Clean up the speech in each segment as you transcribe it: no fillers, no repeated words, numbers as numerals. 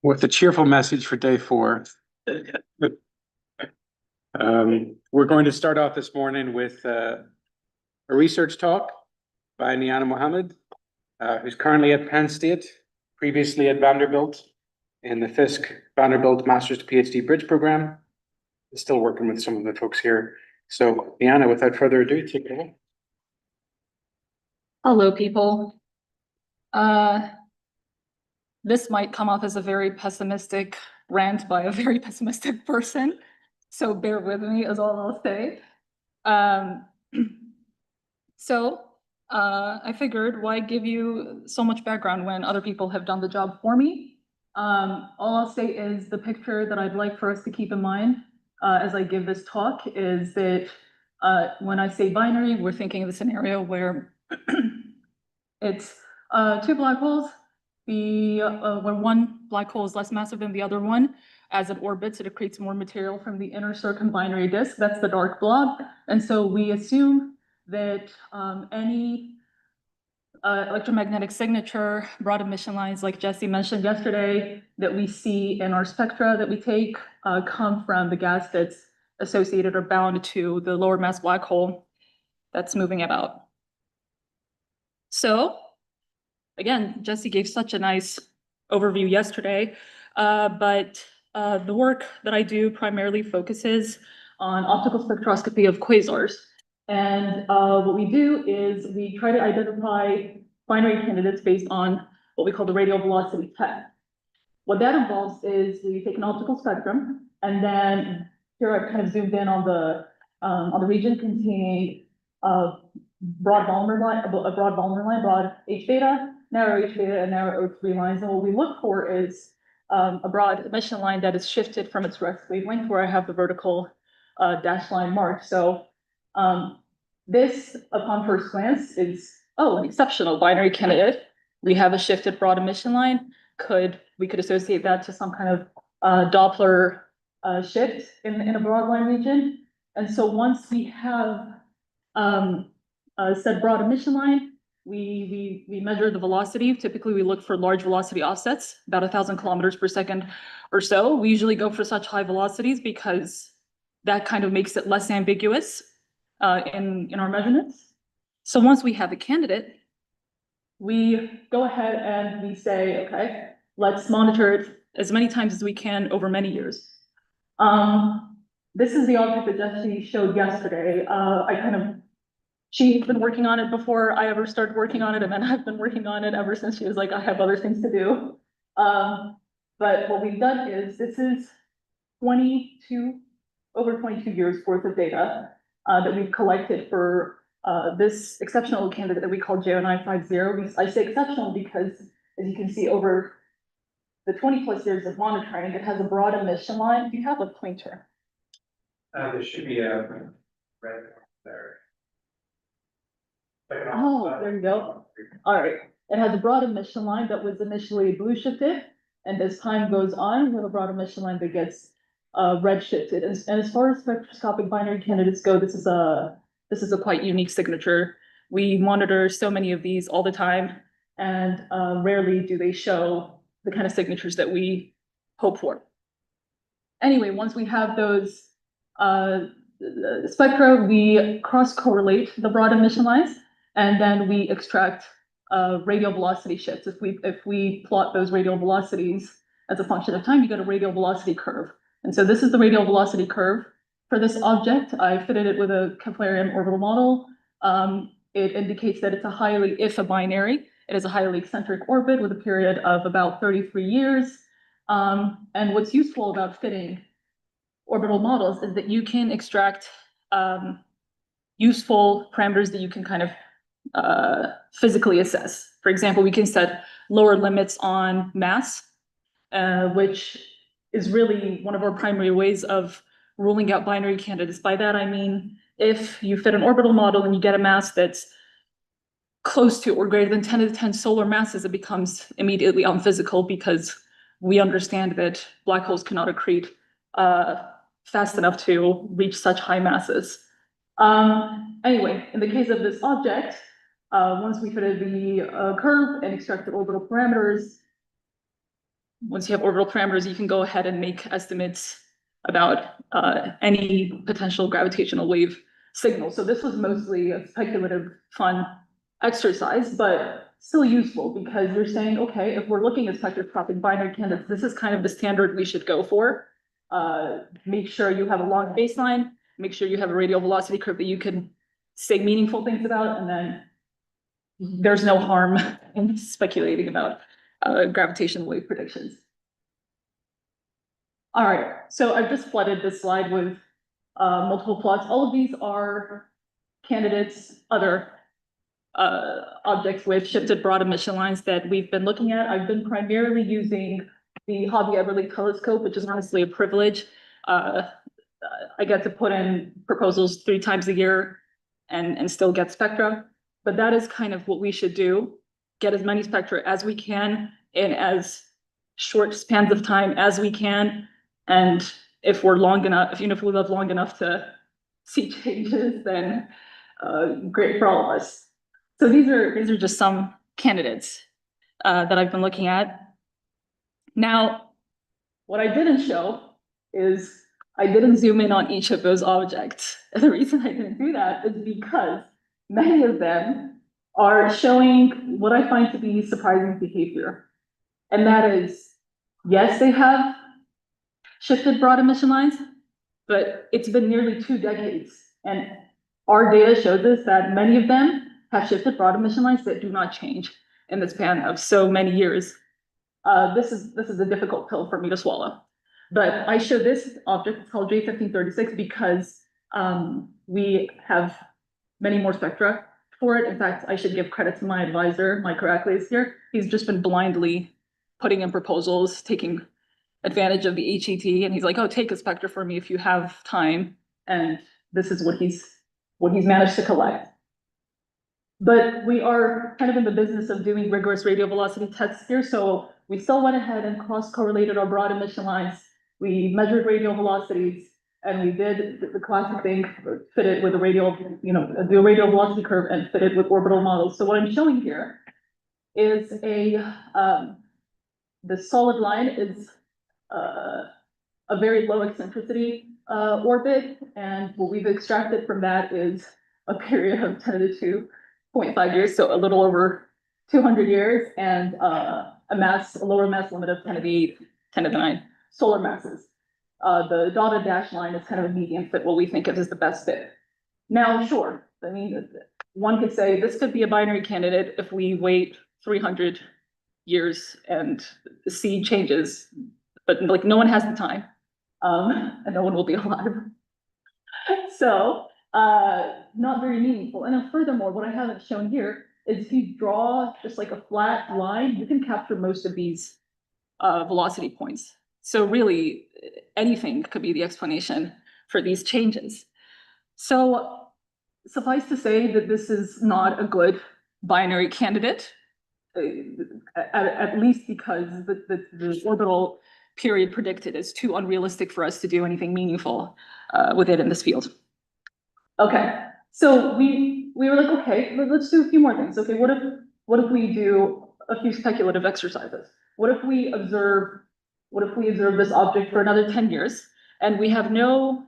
With a cheerful message for day 4. We're going to start off this morning with a research talk by Niana Mohammed, who's currently at Penn State, previously at Vanderbilt in the Fisk Vanderbilt Master's to PhD Bridge program. Still working with some of the folks here. So Niana, without further ado, take it away. Hello, people. This might come off as a very pessimistic rant by a very pessimistic person, so bear with me is all I'll say. I figured why give you so much background when other people have done the job for me. All I'll say is the picture that I'd like for us to keep in mind as I give this talk is that when I say binary, we're thinking of a scenario where it's two black holes, where one black hole is less massive than the other one. As it orbits, it accretes more material from the inner circumbinary disk. That's the dark blob. And so we assume that any electromagnetic signature, broad emission lines, like Jesse mentioned yesterday, that we see in our spectra that we take come from the gas that's associated or bound to the lower mass black hole that's moving about. So again, Jesse gave such a nice overview yesterday, but the work that I do primarily focuses on optical spectroscopy of quasars. And what we do is we try to identify binary candidates based on what we call the radial velocity test. What that involves is we take an optical spectrum, and then here I've kind of zoomed in on the region containing broad Balmer line, broad H beta, narrow H beta, and narrow O3 lines. And what we look for is a broad emission line that is shifted from its rest wavelength, where I have the vertical dashed line marked. So this, upon first glance, is an exceptional binary candidate. We have a shifted broad emission line. We could associate that to some kind of Doppler shift in a broad line region. And so once we have said broad emission line, we measure the velocity. Typically, we look for large velocity offsets, about 1,000 kilometers per second or so. We usually go for such high velocities because that kind of makes it less ambiguous in our measurements. So once we have a candidate, we go ahead and we say, okay, let's monitor it as many times as we can over many years. This is the object that Jesse showed yesterday. She's been working on it before I ever started working on it, and then I've been working on it ever since she was like, I have other things to do. But what we've done is, this is over 22 years worth of data that we've collected for this exceptional candidate that we call J0950. I say exceptional because, as you can see, over the 20 plus years of monitoring, it has a broad emission line. Do you have a pointer? There should be a red there. Oh, there you go. All right. It has a broad emission line that was initially blue shifted, and as time goes on, we have a broad emission line that gets red shifted. And as far as spectroscopic binary candidates go, this is a quite unique signature. We monitor so many of these all the time, and rarely do they show the kind of signatures that we hope for. Anyway, once we have those spectra, we cross-correlate the broad emission lines, and then we extract radial velocity shifts. If we plot those radial velocities as a function of time, you get a radial velocity curve. And so this is the radial velocity curve for this object. I fitted it with a Keplerian orbital model. It indicates that it's if a binary, it is a highly eccentric orbit with a period of about 33 years. And what's useful about fitting orbital models is that you can extract useful parameters that you can kind of physically assess. For example, we can set lower limits on mass, which is really one of our primary ways of ruling out binary candidates. By that, I mean, if you fit an orbital model and you get a mass that's close to or greater than 10 to the 10 solar masses, it becomes immediately unphysical because we understand that black holes cannot accrete fast enough to reach such high masses. Anyway, in the case of this object, once we fitted the curve and extracted orbital parameters, once you have orbital parameters, you can go ahead and make estimates about any potential gravitational wave signal. So this was mostly a speculative, fun exercise, but still useful because you're saying, okay, if we're looking at spectroscopic binary candidates, this is kind of the standard we should go for. Make sure you have a long baseline, make sure you have a radial velocity curve that you can say meaningful things about, and then there's no harm in speculating about gravitational wave predictions. All right, so I've just flooded this slide with multiple plots. All of these are candidates, other objects with shifted broad emission lines that we've been looking at. I've been primarily using the Hobby Everly telescope, which is honestly a privilege. I get to put in proposals 3 times a year and still get spectra, but that is kind of what we should do. Get as many spectra as we can in as short spans of time as we can. And if we're long enough, if we live long enough to see changes, then great for all of us. So these are just some candidates that I've been looking at. Now, what I didn't show is I didn't zoom in on each of those objects. And the reason I didn't do that is because many of them are showing what I find to be surprising behavior. And that is, yes, they have shifted broad emission lines, but it's been nearly 2 decades. And our data shows us that many of them have shifted broad emission lines that do not change in the span of so many years. This is a difficult pill for me to swallow. But I show this object, it's called J1536, because we have many more spectra for it. In fact, I should give credit to my advisor, Mike Heracles here. He's just been blindly putting in proposals, taking advantage of the HET, and he's like, oh, take a spectra for me if you have time. And this is what he's managed to collect. But we are kind of in the business of doing rigorous radial velocity tests here. So we still went ahead and cross-correlated our broad emission lines. We measured radial velocities, and we did the classic thing, fit it with a radial, do a radial velocity curve and fit it with orbital models. So what I'm showing here is the solid line is a very low eccentricity orbit, and what we've extracted from that is a period of 10 to the 2.5 years, so a little over 200 years, and a lower mass limit of 10 to the 8, 10 to the 9 solar masses. The dotted dash line is kind of a median fit, what we think of as the best fit. Now, sure, I mean, one could say this could be a binary candidate if we wait 300 years and see changes, but like no one has the time, and no one will be alive. So, not very meaningful. And then furthermore, what I haven't shown here is if you draw just like a flat line, you can capture most of these velocity points. So really, anything could be the explanation for these changes. So suffice to say that this is not a good binary candidate, at least because the orbital period predicted is too unrealistic for us to do anything meaningful with it in this field. Okay, so we were like, okay, let's do a few more things. Okay, what if we do a few speculative exercises? What if we observe this object for another 10 years, and we have no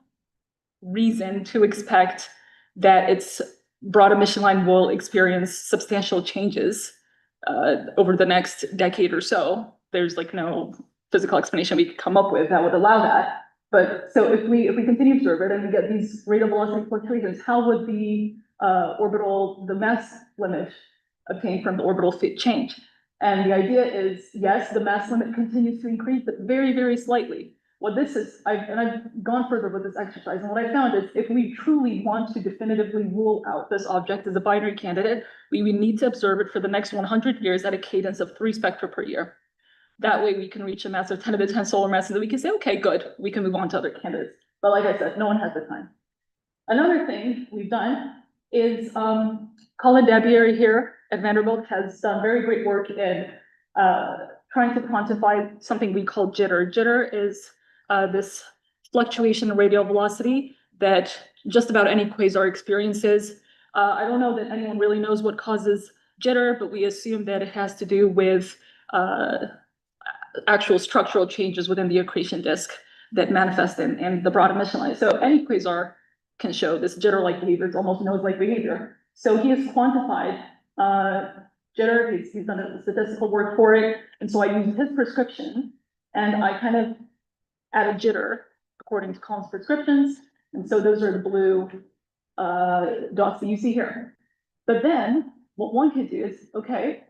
reason to expect that its broad emission line will experience substantial changes over the next decade or so? There's like no physical explanation we could come up with that would allow that. But so if we continue to observe it and we get these radial velocity fluctuations, how would the mass limit obtained from the orbital fit change? And the idea is, yes, the mass limit continues to increase, but very, very slightly. What this is, I've gone further with this exercise, and what I found is if we truly want to definitively rule out this object as a binary candidate, we would need to observe it for the next 100 years at a cadence of 3 spectra per year. That way we can reach a mass of 10 to the 10 solar masses, and then we can say, okay, good, we can move on to other candidates. But like I said, no one has the time. Another thing we've done is Colin Dabieri here at Vanderbilt has done very great work in trying to quantify something we call jitter. Jitter is this fluctuation in radial velocity that just about any quasar experiences. I don't know that anyone really knows what causes jitter, but we assume that it has to do with actual structural changes within the accretion disk that manifest in the broad emission line. So any quasar can show this jitter-like behavior. It's almost nose-like behavior. So he has quantified jitter. He's done a statistical work for it. And so I used his prescription and I kind of added jitter according to Colin's prescriptions. And so those are the blue dots that you see here. But then what one could do is, okay,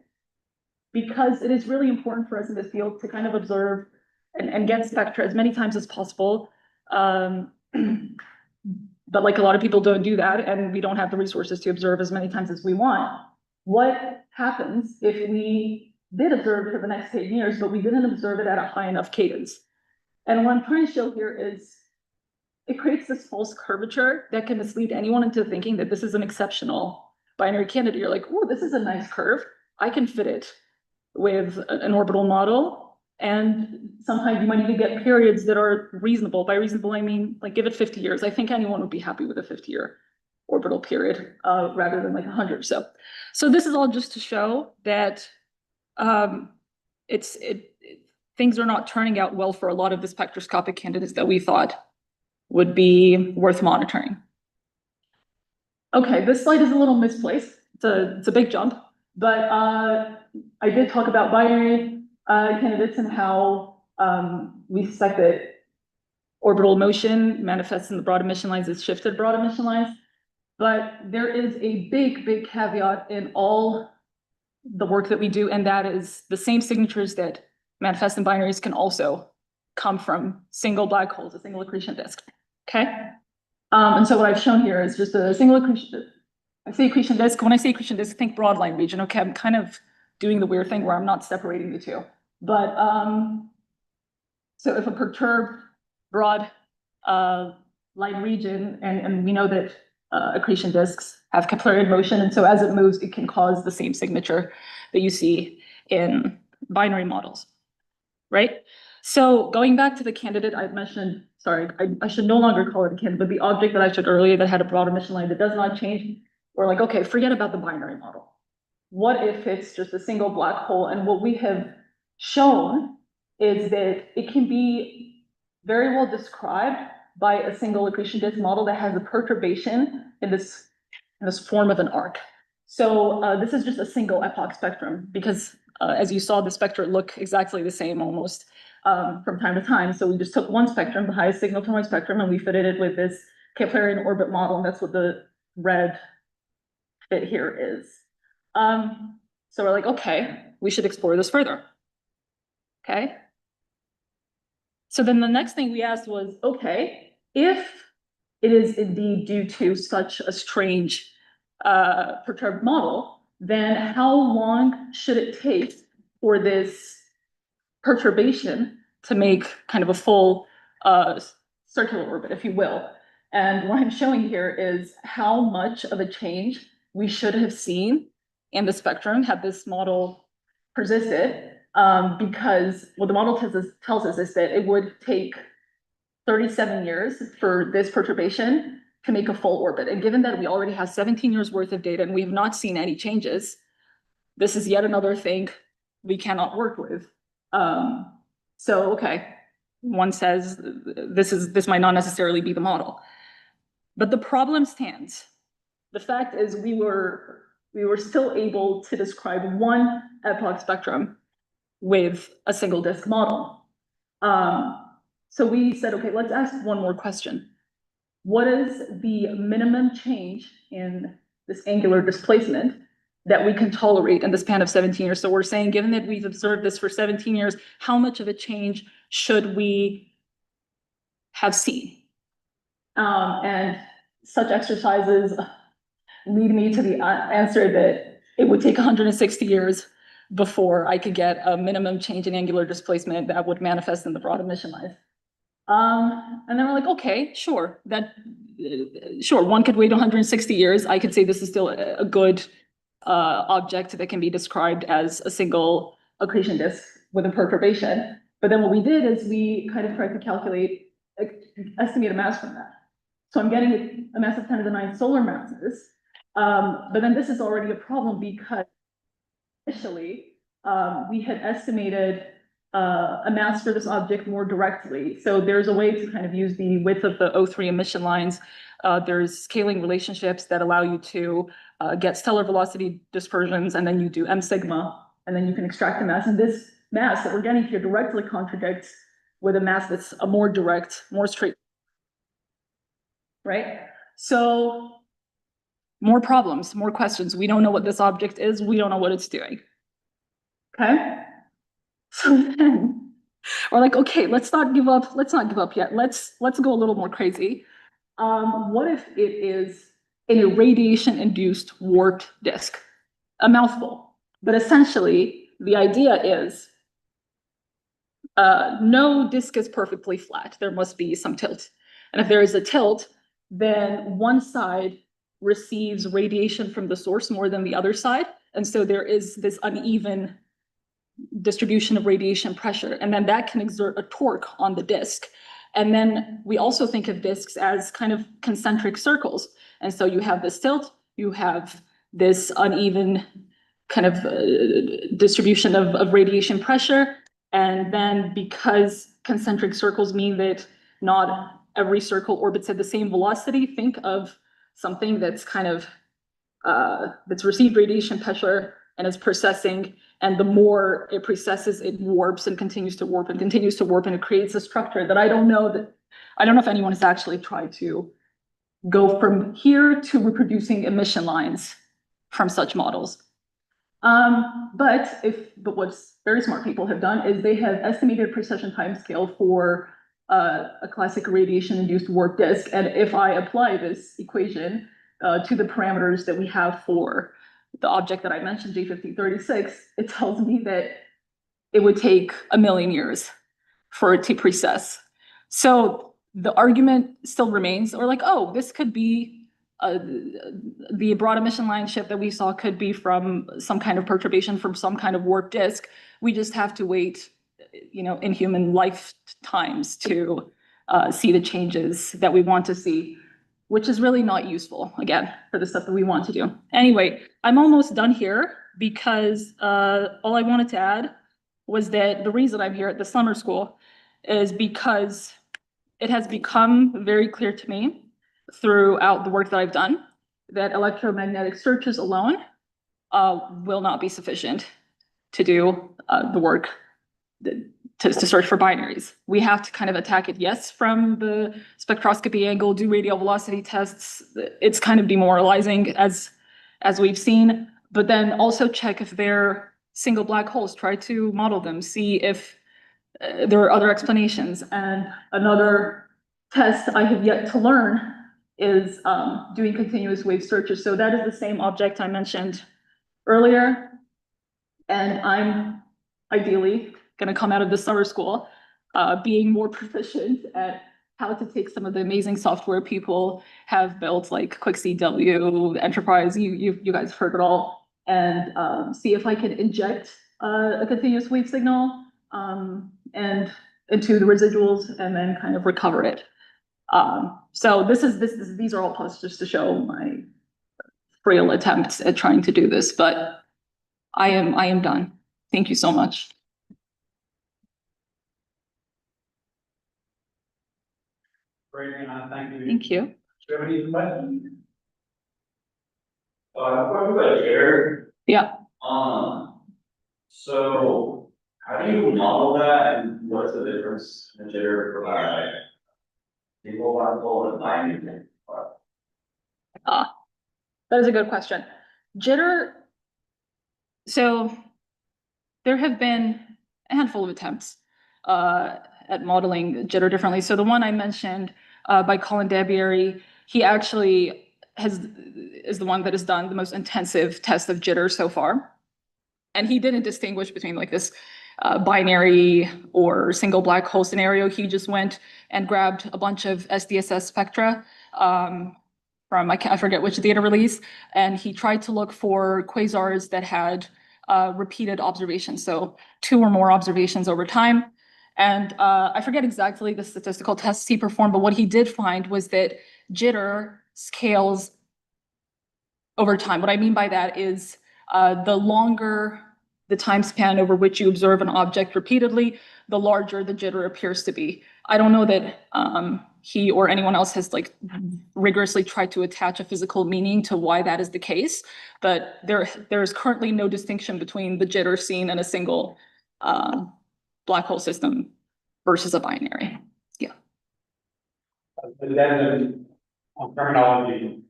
because it is really important for us in this field to kind of observe and get spectra as many times as possible. But like a lot of people don't do that, and we don't have the resources to observe as many times as we want. What happens if we did observe for the next 10 years, but we didn't observe it at a high enough cadence? And what I'm trying to show here is it creates this false curvature that can mislead anyone into thinking that this is an exceptional binary candidate. You're like, oh, this is a nice curve. I can fit it with an orbital model. And sometimes you might even get periods that are reasonable. By reasonable, I mean, like, give it 50 years. I think anyone would be happy with a 50-year orbital period rather than like 100 or so. So this is all just to show that things are not turning out well for a lot of the spectroscopic candidates that we thought would be worth monitoring. Okay, this slide is a little misplaced. It's a big jump, but I did talk about binary candidates and how we suspect that orbital motion manifests in the broad emission lines as shifted broad emission lines. But there is a big, big caveat in all the work that we do, and that is the same signatures that manifest in binaries can also come from single black holes, a single accretion disk. Okay. And so what I've shown here is just a single accretion. I say accretion disk. When I say accretion disk, think broadline region. Okay, I'm kind of doing the weird thing where I'm not separating the two. But so if a perturbed broad line region, and we know that accretion disks have Keplerian motion, and so as it moves, it can cause the same signature that you see in binary models, right? So going back to the candidate I mentioned, sorry, I should no longer call it a candidate, but the object that I showed earlier that had a broad emission line that does not change, we're like, okay, forget about the binary model. What if it's just a single black hole? And what we have shown is that it can be very well described by a single accretion disk model that has a perturbation in this form of an arc. So this is just a single epoch spectrum because as you saw, the spectra look exactly the same almost from time to time. So we just took one spectrum, the highest signal to noise spectrum, and we fitted it with this Keplerian orbit model, and that's what the red fit here is. So we're like, okay, we should explore this further. Okay. So then the next thing we asked was, okay, if it is indeed due to such a strange perturbed model, then how long should it take for this perturbation to make kind of a full circular orbit, if you will? And what I'm showing here is how much of a change we should have seen in the spectrum had this model persisted, because what the model tells us is that it would take 37 years for this perturbation to make a full orbit. And given that we already have 17 years worth of data and we've not seen any changes, this is yet another thing we cannot work with. So, okay, one says this might not necessarily be the model, but the problem stands. The fact is we were still able to describe one epoch spectrum with a single disk model. So we said, okay, let's ask one more question. What is the minimum change in this angular displacement that we can tolerate in the span of 17 years? So we're saying, given that we've observed this for 17 years, how much of a change should we have seen? And such exercises lead me to the answer that it would take 160 years before I could get a minimum change in angular displacement that would manifest in the broad emission lines. And then we're like, okay, sure, one could wait 160 years. I could say this is still a good object that can be described as a single accretion disk with a perturbation. But then what we did is we kind of tried to calculate, estimate a mass from that. So I'm getting a mass of 10 to the 9 solar masses. But then this is already a problem because initially we had estimated a mass for this object more directly. So there's a way to kind of use the width of the O3 emission lines. There's scaling relationships that allow you to get stellar velocity dispersions, and then you do M sigma, and then you can extract the mass. And this mass that we're getting here directly contradicts with a mass that's a more direct, more straight. Right? So more problems, more questions. We don't know what this object is. We don't know what it's doing. Okay? So then we're like, okay, let's not give up. Let's not give up yet. Let's go a little more crazy. What if it is a radiation-induced warped disk? A mouthful. But essentially, the idea is no disk is perfectly flat. There must be some tilt. And if there is a tilt, then one side receives radiation from the source more than the other side. And so there is this uneven distribution of radiation pressure. And then that can exert a torque on the disk. And then we also think of disks as kind of concentric circles. And so you have this tilt, you have this uneven kind of distribution of radiation pressure. And then because concentric circles mean that not every circle orbits at the same velocity, think of something that's kind of, that's received radiation pressure and is processing. And the more it processes, it warps and continues to warp and continues to warp, and it creates a structure that I don't know if anyone has actually tried to go from here to reproducing emission lines from such models. But what very smart people have done is they have estimated precession timescale for a classic radiation-induced warp disk. And if I apply this equation to the parameters that we have for the object that I mentioned, J5036, it tells me that it would take 1 million years for it to precess. So the argument still remains, or like, oh, this could be the broad emission line shift that we saw could be from some kind of perturbation from some kind of warp disk. We just have to wait, in human lifetimes to see the changes that we want to see, which is really not useful, again, for the stuff that we want to do. Anyway, I'm almost done here because all I wanted to add was that the reason I'm here at the summer school is because it has become very clear to me throughout the work that I've done that electromagnetic searches alone will not be sufficient to do the work to search for binaries. We have to kind of attack it, yes, from the spectroscopy angle, do radial velocity tests. It's kind of demoralizing as we've seen, but then also check if they're single black holes, try to model them, see if there are other explanations. And another test I have yet to learn is doing continuous wave searches. So that is the same object I mentioned earlier. And I'm ideally going to come out of the summer school being more proficient at how to take some of the amazing software people have built, like QuickCW, Enterprise, you guys have heard it all, and see if I can inject a continuous wave signal and into the residuals and then kind of recover it. So these are all posts just to show my frail attempts at trying to do this, but I am done. Thank you so much. Great, Niana, thank you. Thank you. Do you have any questions? Probably about jitter. Yeah. So how do you model that, and what's the difference in jitter for people and binding? That is a good question. Jitter. So there have been a handful of attempts at modeling jitter differently. So the one I mentioned by Colin Dabieri, he actually is the one that has done the most intensive test of jitter so far. And he didn't distinguish between like this binary or single black hole scenario. He just went and grabbed a bunch of SDSS spectra from, I forget which data release, and he tried to look for quasars that had repeated observations, so 2 or more observations over time. And I forget exactly the statistical tests he performed, but what he did find was that jitter scales over time. What I mean by that is the longer the time span over which you observe an object repeatedly, the larger the jitter appears to be. I don't know that he or anyone else has like rigorously tried to attach a physical meaning to why that is the case, but there is currently no distinction between the jitter seen in a single black hole system versus a binary. But then on terminology,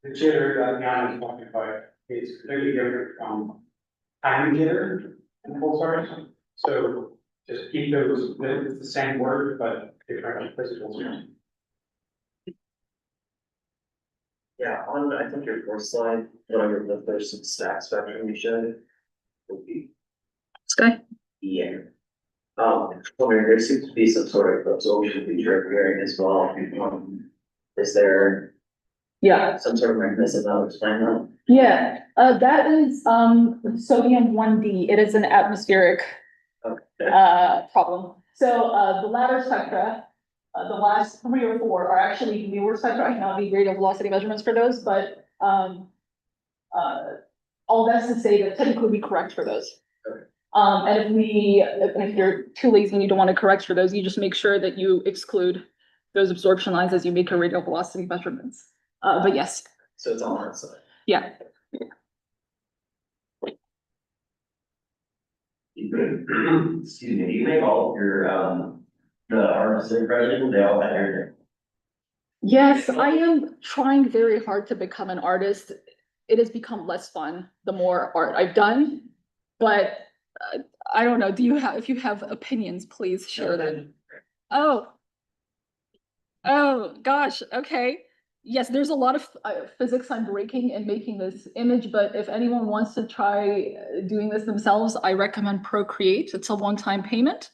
the jitter that Niana is talking about is clearly different from time jitter and pulsars. So just keep those, it's the same word, but different physical terms. Yeah, on, I think your first slide, whatever, the first stack spectrum you showed would be, Sky? yeah. Wondering, there seems to be some sort of absorption feature occurring as well. Is there Yeah. some sort of mechanism that will explain that? Yeah, that is sodium 1D. It is an atmospheric Okay. problem. So the latter spectra, the last 3 or 4 are actually newer spectra. I cannot be radial velocity measurements for those, but all that's to say that technically we correct for those. Okay. And if you're too lazy and you don't want to correct for those, you just make sure that you exclude those absorption lines as you make your radial velocity measurements. But yes, So it's on that side. yeah. Excuse me, do you make all of your, the artists impression, they all have everything? Yes, I am trying very hard to become an artist. It has become less fun the more art I've done, but I don't know. If you have opinions, please share them. Oh. Oh, gosh, okay. Yes, there's a lot of physics I'm breaking in making this image, but if anyone wants to try doing this themselves, I recommend Procreate. It's a one-time payment.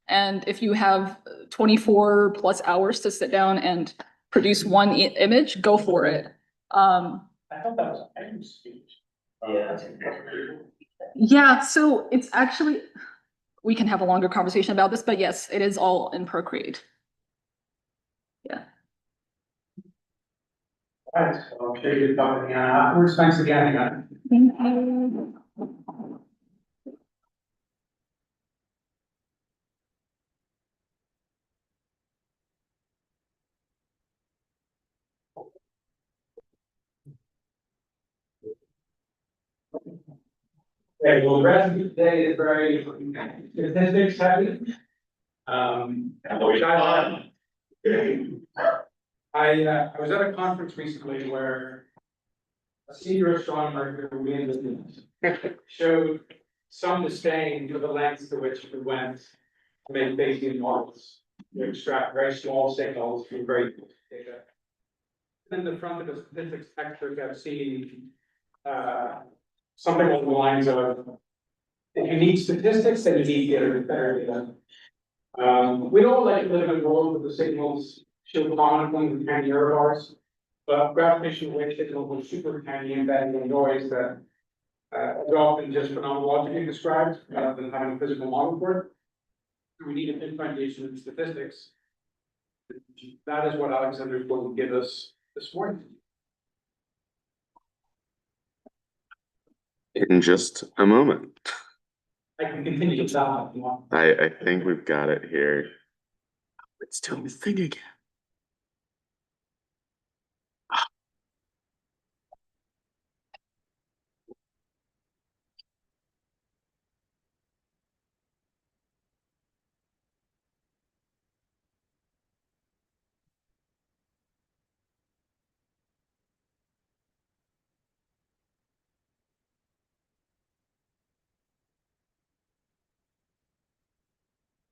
And if you have 24 plus hours to sit down and produce one image, go for it. I thought that was a speech. Yeah. Yeah, so it's actually, we can have a longer conversation about this, but yes, it is all in Procreate. Yeah. All right, so I'll show you the talk again afterwards. Thanks again, Niana. Thank you. Okay, well, the rest of the day is very statistics heavy. Which I was at a conference recently where a senior astronomer who we in showed some disdain for the lengths to which we went to make Bayesian models to extract very small signals from very big data. In the front of the statistics textbook, I've seen something along the lines of, if you need statistics, then you need better data. We don't like to live in a world where the signals show prominently in tiny error bars, but gravitational wave signals are super tiny embedded in noise that is often just phenomenologically described rather than having a physical model for it. So we need a thin foundation in statistics. That is what Alexander is going to give us this morning. In just a moment. I can continue to tell if you want. I think we've got it here. It's doing the thing again.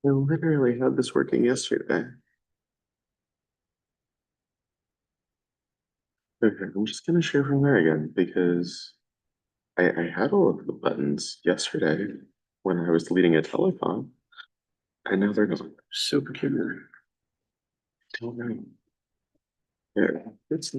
I literally had this working yesterday. Okay, I'm just gonna share from there again because I had all of the buttons yesterday when I was leading a telethon, and now they're gone. So peculiar. Don't know. Yeah, it's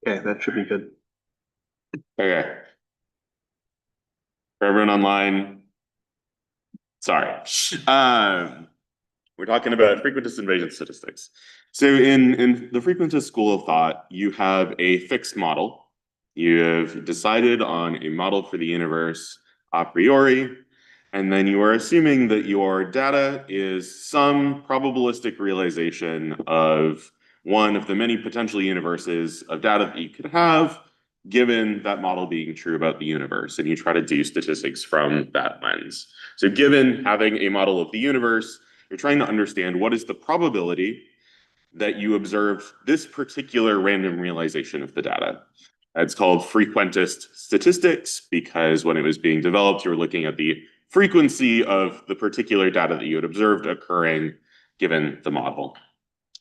Okay, that should be good. Okay. For everyone online, sorry. We're talking about frequentist invasion statistics. So in the frequentist school of thought, you have a fixed model. You have decided on a model for the universe a priori, and then you are assuming that your data is some probabilistic realization of one of the many potential universes of data that you could have, given that model being true about the universe, and you try to do statistics from that lens. So given having a model of the universe, you're trying to understand what is the probability that you observe this particular random realization of the data. It's called frequentist statistics because when it was being developed, you were looking at the frequency of the particular data that you had observed occurring given the model.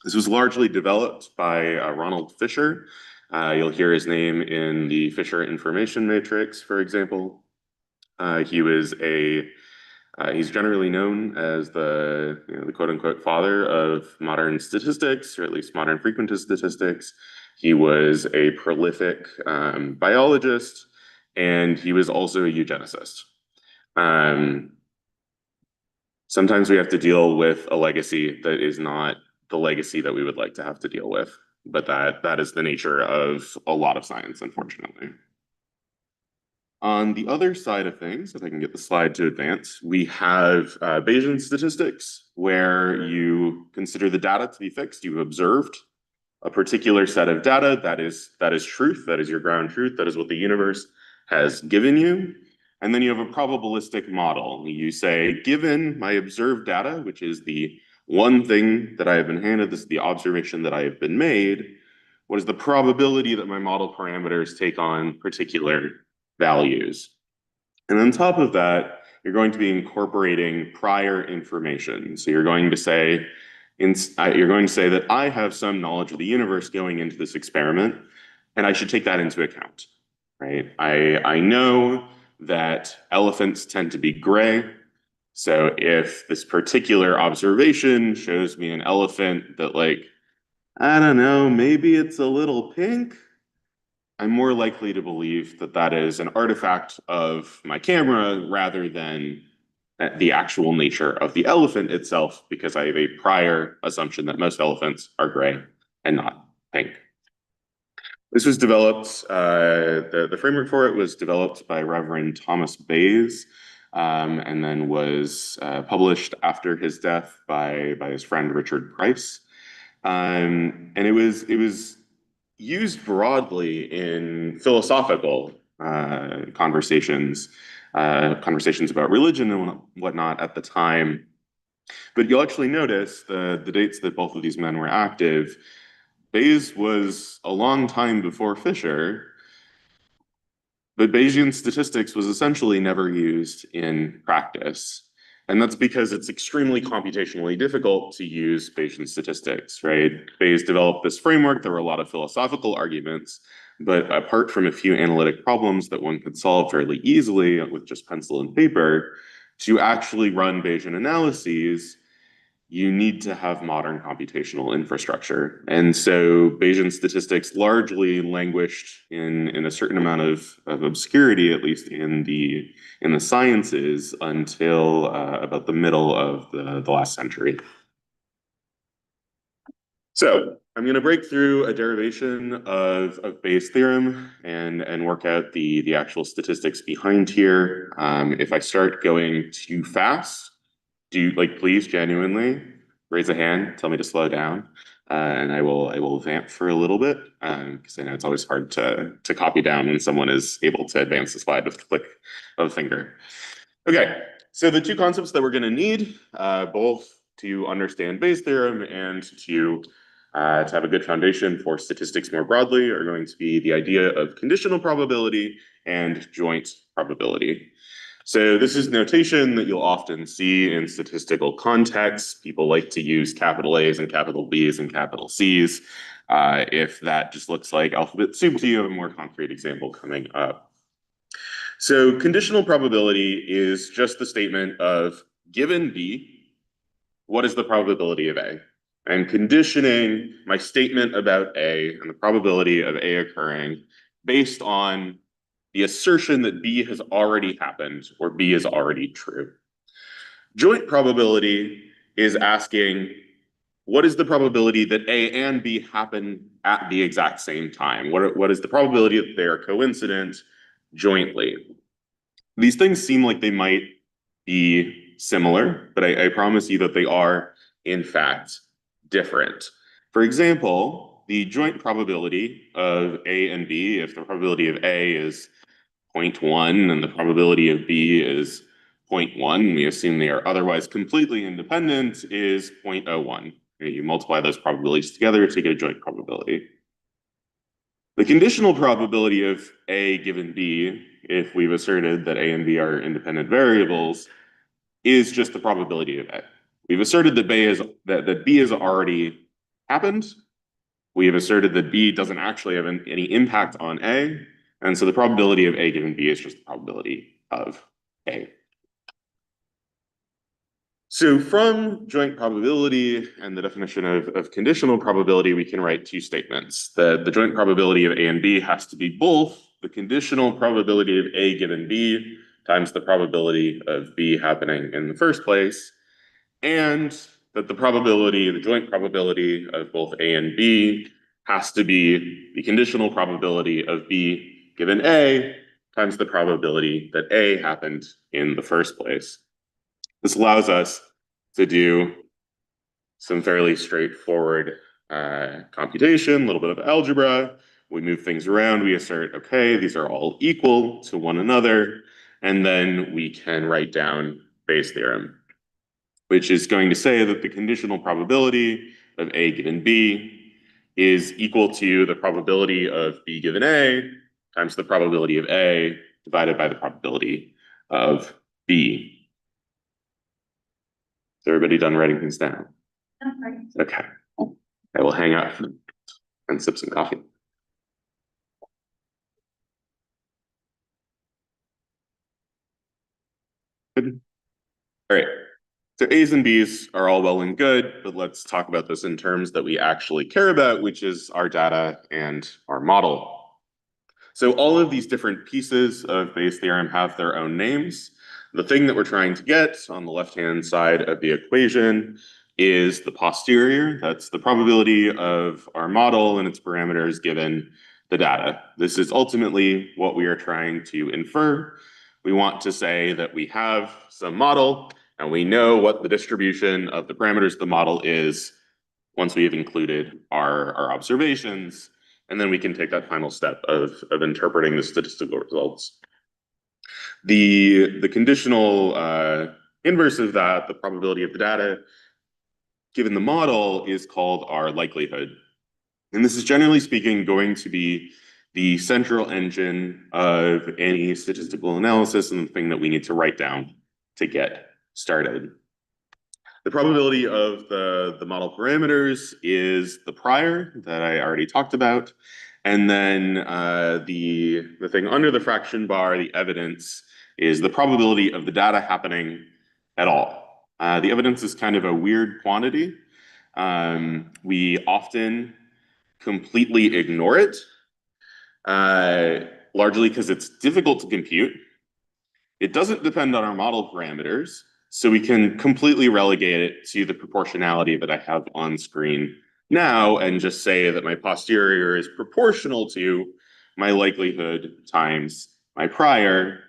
This was largely developed by Ronald Fisher. You'll hear his name in the Fisher information matrix, for example. He's generally known as the quote-unquote father of modern statistics, or at least modern frequentist statistics. He was a prolific biologist, and he was also a eugenicist. Sometimes we have to deal with a legacy that is not the legacy that we would like to have to deal with, but that is the nature of a lot of science, unfortunately. On the other side of things, if I can get the slide to advance, we have Bayesian statistics, where you consider the data to be fixed. You've observed a particular set of data that is truth, that is your ground truth, that is what the universe has given you. And then you have a probabilistic model. You say, given my observed data, which is the one thing that I have been handed, this is the observation that I have been made, what is the probability that my model parameters take on particular values? And on top of that, you're going to be incorporating prior information. So you're going to say that I have some knowledge of the universe going into this experiment, and I should take that into account, right? I know that elephants tend to be gray. So if this particular observation shows me an elephant that, like, I don't know, maybe it's a little pink, I'm more likely to believe that that is an artifact of my camera rather than the actual nature of the elephant itself, because I have a prior assumption that most elephants are gray and not pink. This was developed, the framework for it was developed by Reverend Thomas Bayes, and then was published after his death by his friend Richard Price. And it was used broadly in philosophical conversations about religion and whatnot at the time. But you'll actually notice the dates that both of these men were active. Bayes was a long time before Fisher, but Bayesian statistics was essentially never used in practice. And that's because it's extremely computationally difficult to use Bayesian statistics, right? Bayes developed this framework. There were a lot of philosophical arguments, but apart from a few analytic problems that one could solve fairly easily with just pencil and paper, to actually run Bayesian analyses, you need to have modern computational infrastructure. And so Bayesian statistics largely languished in a certain amount of obscurity, at least in the sciences, until about the middle of the last century. So I'm going to break through a derivation of Bayes' theorem and work out the actual statistics behind here. If I start going too fast, please genuinely raise a hand, tell me to slow down, and I will vamp for a little bit, because I know it's always hard to copy down when someone is able to advance the slide with a click of a finger. Okay, so the two concepts that we're going to need, both to understand Bayes' theorem and to have a good foundation for statistics more broadly, are going to be the idea of conditional probability and joint probability. So this is notation that you'll often see in statistical contexts. People like to use capital A's and capital B's and capital C's. If that just looks like alphabet soup to you, I have a more concrete example coming up. So conditional probability is just the statement of, given B, what is the probability of A? I'm conditioning my statement about A and the probability of A occurring based on the assertion that B has already happened or B is already true. Joint probability is asking, what is the probability that A and B happen at the exact same time? What is the probability that they are coincident jointly? These things seem like they might be similar, but I promise you that they are, in fact, different. For example, the joint probability of A and B, if the probability of A is 0.1 and the probability of B is 0.1, we assume they are otherwise completely independent, is 0.01. You multiply those probabilities together to get a joint probability. The conditional probability of A given B, if we've asserted that A and B are independent variables, is just the probability of A. We've asserted that B has already happened. We have asserted that B doesn't actually have any impact on A. And so the probability of A given B is just the probability of A. So from joint probability and the definition of conditional probability, we can write two statements. The joint probability of A and B has to be both the conditional probability of A given B times the probability of B happening in the first place, and that the joint probability of both A and B has to be the conditional probability of B given A times the probability that A happened in the first place. This allows us to do some fairly straightforward computation, a little bit of algebra. We move things around, we assert, okay, these are all equal to one another, and then we can write down Bayes' theorem, which is going to say that the conditional probability of A given B is equal to the probability of B given A times the probability of A divided by the probability of B. Is everybody done writing things down? Okay. I will hang out and sip some coffee. Good. All right. So A's and B's are all well and good, but let's talk about this in terms that we actually care about, which is our data and our model. So all of these different pieces of Bayes' theorem have their own names. The thing that we're trying to get on the left-hand side of the equation is the posterior. That's the probability of our model and its parameters given the data. This is ultimately what we are trying to infer. We want to say that we have some model and we know what the distribution of the parameters of the model is once we have included our observations, and then we can take that final step of interpreting the statistical results. The conditional inverse of that, the probability of the data given the model, is called our likelihood. And this is generally speaking going to be the central engine of any statistical analysis and the thing that we need to write down to get started. The probability of the model parameters is the prior that I already talked about. And then the thing under the fraction bar, the evidence, is the probability of the data happening at all. The evidence is kind of a weird quantity. We often completely ignore it, largely because it's difficult to compute. It doesn't depend on our model parameters, so we can completely relegate it to the proportionality that I have on screen now and just say that my posterior is proportional to my likelihood times my prior.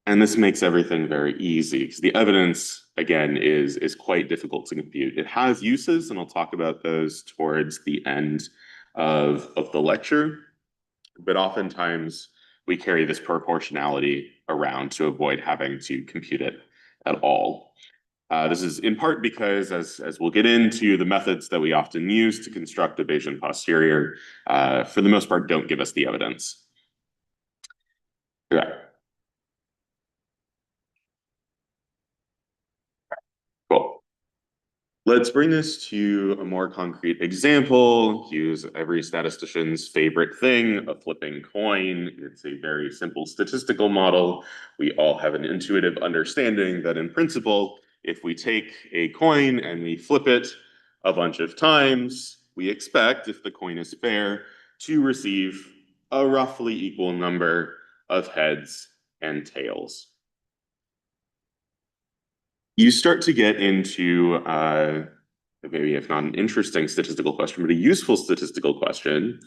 And this makes everything very easy because the evidence, again, is quite difficult to compute. It has uses, and I'll talk about those towards the end of the lecture. But oftentimes we carry this proportionality around to avoid having to compute it at all. This is in part because, as we'll get into, the methods that we often use to construct a Bayesian posterior, for the most part, don't give us the evidence. Okay. Cool. Let's bring this to a more concrete example. Use every statistician's favorite thing, a flipping coin. It's a very simple statistical model. We all have an intuitive understanding that in principle, if we take a coin and we flip it a bunch of times, we expect, if the coin is fair, to receive a roughly equal number of heads and tails. You start to get into maybe if not an interesting statistical question, but a useful statistical question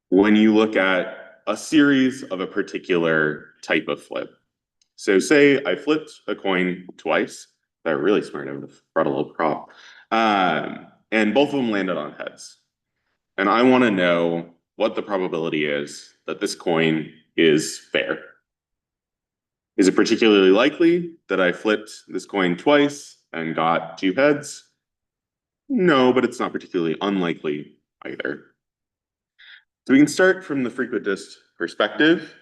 when you look at a series of a particular type of flip. So say I flipped a coin twice. They're really smart. I would have brought a little prop. And both of them landed on heads. And I want to know what the probability is that this coin is fair. Is it particularly likely that I flipped this coin twice and got 2 heads? No, but it's not particularly unlikely either. So we can start from the frequentist perspective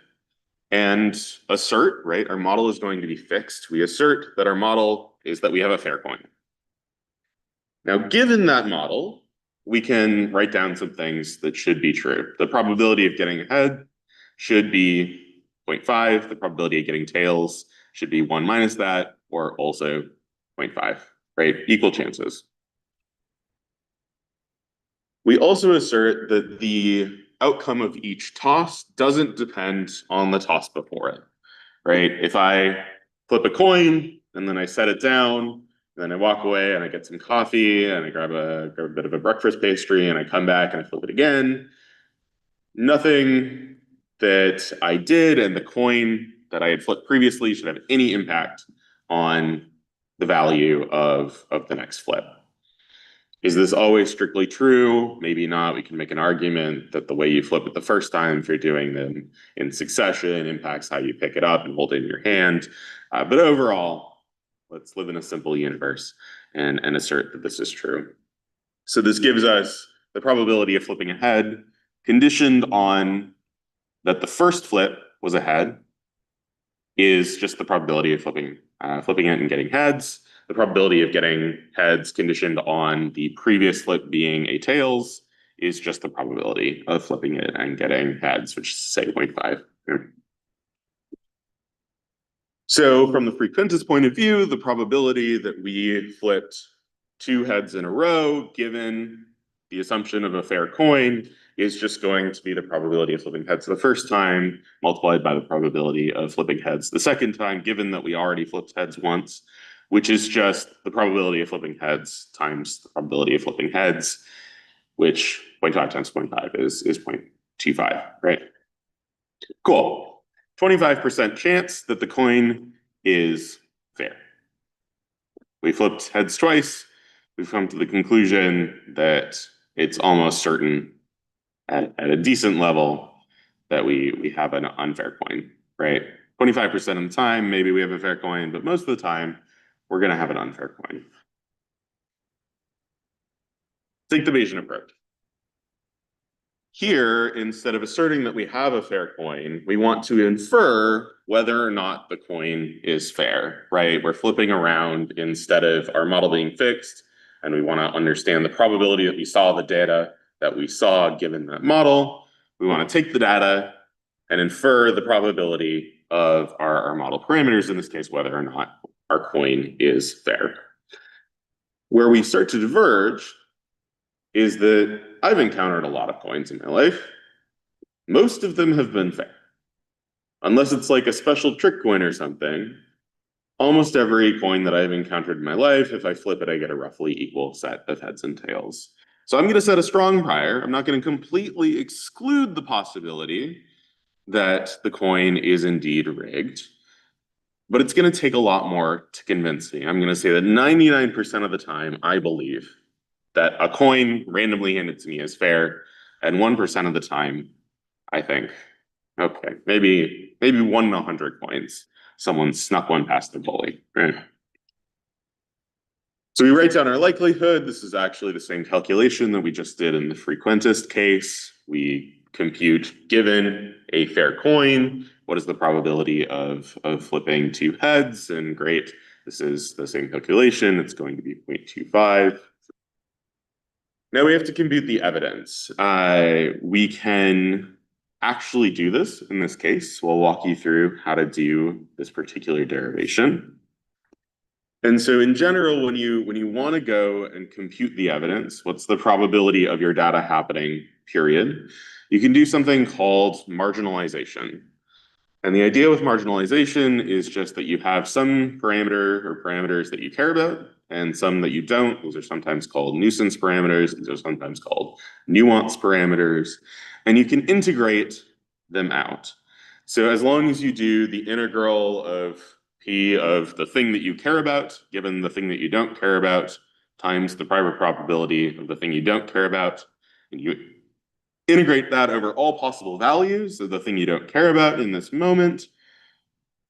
and assert, right? Our model is going to be fixed. We assert that our model is that we have a fair coin. Now, given that model, we can write down some things that should be true. The probability of getting a head should be 0.5. The probability of getting tails should be 1 minus that, or also 0.5, right? Equal chances. We also assert that the outcome of each toss doesn't depend on the toss before it, right? If I flip a coin and then I set it down, and then I walk away and I get some coffee and I grab a bit of a breakfast pastry and I come back and I flip it again, nothing that I did and the coin that I had flipped previously should have any impact on the value of the next flip. Is this always strictly true? Maybe not. We can make an argument that the way you flip it the first time, if you're doing them in succession, impacts how you pick it up and hold it in your hand. But overall, let's live in a simple universe and assert that this is true. So this gives us the probability of flipping a head conditioned on that the first flip was a head is just the probability of flipping it and getting heads. The probability of getting heads conditioned on the previous flip being a tails is just the probability of flipping it and getting heads, which is say 0.5. So from the frequentist point of view, the probability that we flipped 2 heads in a row, given the assumption of a fair coin, is just going to be the probability of flipping heads the first time multiplied by the probability of flipping heads the second time, given that we already flipped heads once, which is just the probability of flipping heads times the probability of flipping heads, which 0.5 times 0.5 is 0.25, right? Cool. 25% chance that the coin is fair. We flipped heads twice. We've come to the conclusion that it's almost certain at a decent level that we have an unfair coin, right? 25% of the time, maybe we have a fair coin, but most of the time, we're going to have an unfair coin. Think the Bayesian approach. Here, instead of asserting that we have a fair coin, we want to infer whether or not the coin is fair, right? We're flipping around instead of our model being fixed, and we want to understand the probability that we saw the data that we saw given that model. We want to take the data and infer the probability of our model parameters, in this case, whether or not our coin is fair. Where we start to diverge is that I've encountered a lot of coins in my life. Most of them have been fair. Unless it's like a special trick coin or something, almost every coin that I've encountered in my life, if I flip it, I get a roughly equal set of heads and tails. So I'm going to set a strong prior. I'm not going to completely exclude the possibility that the coin is indeed rigged. But it's going to take a lot more to convince me. I'm going to say that 99% of the time, I believe that a coin randomly handed to me is fair. And 1% of the time, I think, okay, maybe 1 in 100 coins, someone snuck one past the bully, right? So we write down our likelihood. This is actually the same calculation that we just did in the frequentist case. We compute, given a fair coin, what is the probability of flipping 2 heads? And great, this is the same calculation. It's going to be 0.25. Now we have to compute the evidence. We can actually do this in this case. So I'll walk you through how to do this particular derivation. And so in general, when you want to go and compute the evidence, what's the probability of your data happening, period, you can do something called marginalization. And the idea with marginalization is just that you have some parameter or parameters that you care about and some that you don't. Those are sometimes called nuisance parameters. These are sometimes called nuance parameters. And you can integrate them out. So as long as you do the integral of P of the thing that you care about, given the thing that you don't care about, times the private probability of the thing you don't care about, and you integrate that over all possible values of the thing you don't care about in this moment,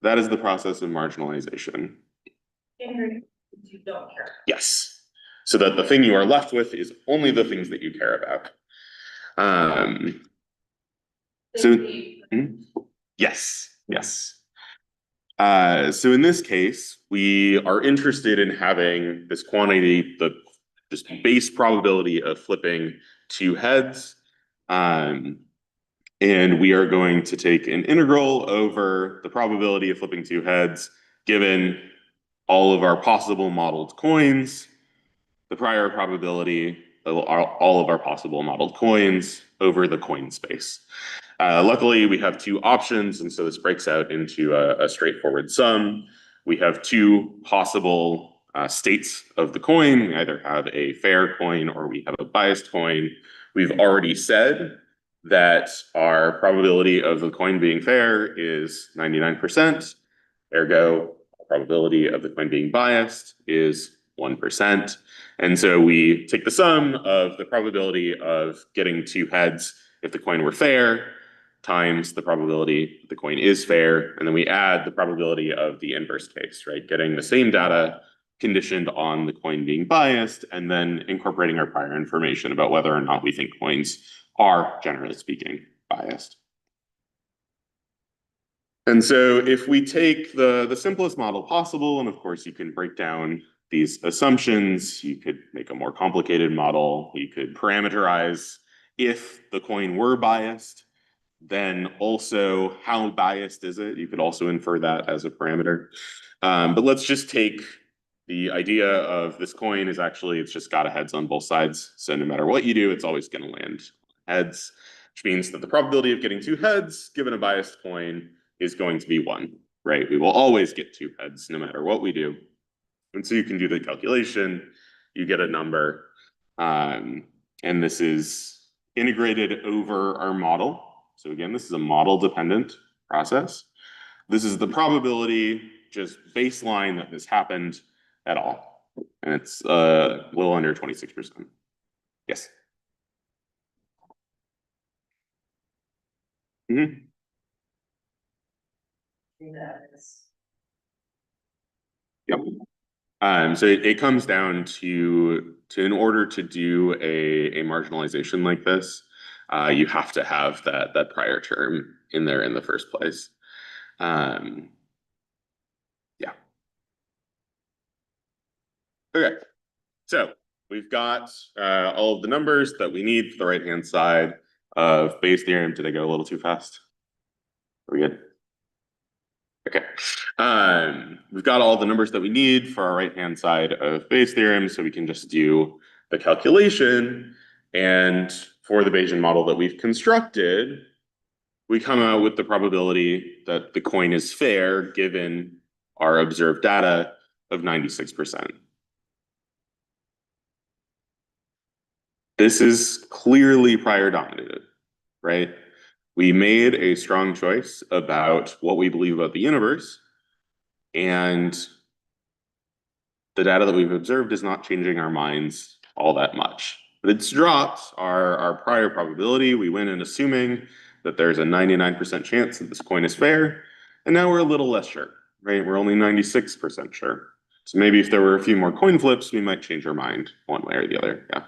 that is the process of marginalization. You don't care. Yes. So that the thing you are left with is only the things that you care about. Yes, yes. So in this case, we are interested in having this quantity, the just base probability of flipping two heads. And we are going to take an integral over the probability of flipping two heads, given all of our possible modeled coins, the prior probability of all of our possible modeled coins over the coin space. Luckily, we have two options, and so this breaks out into a straightforward sum. We have two possible states of the coin. We either have a fair coin or we have a biased coin. We've already said that our probability of the coin being fair is 99%. Ergo, probability of the coin being biased is 1%. And so we take the sum of the probability of getting two heads if the coin were fair times the probability the coin is fair, and then we add the probability of the inverse case, right? Getting the same data conditioned on the coin being biased, and then incorporating our prior information about whether or not we think coins are, generally speaking, biased. And so if we take the simplest model possible, and of course you can break down these assumptions, you could make a more complicated model, you could parameterize if the coin were biased, then also how biased is it? You could also infer that as a parameter. But let's just take the idea of this coin is actually, it's just got a heads on both sides. So no matter what you do, it's always going to land heads, which means that the probability of getting two heads given a biased coin is going to be 1, right? We will always get two heads no matter what we do. And so you can do the calculation, you get a number, and this is integrated over our model. So again, this is a model dependent process. This is the probability, just baseline, that this happened at all. And it's a little under 26%. Yes. Mm-hmm. Yep. So it comes down to in order to do a marginalization like this, you have to have that prior term in there in the first place. Yeah. Okay. So we've got all of the numbers that we need for the right-hand side of Bayes' theorem. Did I go a little too fast? Are we good? Okay. We've got all the numbers that we need for our right-hand side of Bayes' theorem, so we can just do the calculation. And for the Bayesian model that we've constructed, we come out with the probability that the coin is fair given our observed data of 96%. This is clearly prior dominated, right? We made a strong choice about what we believe about the universe, and the data that we've observed is not changing our minds all that much. But it's dropped our prior probability. We went in assuming that there's a 99% chance that this coin is fair, and now we're a little less sure, right? We're only 96% sure. So maybe if there were a few more coin flips, we might change our mind one way or the other, yeah.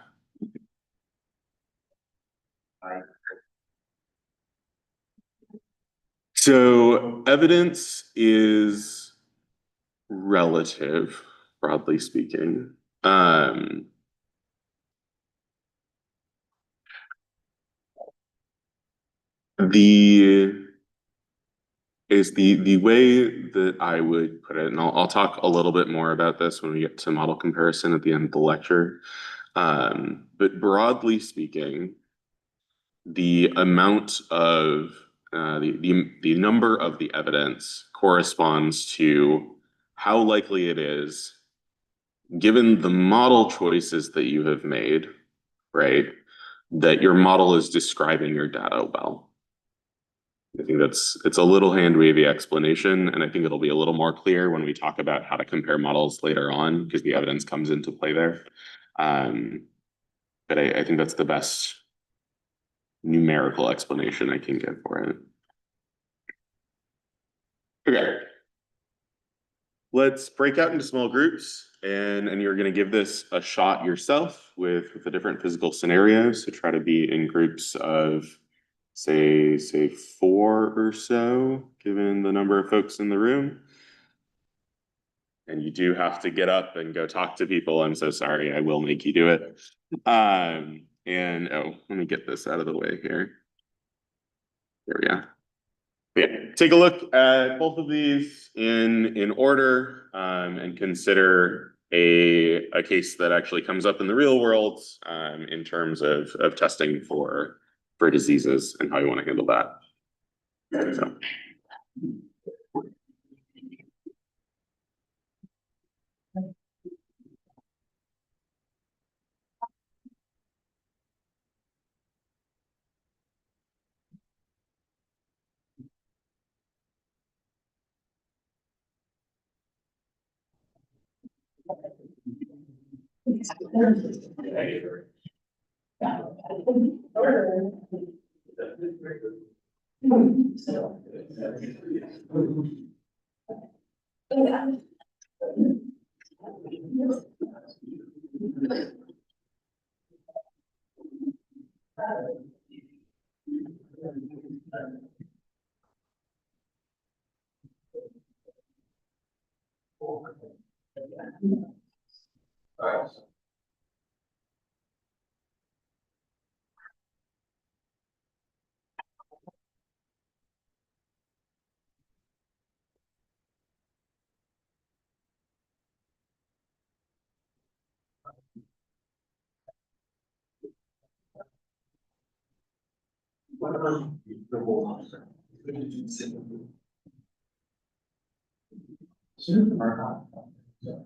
So evidence is relative, broadly speaking. The is the way that I would put it, and I'll talk a little bit more about this when we get to model comparison at the end of the lecture. But broadly speaking, the amount of the number of the evidence corresponds to how likely it is, given the model choices that you have made, right, that your model is describing your data well. I think it's a little hand-wavy explanation, and I think it'll be a little more clear when we talk about how to compare models later on, because the evidence comes into play there. But I think that's the best numerical explanation I can give for it. Okay. Let's break out into small groups, and you're going to give this a shot yourself with a different physical scenario. So try to be in groups of say 4 or so, given the number of folks in the room. And you do have to get up and go talk to people. I'm so sorry, I will make you do it. And let me get this out of the way here. There we go. Yeah, take a look at both of these in order, and consider a case that actually comes up in the real world, in terms of testing for diseases and how you want to handle that. So.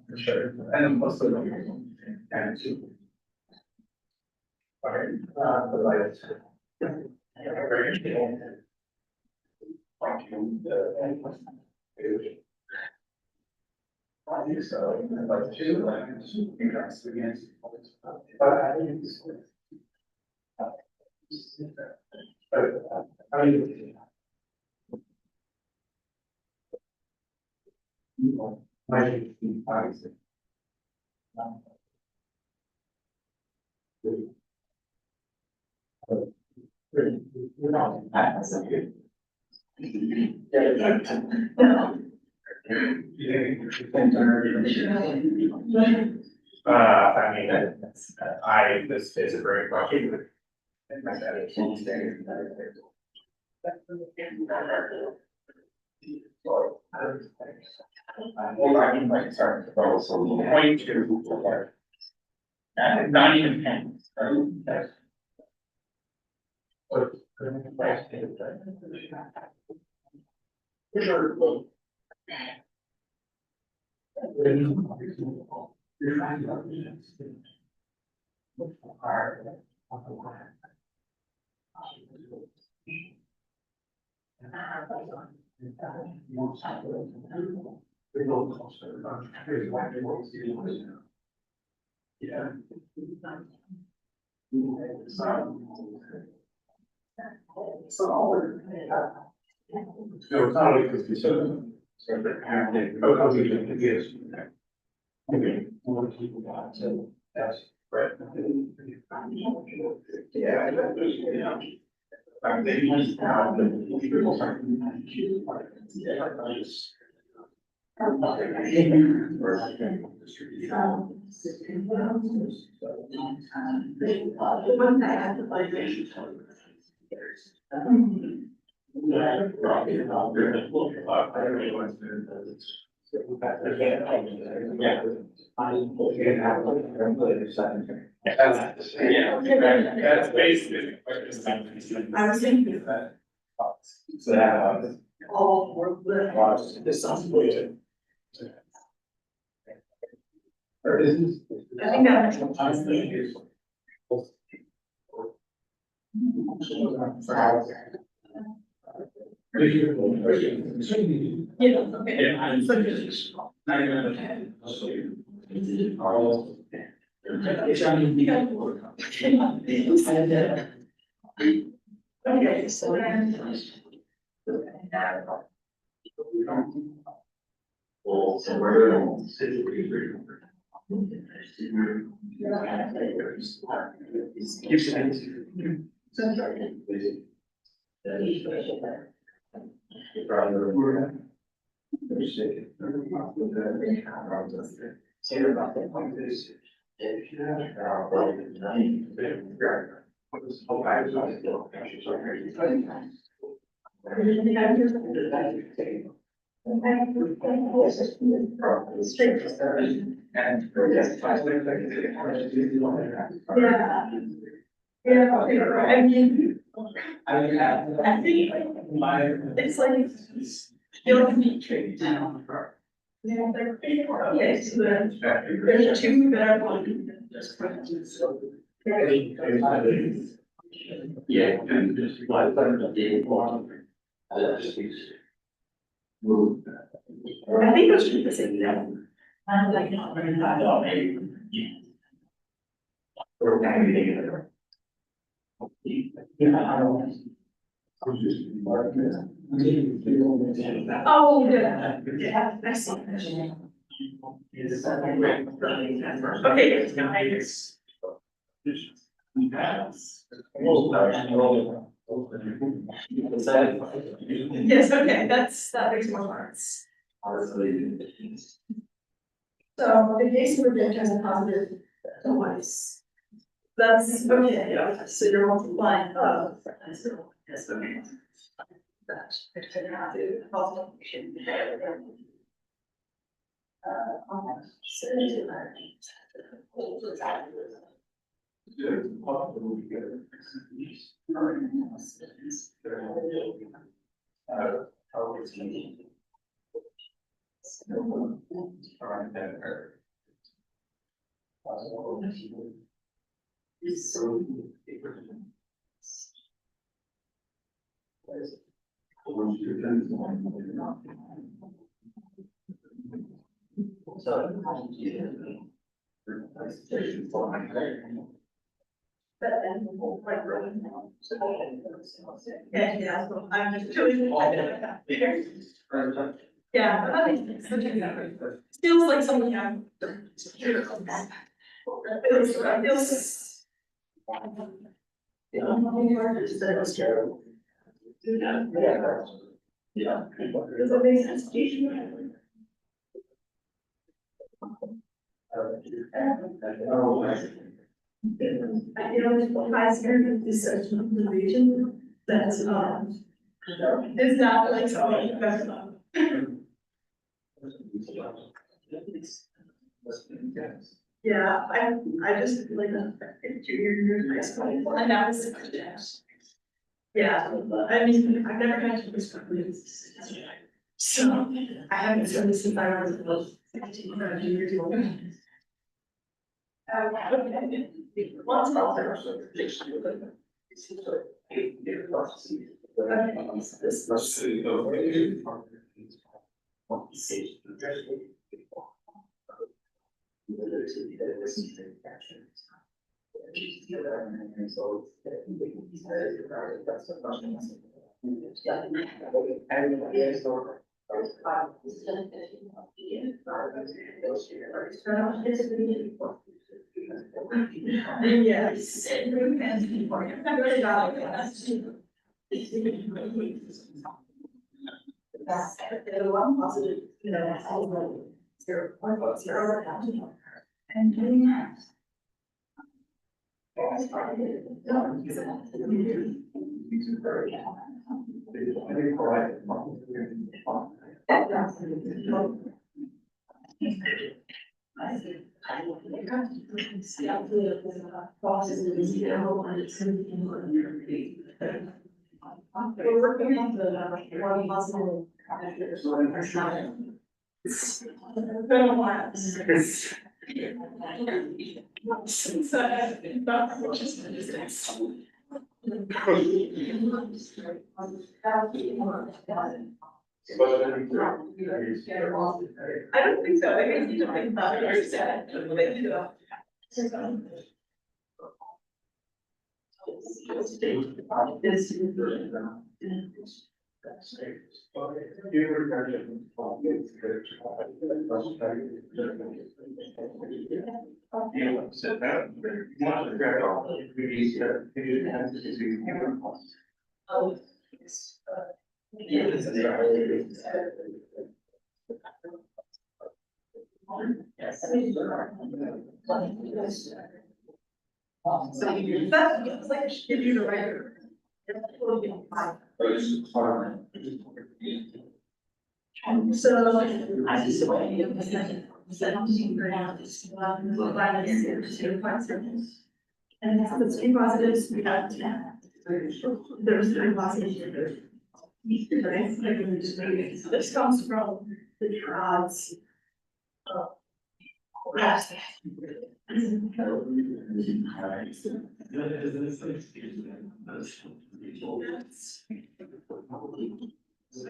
For sure. And most of them and this is a great question. I can like start to throw some point to not even 10. Yeah. No, it's not because we said that's right. That's basically. I was thinking that. All work with. This sounds weird. I think that makes sense. Yeah, okay. Okay, so then. Yeah, I mean, I think it's like you'll be tricked down. Yeah, okay, so there's two that are one. Yeah. I think those should be the same thing. I'm like, not very bad. Oh, yeah, yeah, I see. Okay, nice. Yes, okay, that makes more sense. So the case where the has a positive twice. That's okay, yeah, so you're multiplying, yes, okay. That's. Yeah, so I'm just doing. Yeah, but that makes sense. Feels like something I'm. Feels. Yeah. Does that make sense? I feel high spirit is such an innovation that's it's not like something that's not. Yeah, I just like junior year in high school and that was yeah, I mean, I've never had to this companies. So I haven't done this since I was about 16 or 17 years old. Lots of yes. One positive, you know, 0.0. And doing that. We're working on the one possible. It's been a while. Since about just this. I don't think so. I mean, you don't think about it. That's like, give you the right. So, I just want to give a second. And that's the three positives we got. There's three positives. This comes from the odds.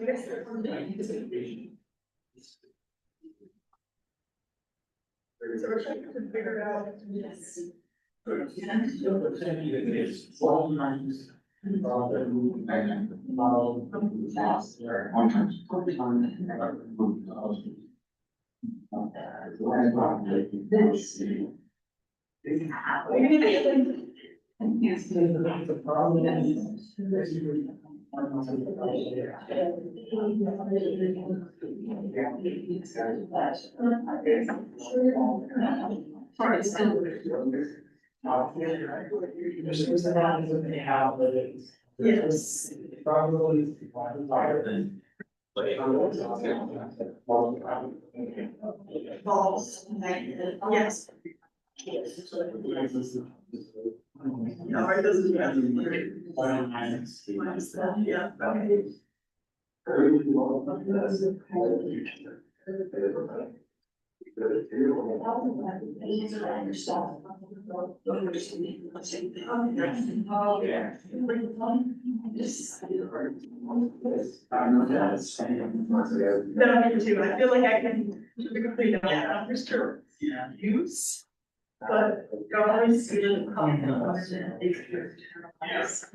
I guess there's one thing. So we're trying to figure it out. Yes. Yes. Balls. Yes. No, it doesn't. Yeah. No, me too. I feel like I can typically not understand use, but always feel yes.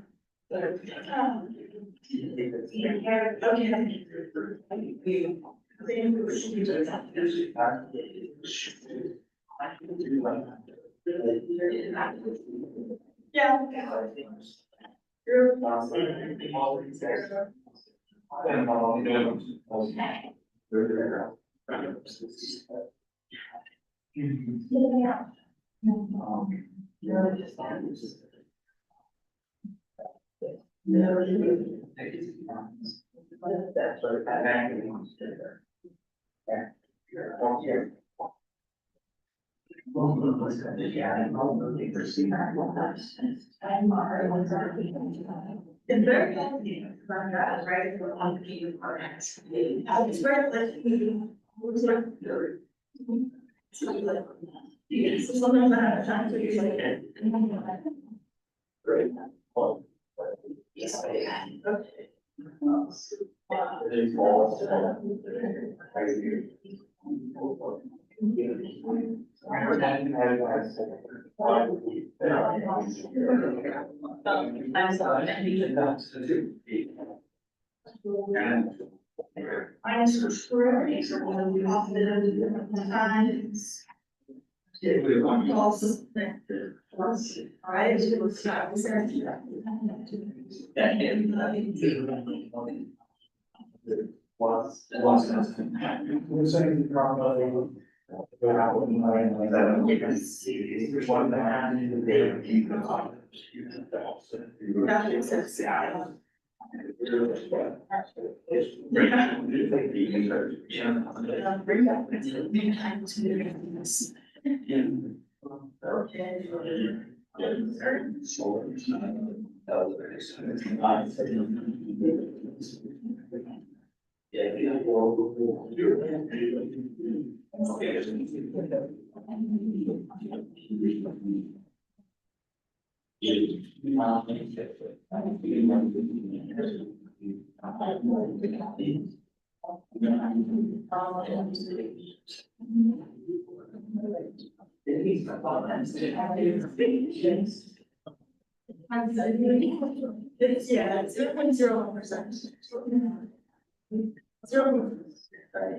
Yeah. It's very healthy, right? On the parents. It's very like, it's sometimes I have time to use it. Great. Yes, okay. I was restoring, so when we offered it times. Also, I was It's, yeah, it's 0.01%. 0.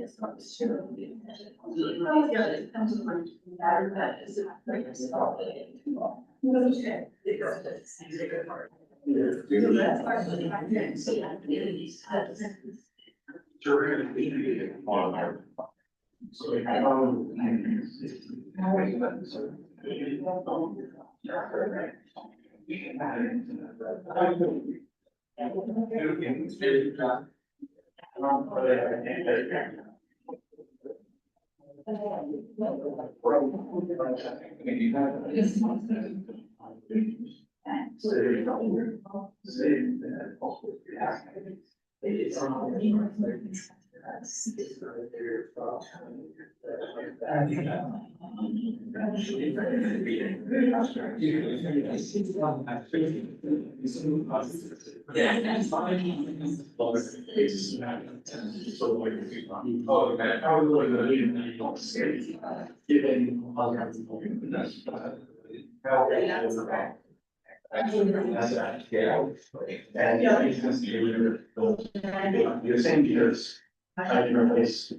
It's not sure. Yeah, it depends on that is. You're saying because I didn't replace,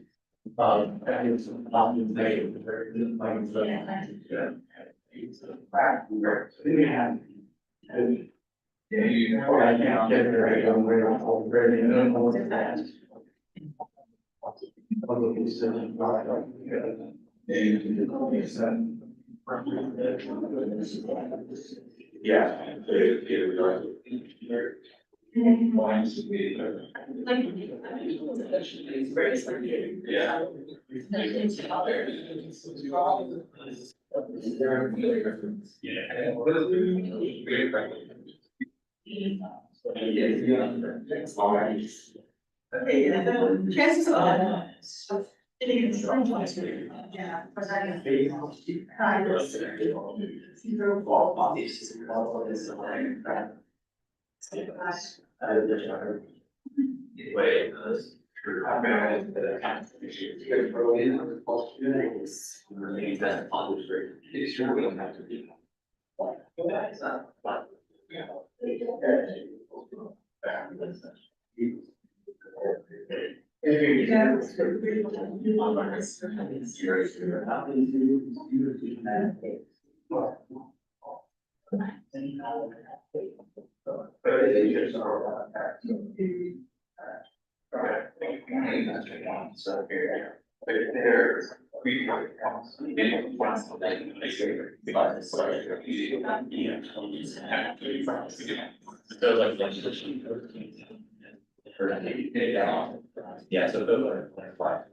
Okay, and then chances are. Getting it from yeah, but I. Yeah, so those are like.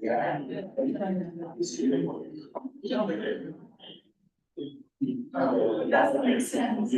Yeah. That makes sense.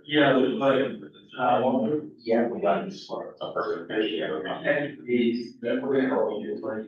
Yeah, yeah, we got this for a person. And these, that we're going to like.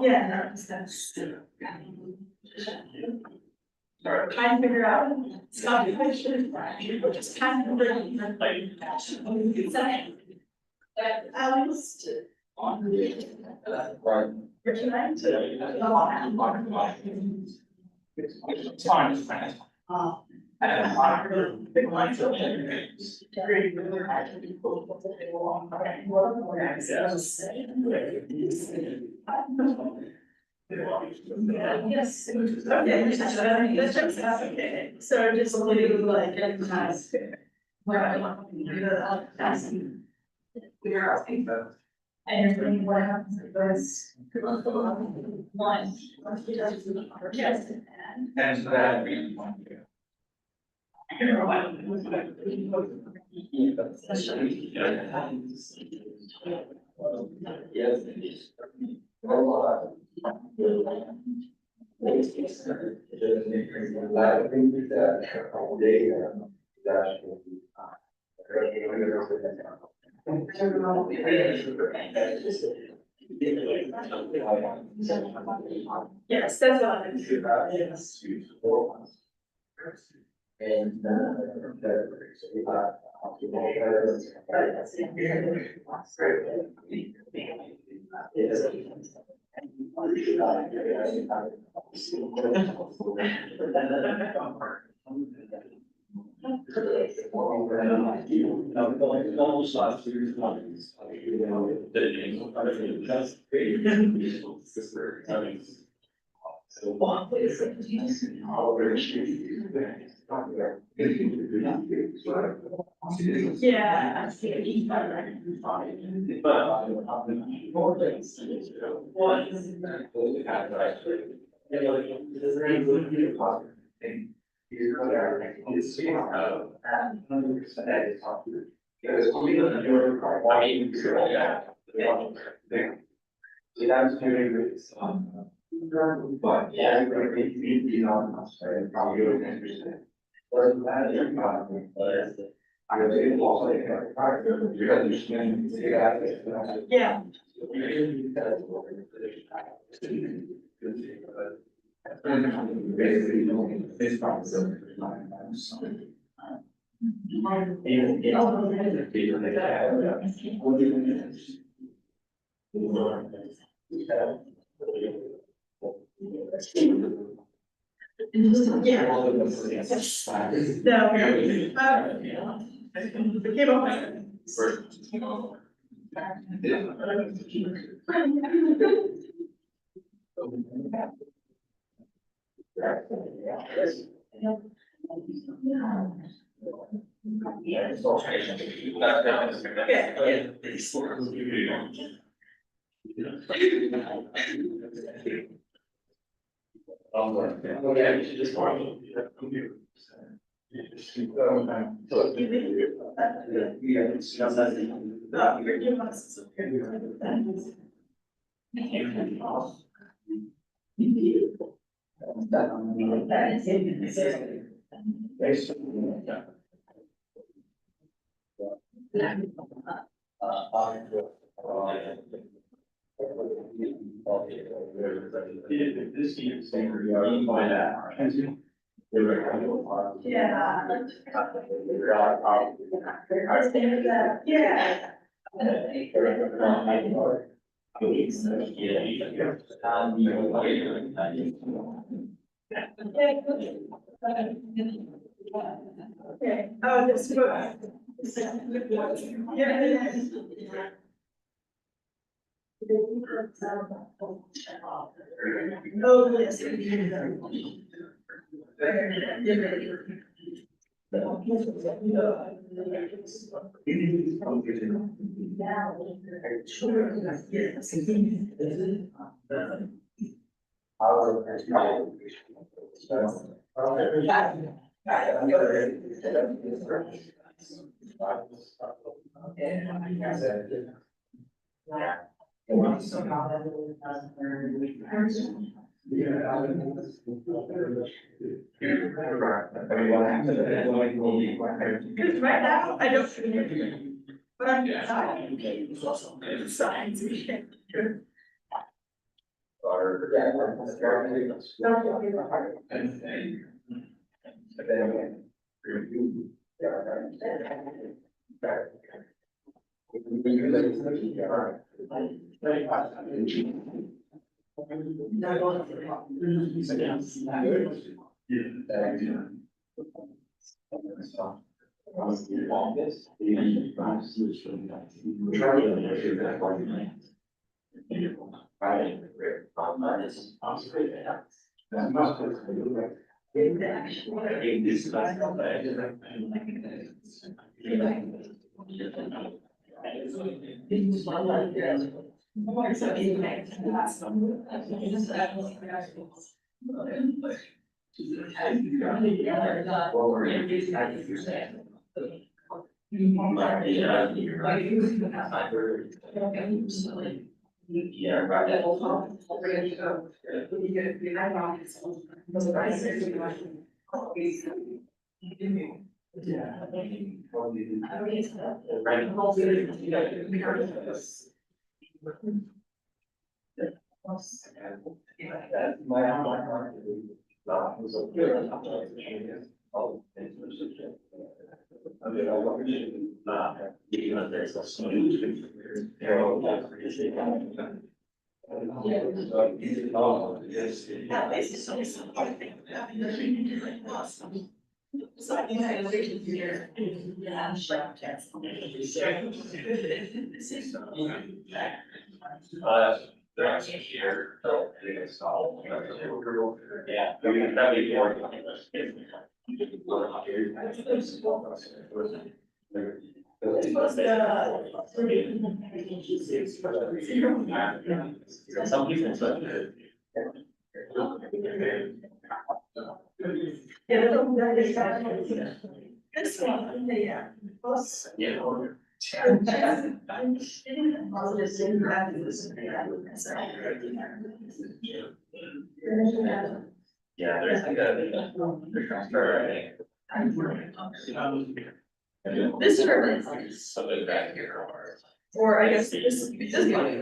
Yeah, that's. Trying to figure out, stop the question, just kind of bring like. That Alex. You're trying to. It's fine. Big lights up there. Yes. Okay, that's just okay. So just do like nice. Where I want to do the asking. Figure out. And then what happens if there's one. Yes. And that. Yes, that's what I'm doing. Yes. And Yeah, I see. But yeah, you know, probably would understand. Yeah. Yeah. No. It came up. Okay, oh, this book. Yeah. Oh, yes. Because right now, I don't. But I'm. Science. This one, yeah. Yeah, there's like a transfer, I think. This term is, Something back here. or I guess this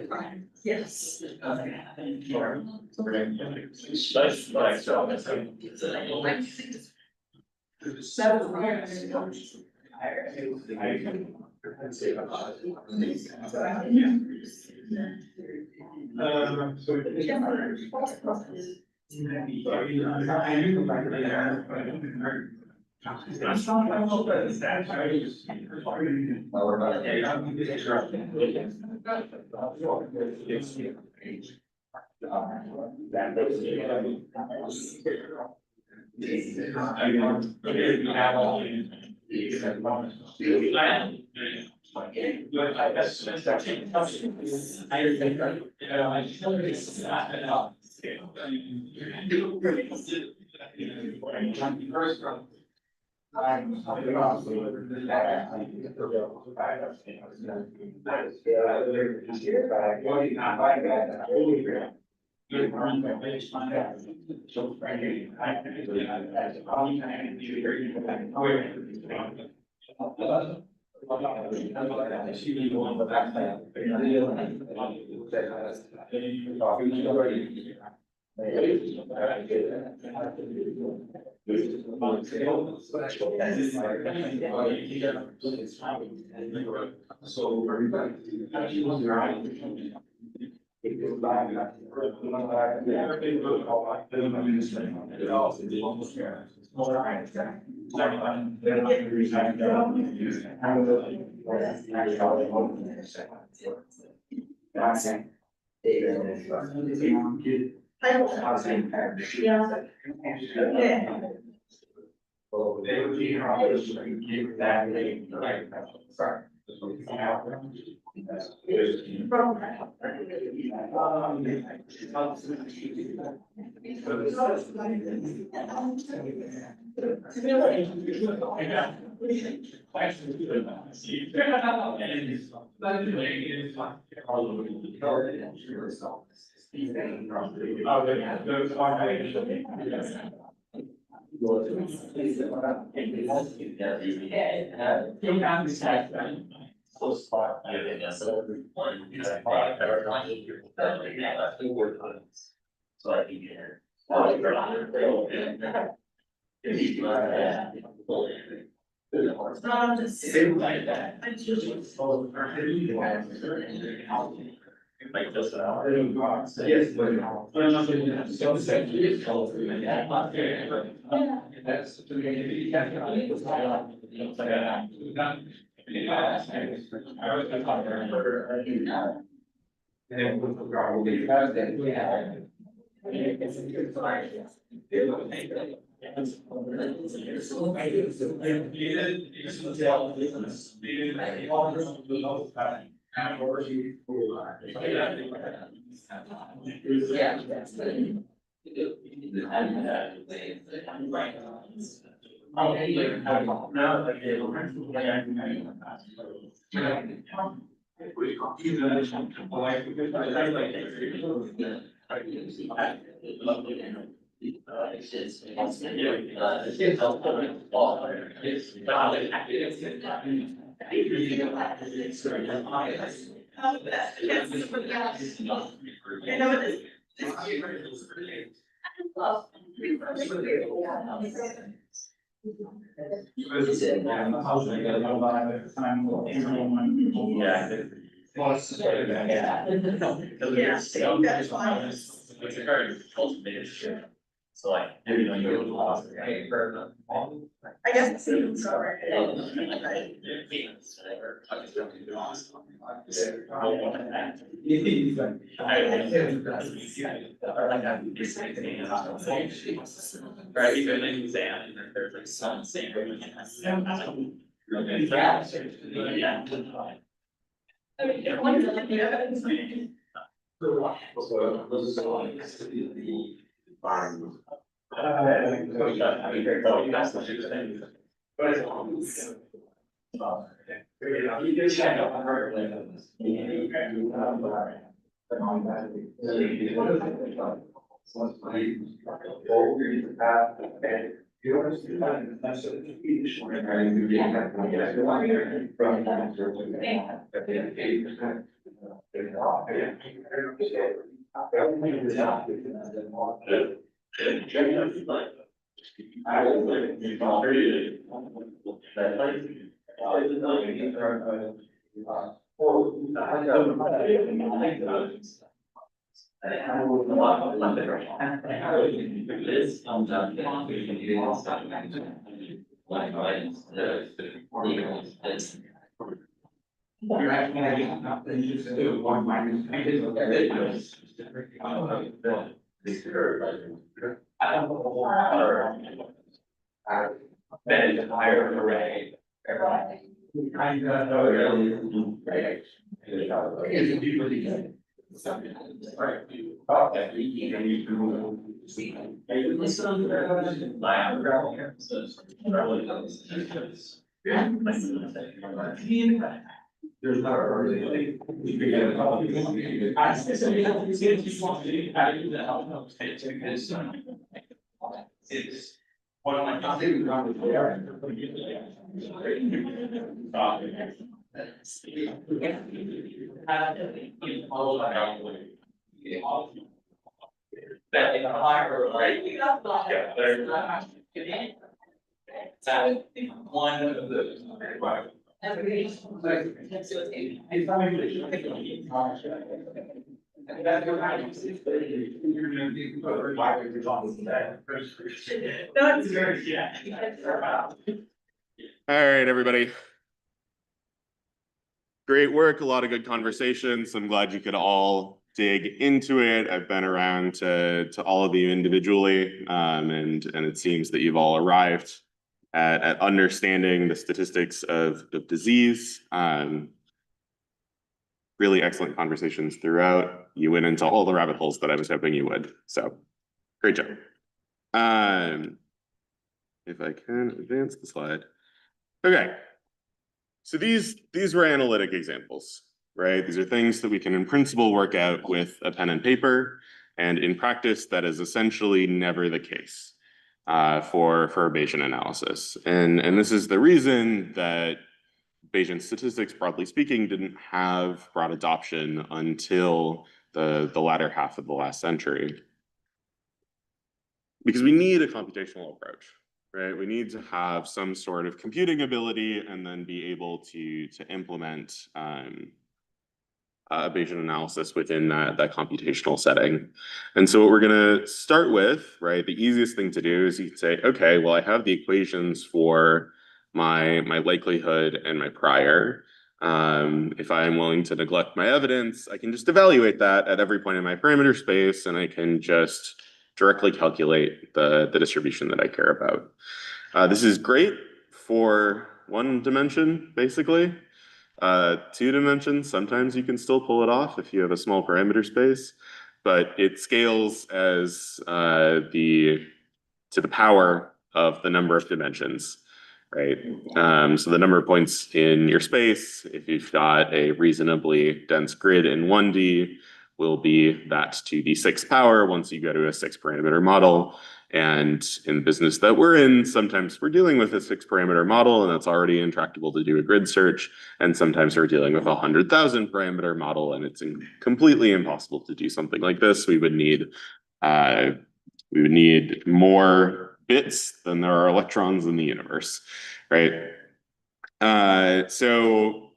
one, yes. That's like, so. Yeah. Okay. So I think here. I just. Like this. Yes. It's a very cultivated shit. So like, maybe don't you lost. I guess it's even so, right? Right, even an exam, there's like some same. All right, everybody. Great work, a lot of good conversations. I'm glad you could all dig into it. I've been around to all of you individually, and it seems that you've all arrived at understanding the statistics of disease. Really excellent conversations throughout. You went into all the rabbit holes that I was hoping you would. So great job. If I can advance the slide. Okay. So these were analytic examples, right? These are things that we can in principle work out with a pen and paper, and in practice, that is essentially never the case for Bayesian analysis. And this is the reason that Bayesian statistics, broadly speaking, didn't have broad adoption until the latter half of the last century. Because we need a computational approach. Right, we need to have some sort of computing ability and then be able to implement a Bayesian analysis within that computational setting. And so what we're going to start with, right, the easiest thing to do is you can say, okay, well, I have the equations for my likelihood and my prior. If I am willing to neglect my evidence, I can just evaluate that at every point in my parameter space, and I can just directly calculate the distribution that I care about. This is great for one dimension, basically. 2 dimensions, sometimes you can still pull it off if you have a small parameter space, but it scales as to the power of the number of dimensions, right? So the number of points in your space, if you've got a reasonably dense grid in 1D, will be that to the 6th power once you go to a 6-parameter model. And in the business that we're in, sometimes we're dealing with a 6-parameter model, and that's already intractable to do a grid search. And sometimes we're dealing with a 100,000 parameter model, and it's completely impossible to do something like this. We would need more bits than there are electrons in the universe, right? So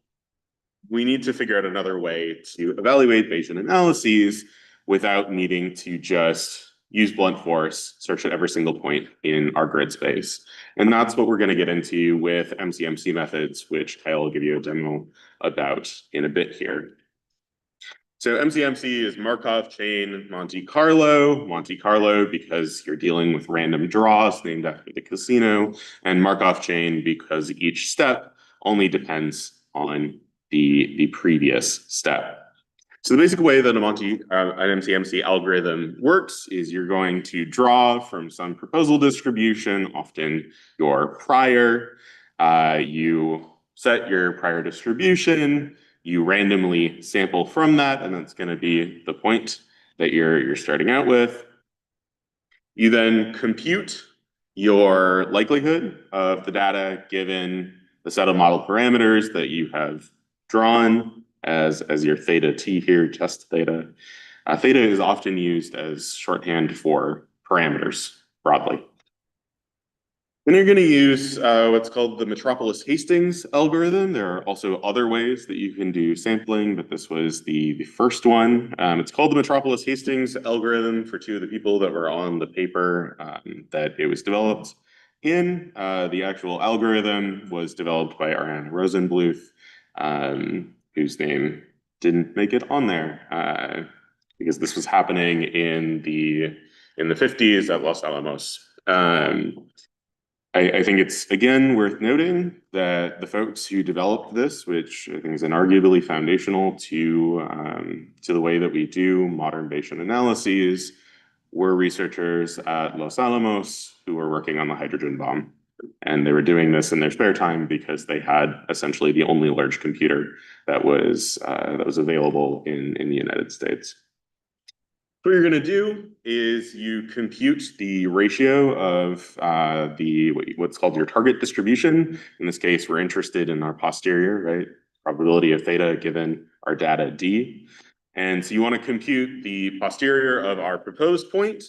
we need to figure out another way to evaluate Bayesian analyses without needing to just use blunt force, search at every single point in our grid space. And that's what we're going to get into with MCMC methods, which Kyle will give you a demo about in a bit here. So MCMC is Markov chain Monte Carlo. Monte Carlo because you're dealing with random draws named after the casino, and Markov chain because each step only depends on the previous step. So the basic way that an MCMC algorithm works is you're going to draw from some proposal distribution, often your prior. You set your prior distribution, you randomly sample from that, and that's going to be the point that you're starting out with. You then compute your likelihood of the data given the set of model parameters that you have drawn as your theta t here, just theta. Theta is often used as shorthand for parameters broadly. Then you're going to use what's called the Metropolis-Hastings algorithm. There are also other ways that you can do sampling, but this was the first one. It's called the Metropolis-Hastings algorithm for two of the people that were on the paper that it was developed in. The actual algorithm was developed by Ariana Rosenbluth, whose name didn't make it on there because this was happening in the 50s at Los Alamos. I think it's, again, worth noting that the folks who developed this, which I think is inarguably foundational to the way that we do modern Bayesian analyses, were researchers at Los Alamos who were working on the hydrogen bomb. And they were doing this in their spare time because they had essentially the only large computer that was available in the United States. What you're going to do is you compute the ratio of what's called your target distribution. In this case, we're interested in our posterior, right? Probability of theta given our data D. And so you want to compute the posterior of our proposed point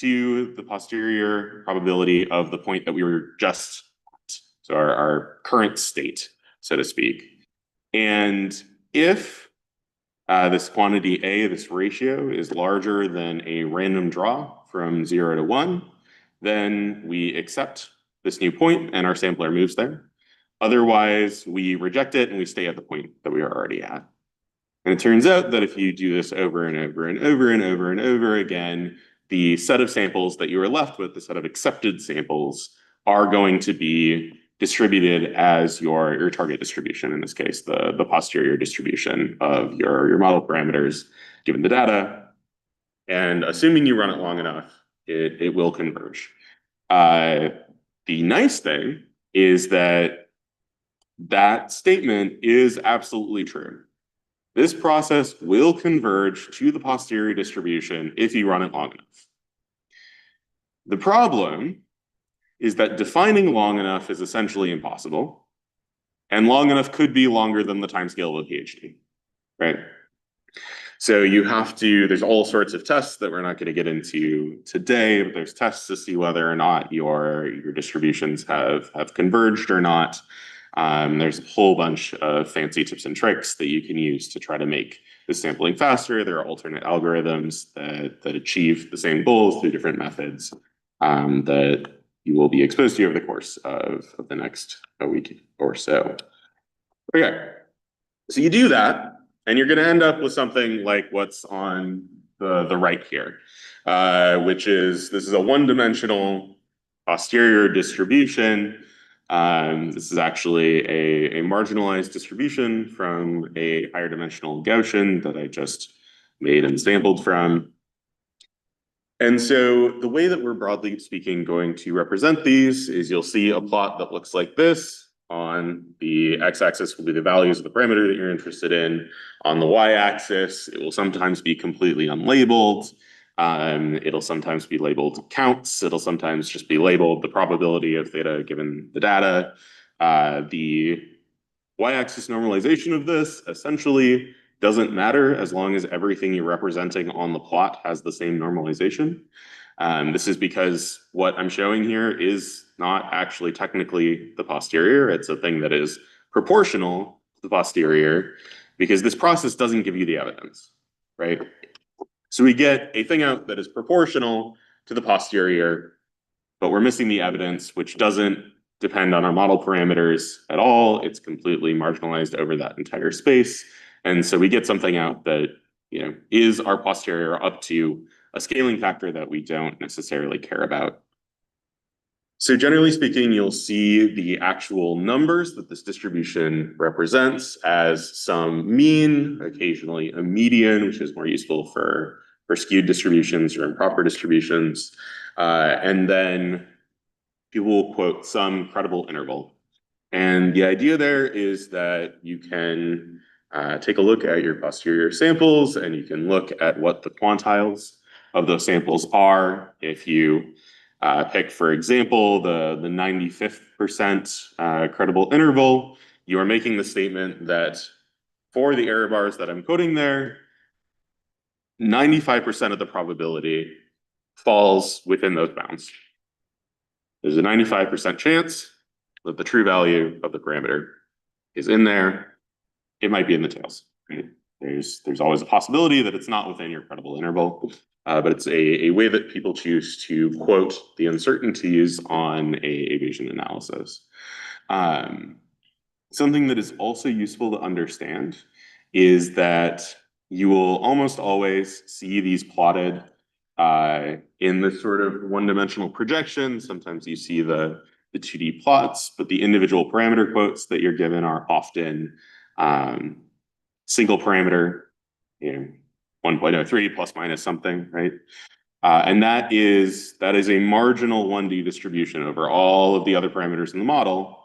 to the posterior probability of the point that we were just at. So our current state, so to speak. And if this quantity A, this ratio, is larger than a random draw from 0 to 1, then we accept this new point and our sampler moves there. Otherwise, we reject it and we stay at the point that we are already at. And it turns out that if you do this over and over and over and over and over again, the set of samples that you are left with, the set of accepted samples, are going to be distributed as your target distribution, in this case, the posterior distribution of your model parameters given the data. And assuming you run it long enough, it will converge. The nice thing is that statement is absolutely true. This process will converge to the posterior distribution if you run it long enough. The problem is that defining long enough is essentially impossible, and long enough could be longer than the timescale of a PhD, right? So you have to, there's all sorts of tests that we're not going to get into today, but there's tests to see whether or not your distributions have converged or not. There's a whole bunch of fancy tips and tricks that you can use to try to make the sampling faster. There are alternate algorithms that achieve the same goals through different methods that you will be exposed to over the course of the next week or so. Okay, so you do that, and you're going to end up with something like what's on the right here, which is, this is a one-dimensional posterior distribution. This is actually a marginalized distribution from a higher dimensional Gaussian that I just made and sampled from. And so the way that we're broadly speaking going to represent these is you'll see a plot that looks like this. On the x-axis will be the values of the parameter that you're interested in. On the y-axis, it will sometimes be completely unlabeled. It'll sometimes be labeled counts. It'll sometimes just be labeled the probability of theta given the data. The y-axis normalization of this essentially doesn't matter as long as everything you're representing on the plot has the same normalization. This is because what I'm showing here is not actually technically the posterior. It's a thing that is proportional to the posterior because this process doesn't give you the evidence, right? So we get a thing out that is proportional to the posterior, but we're missing the evidence, which doesn't depend on our model parameters at all. It's completely marginalized over that entire space. And so we get something out that, is our posterior up to a scaling factor that we don't necessarily care about. So generally speaking, you'll see the actual numbers that this distribution represents as some mean, occasionally a median, which is more useful for skewed distributions or improper distributions. And then people will quote some credible interval. And the idea there is that you can take a look at your posterior samples and you can look at what the quantiles of those samples are. If you pick, for example, the 95th percent credible interval, you are making the statement that for the error bars that I'm quoting there, 95% of the probability falls within those bounds. There's a 95% chance that the true value of the parameter is in there. It might be in the tails, right? There's always a possibility that it's not within your credible interval, but it's a way that people choose to quote the uncertainties on a Bayesian analysis. Something that is also useful to understand is that you will almost always see these plotted in this sort of one-dimensional projection. Sometimes you see the 2D plots, but the individual parameter quotes that you're given are often single parameter, 1.03 plus minus something, right? And that is a marginal 1D distribution over all of the other parameters in the model.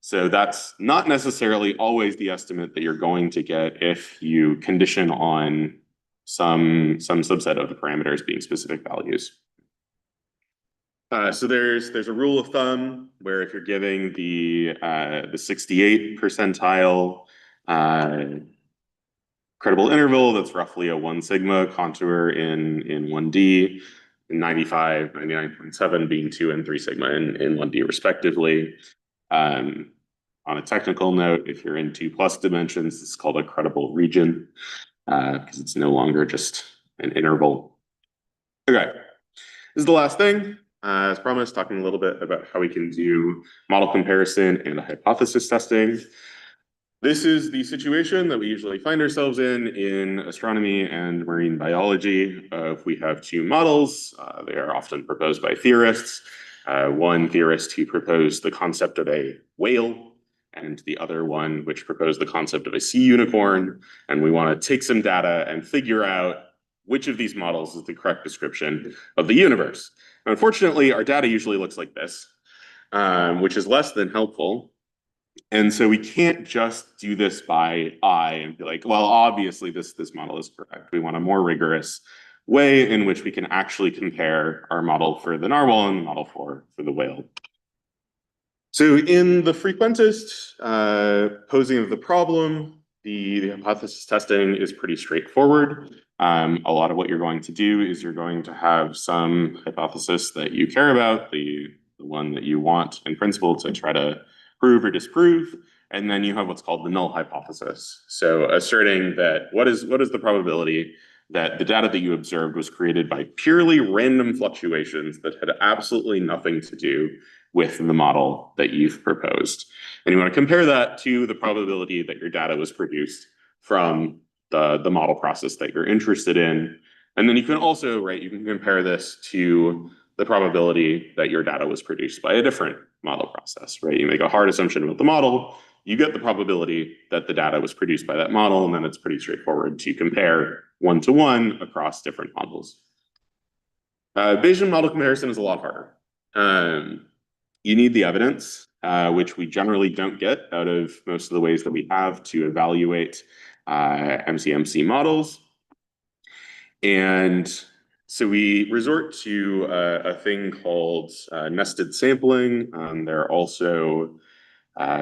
So that's not necessarily always the estimate that you're going to get if you condition on some subset of the parameters being specific values. So there's a rule of thumb where if you're giving the 68th percentile credible interval, that's roughly a 1 sigma contour in 1D, 95, 99.7 being 2 and 3 sigma in 1D respectively. On a technical note, if you're in 2+ dimensions, it's called a credible region because it's no longer just an interval. Okay, this is the last thing. As promised, talking a little bit about how we can do model comparison and hypothesis testing. This is the situation that we usually find ourselves in astronomy and marine biology. If we have two models, they are often proposed by theorists. One theorist who proposed the concept of a whale, and the other one which proposed the concept of a sea unicorn. And we want to take some data and figure out which of these models is the correct description of the universe. Now, unfortunately, our data usually looks like this, which is less than helpful. And so we can't just do this by eye and be like, well, obviously this model is correct. We want a more rigorous way in which we can actually compare our model for the narwhal and the model for the whale. So in the frequentist posing of the problem, the hypothesis testing is pretty straightforward. A lot of what you're going to do is you're going to have some hypothesis that you care about, the one that you want in principle to try to prove or disprove, and then you have what's called the null hypothesis. So asserting that what is the probability that the data that you observed was created by purely random fluctuations that had absolutely nothing to do with the model that you've proposed. And you want to compare that to the probability that your data was produced from the model process that you're interested in. And then you can also, right, you can compare this to the probability that your data was produced by a different model process, right? You make a hard assumption about the model, you get the probability that the data was produced by that model, and then it's pretty straightforward to compare one-to-one across different models. Bayesian model comparison is a lot harder. You need the evidence, which we generally don't get out of most of the ways that we have to evaluate MCMC models. And so we resort to a thing called nested sampling. There are also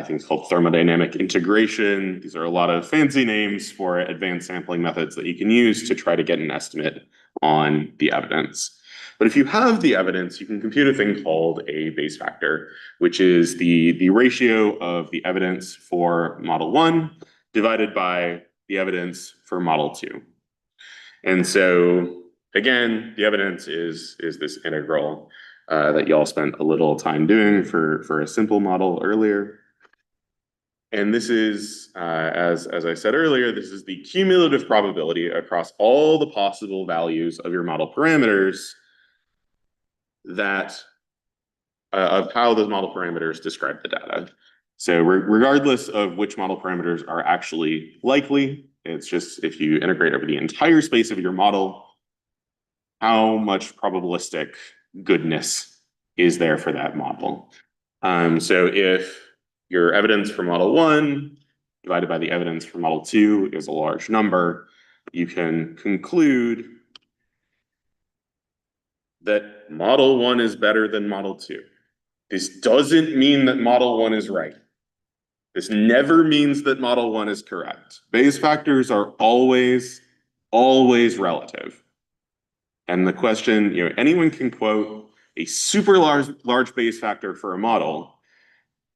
things called thermodynamic integration. These are a lot of fancy names for advanced sampling methods that you can use to try to get an estimate on the evidence. But if you have the evidence, you can compute a thing called a Bayes factor, which is the ratio of the evidence for model 1 divided by the evidence for model 2. And so, again, the evidence is this integral that y'all spent a little time doing for a simple model earlier. And this is, as I said earlier, this is the cumulative probability across all the possible values of your model parameters that of how those model parameters describe the data. So regardless of which model parameters are actually likely, it's just if you integrate over the entire space of your model, how much probabilistic goodness is there for that model? So if your evidence for model 1 divided by the evidence for model 2 is a large number, you can conclude that model 1 is better than model 2. This doesn't mean that model 1 is right. This never means that model 1 is correct. Bayes factors are always relative. And the question, anyone can quote a super large Bayes factor for a model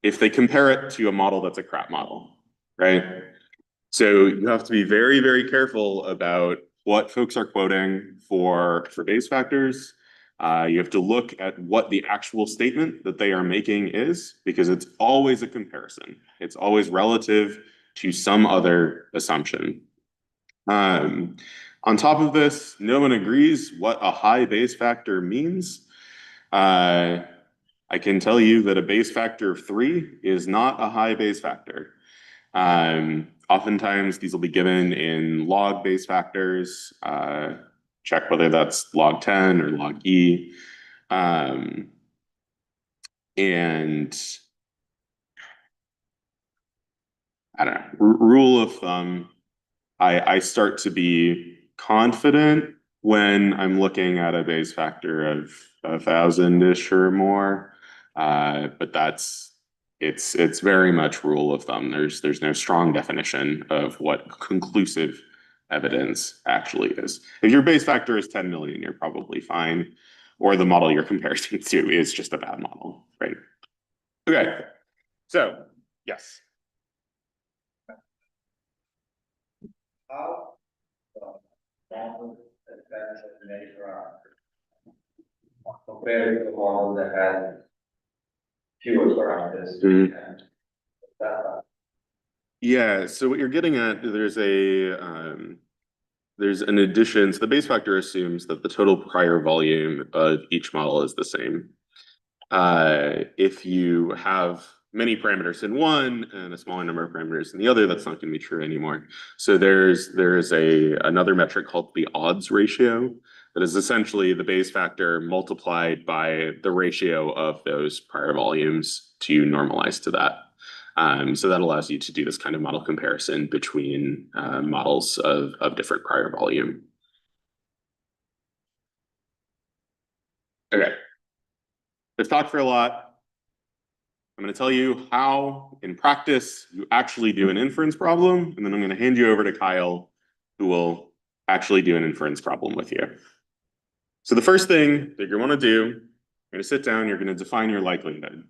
if they compare it to a model that's a crap model, right? So you have to be very, very careful about what folks are quoting for Bayes factors. You have to look at what the actual statement that they are making is, because it's always a comparison. It's always relative to some other assumption. On top of this, no one agrees what a high Bayes factor means. I can tell you that a Bayes factor of 3 is not a high Bayes factor. Oftentimes these will be given in log Bayes factors. Check whether that's log 10 or log E. And I don't know, rule of thumb, I start to be confident when I'm looking at a Bayes factor of 1,000-ish or more. But it's very much rule of thumb. There's no strong definition of what conclusive evidence actually is. If your Bayes factor is 10 million, you're probably fine. Or the model you're comparing to is just a bad model, right? Okay, so yes. How compared to the model that had fewer parameters. Yeah, so what you're getting at, there's an addition. So the Bayes factor assumes that the total prior volume of each model is the same. If you have many parameters in one and a smaller number of parameters in the other, that's not going to be true anymore. So there's another metric called the odds ratio that is essentially the Bayes factor multiplied by the ratio of those prior volumes to normalize to that. So that allows you to do this kind of model comparison between models of different prior volume. Okay, I've talked for a lot. I'm going to tell you how, in practice, you actually do an inference problem, and then I'm going to hand you over to Kyle, who will actually do an inference problem with you. So the first thing that you want to do, you're going to sit down, you're going to define your likelihood.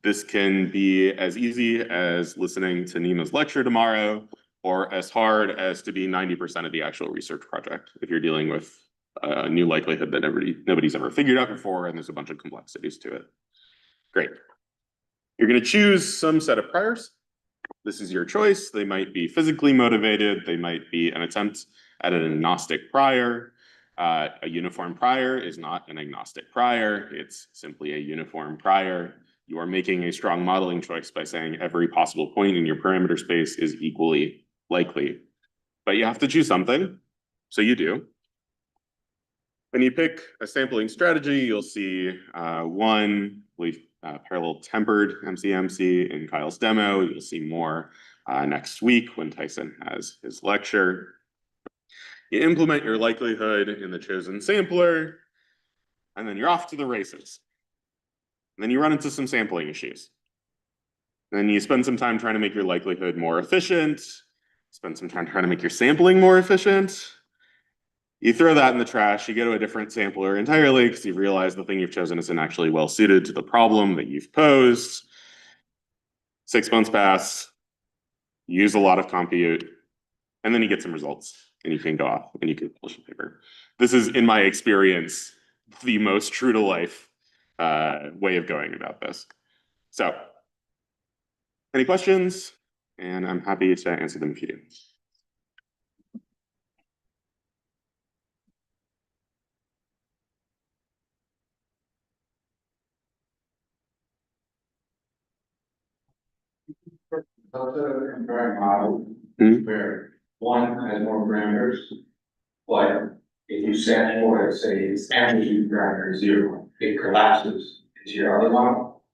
This can be as easy as listening to Nima's lecture tomorrow, or as hard as to be 90% of the actual research project, if you're dealing with a new likelihood that nobody's ever figured out before, and there's a bunch of complexities to it. Great. You're going to choose some set of priors. This is your choice. They might be physically motivated. They might be an attempt at an agnostic prior. A uniform prior is not an agnostic prior. It's simply a uniform prior. You are making a strong modeling choice by saying every possible point in your parameter space is equally likely. But you have to choose something, so you do. When you pick a sampling strategy, you'll see one, parallel tempered MCMC in Kyle's demo. You'll see more next week when Tyson has his lecture. You implement your likelihood in the chosen sampler, and then you're off to the races. And then you run into some sampling issues. And then you spend some time trying to make your likelihood more efficient, spend some time trying to make your sampling more efficient. You throw that in the trash, you go to a different sampler entirely because you realize the thing you've chosen isn't actually well suited to the problem that you've posed. 6 months pass, you use a lot of compute, and then you get some results and you can go off and you can publish a paper. This is, in my experience, the most true to life way of going about this. So, any questions? And I'm happy to answer them if you do. Comparing model Mhm. where one has more parameters, but if you set for it, say its amplitude parameter is 0, it collapses into your other model.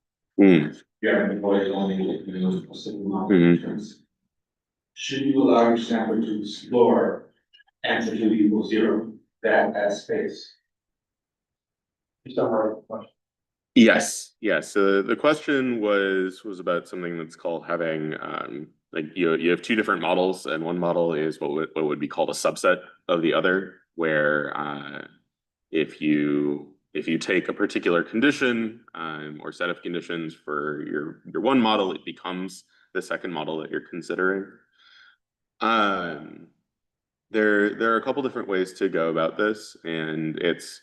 you have an employee only in those specific operations. Should you allow your sample to explore amplitude equals 0, that as space? Just a hard question. Yes, yes. So the question was about something that's called having like you have two different models, and one model is what would be called a subset of the other, where if you take a particular condition or set of conditions for your one model, it becomes the second model that you're considering. There are a couple different ways to go about this, and it's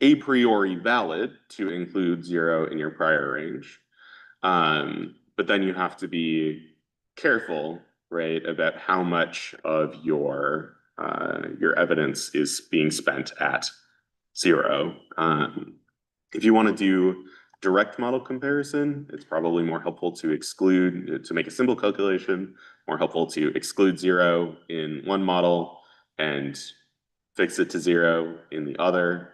a priori valid to include 0 in your prior range. But then you have to be careful, right, about how much of your evidence is being spent at 0. If you want to do direct model comparison, it's probably more helpful to make a simple calculation, more helpful to exclude 0 in one model and fix it to 0 in the other,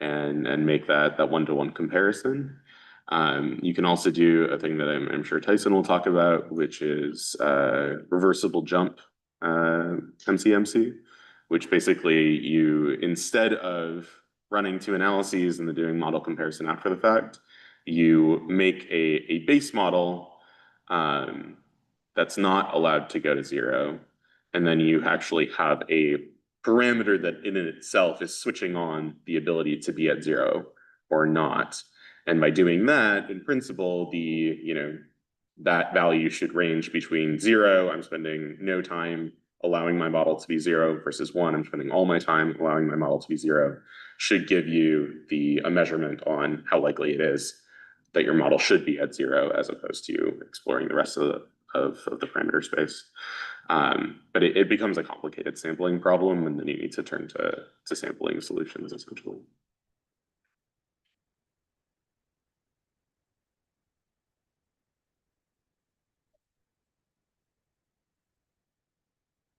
and make that one-to-one comparison. You can also do a thing that I'm sure Tyson will talk about, which is reversible jump MCMC, which basically instead of running two analyses and then doing model comparison after the fact, you make a base model that's not allowed to go to 0, and then you actually have a parameter that in itself is switching on the ability to be at 0 or not. And by doing that, in principle, that value should range between 0, I'm spending no time allowing my model to be 0, versus 1, I'm spending all my time allowing my model to be 0, should give you a measurement on how likely it is that your model should be at 0, as opposed to exploring the rest of the parameter space. But it becomes a complicated sampling problem, and then you need to turn to sampling solutions, essentially.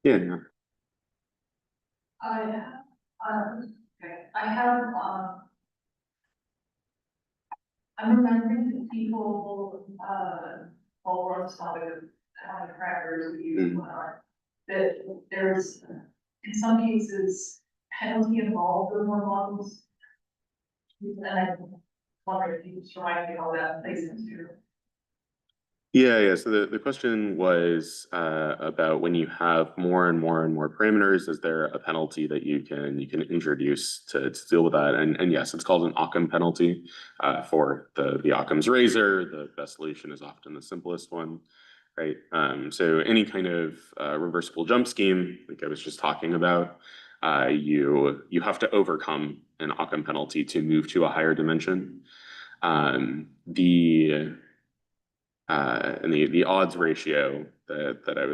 Yeah. I'm remembering that people, all on this topic of how the parameters we use, that there's, in some cases, penalty involved with more models. And I wonder if you could remind me how that plays into. Yeah. So the question was about when you have more and more parameters, is there a penalty that you can introduce to deal with that? And yes, it's called an Occam penalty for the Occam's razor. The best solution is often the simplest one, right? So any kind of reversible jump scheme, like I was just talking about, you have to overcome an Occam penalty to move to a higher dimension. And the odds ratio that I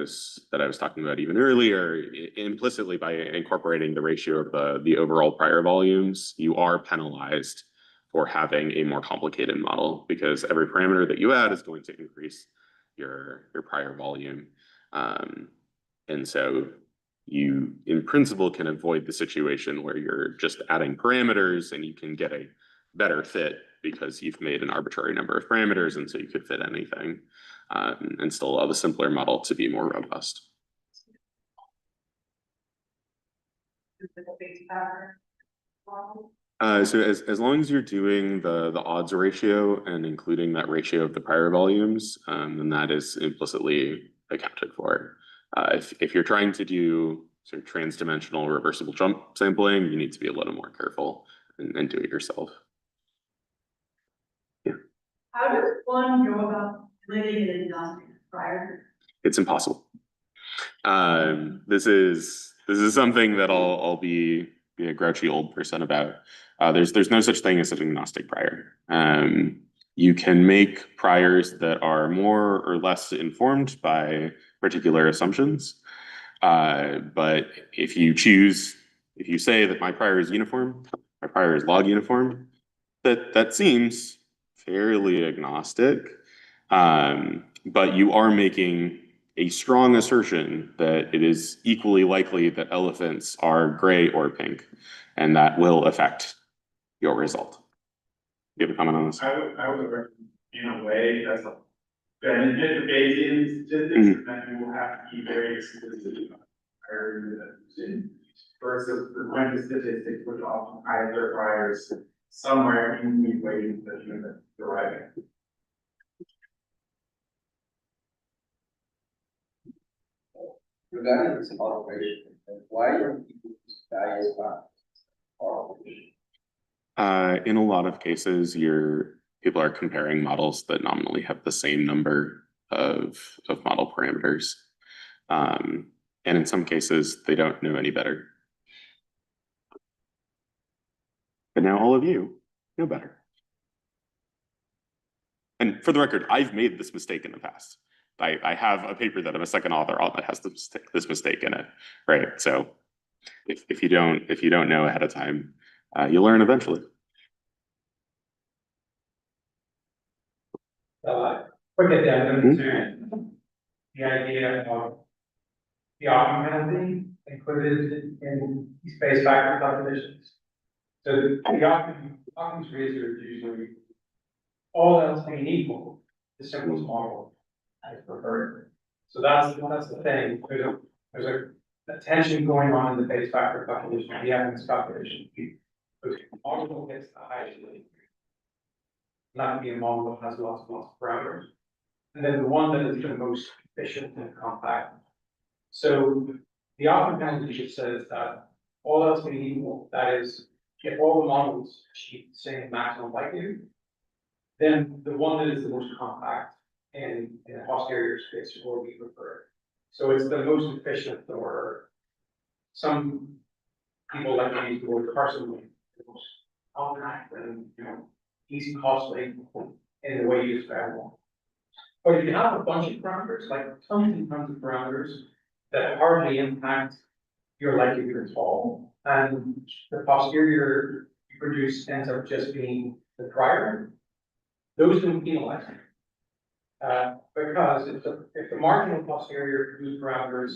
was talking about even earlier, implicitly by incorporating the ratio of the overall prior volumes, you are penalized for having a more complicated model, because every parameter that you add is going to increase your prior volume. And so you, in principle, can avoid the situation where you're just adding parameters and you can get a better fit because you've made an arbitrary number of parameters, and so you could fit anything and still allow the simpler model to be more robust. So as long as you're doing the odds ratio and including that ratio of the prior volumes, then that is implicitly accounted for. If you're trying to do sort of trans-dimensional reversible jump sampling, you need to be a little more careful and do it yourself. Yeah. How does one go about living in a prior? It's impossible. This is something that I'll be a grouchy old person about. There's no such thing as an agnostic prior. You can make priors that are more or less informed by particular assumptions. But if you say that my prior is uniform, my prior is log uniform, that seems fairly agnostic. But you are making a strong assertion that it is equally likely that elephants are gray or pink, and that will affect your result. Do you have a comment on this? I would recommend in a way, that's a benefit of Bayesian statistics, and then you will have to be very explicit about versus frequent statistics, which often either requires somewhere in the equation that you're deriving. Regarding this operation, why don't people use bias operation? In a lot of cases, people are comparing models that nominally have the same number of model parameters. And in some cases, they don't know any better. But now all of you know better. And for the record, I've made this mistake in the past. I have a paper that I'm a second author on that has this mistake in it, right? So if you don't know ahead of time, you'll learn eventually. Quick addendum to the idea of the optimum penalty included in space factor calculations. So the Occam's razor is usually all else being equal, the simplest model is preferred. So that's the thing. There's a tension going on in the base factor calculation, the evidence calculation. The model gets the highest. Not be a model that has lots of parameters. And then the one that is the most efficient and compact. So the optimum penalty just says that all else being equal, that is, if all the models achieve the same maximum likelihood, then the one that is the most compact in a posterior space will be preferred. So it's the most efficient, or some people like to use the word carcinogenic, the most compact and easy costly in the way you describe one. But if you have a bunch of parameters, like tons and tons of parameters that hardly impact your likelihood at all, and the posterior you produce ends up just being the prior, those don't penalize you. Because if the marginal posterior produced parameters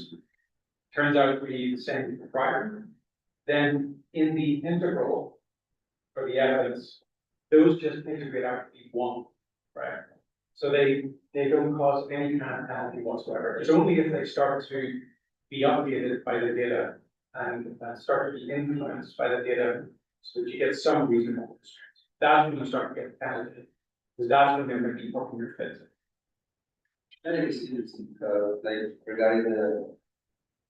turns out to be the same as the prior, then in the integral for the evidence, those just integrate out to be one, right? So they don't cause any kind of penalty whatsoever. It's only if they start to be updated by the data and start to be influenced by the data, so that you get some reasonable constraints. That's when you start to get penalty, because that's when they're going to be working your fit. I think it's like regarding the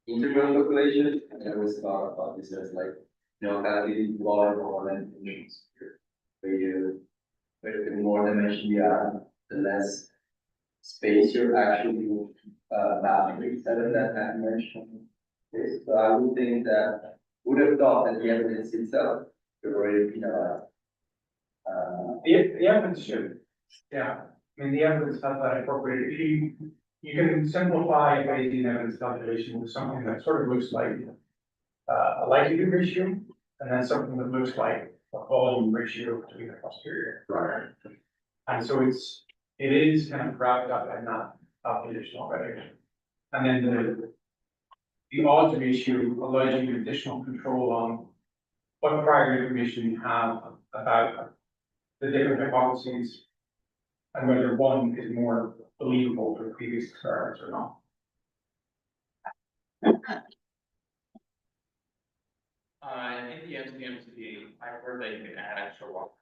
integral calculation, I always thought about this as like, kind of the volume or length dimensions. Where the more dimension you have, the less space you're actually mapping instead of that dimension. So I would think that would have thought that the evidence itself could already penalize. The evidence should, yeah. I mean, the evidence has that incorporated. You can simplify Bayesian evidence calculation with something that sort of looks like a likelihood ratio, and then something that looks like a volume ratio between the posterior. Right. And so it is kind of wrapped up in that calculation already. And then the odds ratio allows you additional control on what prior information you have about the different hypotheses and whether one is more believable for previous experiments or not. In the MCMC, I heard that you can add extra walk.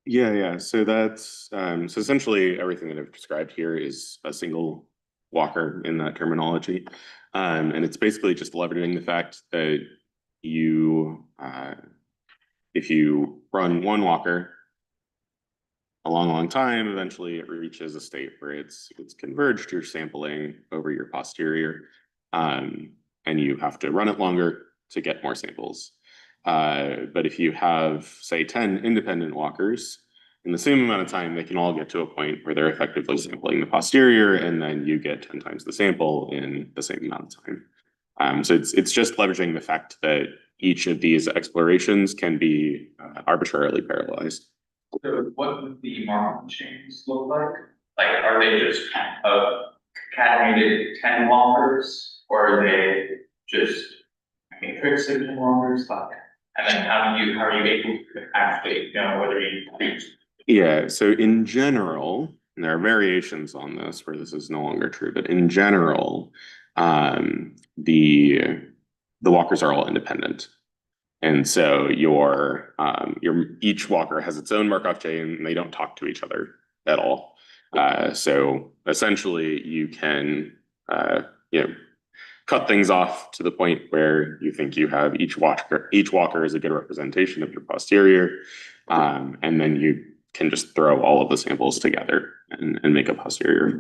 Yeah. So that's so essentially everything that I've described here is a single walker in that terminology. And it's basically just leveraging the fact that if you run one walker a long time, eventually it reaches a state where it's converged, you're sampling over your posterior, and you have to run it longer to get more samples. But if you have, say, 10 independent walkers, in the same amount of time, they can all get to a point where they're effectively sampling the posterior, and then you get 10 times the sample in the same amount of time. So it's just leveraging the fact that each of these explorations can be arbitrarily parallelized. So what would the Markov chains look like? Like, are they just concatenated 10 walkers, or are they just matrix of 10 walkers? Like, And then how are you able to actually know whether you reach? Yeah, so in general, and there are variations on this where this is no longer true, but in general, the walkers are all independent. And so your each walker has its own Markov chain and they don't talk to each other at all. So essentially you can cut things off to the point where you think you have each walker is a good representation of your posterior. And then you can just throw all of the samples together and make a posterior.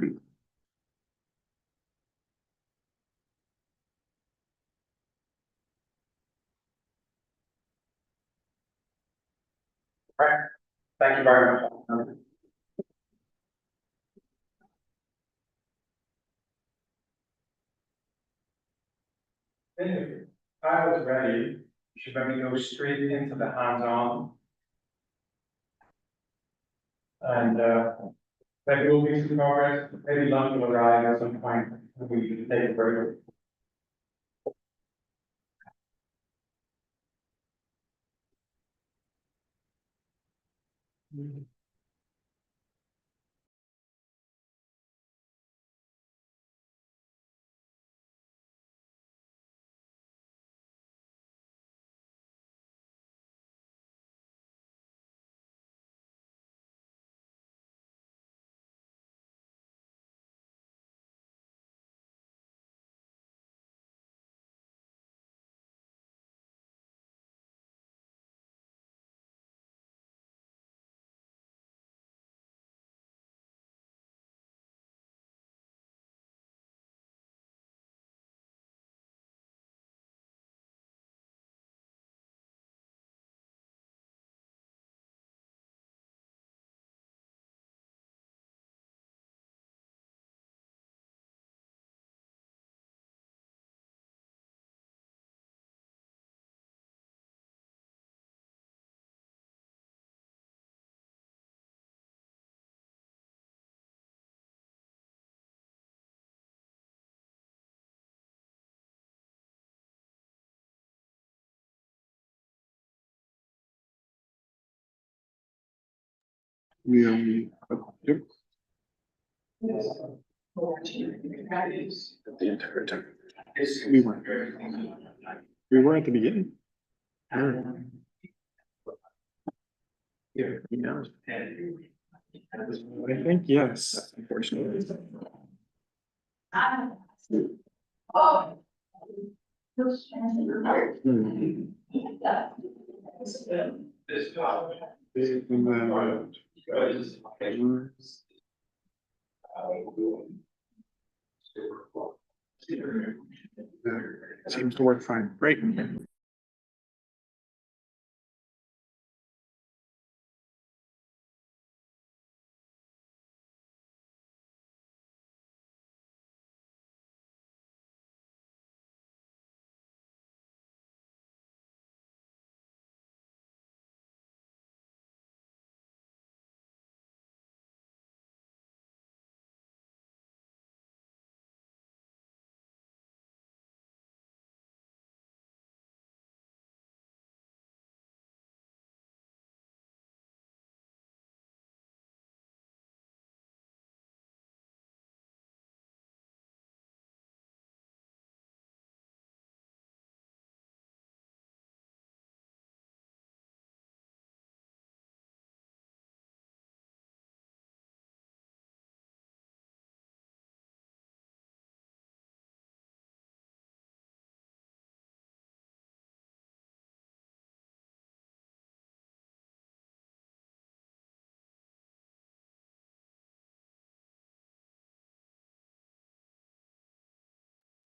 Thank you very much. If I was ready, should maybe go straight into the hands-on. And maybe we'll make some progress, maybe lunch will arrive at some point, and we can take a break. The entire time. We were at the beginning. Yeah. I think yes, unfortunately. Seems to work fine. Great.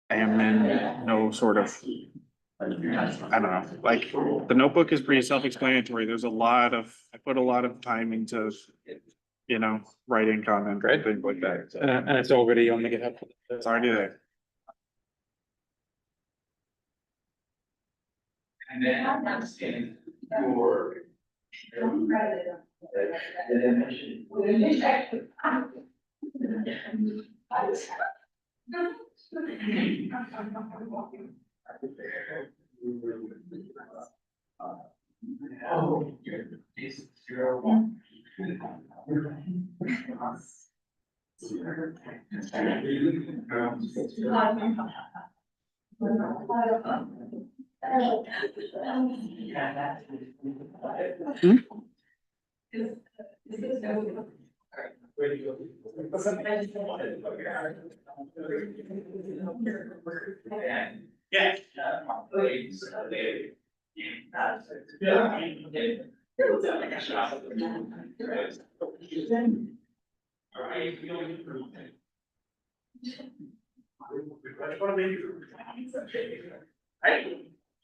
I am in no sort of, I don't know, like, the notebook is pretty self-explanatory. There's I put a lot of time into, writing content, Great. things like that. So And it's already on the GitHub. it's already there. And then your. Oh, it's 0, 1. Yeah.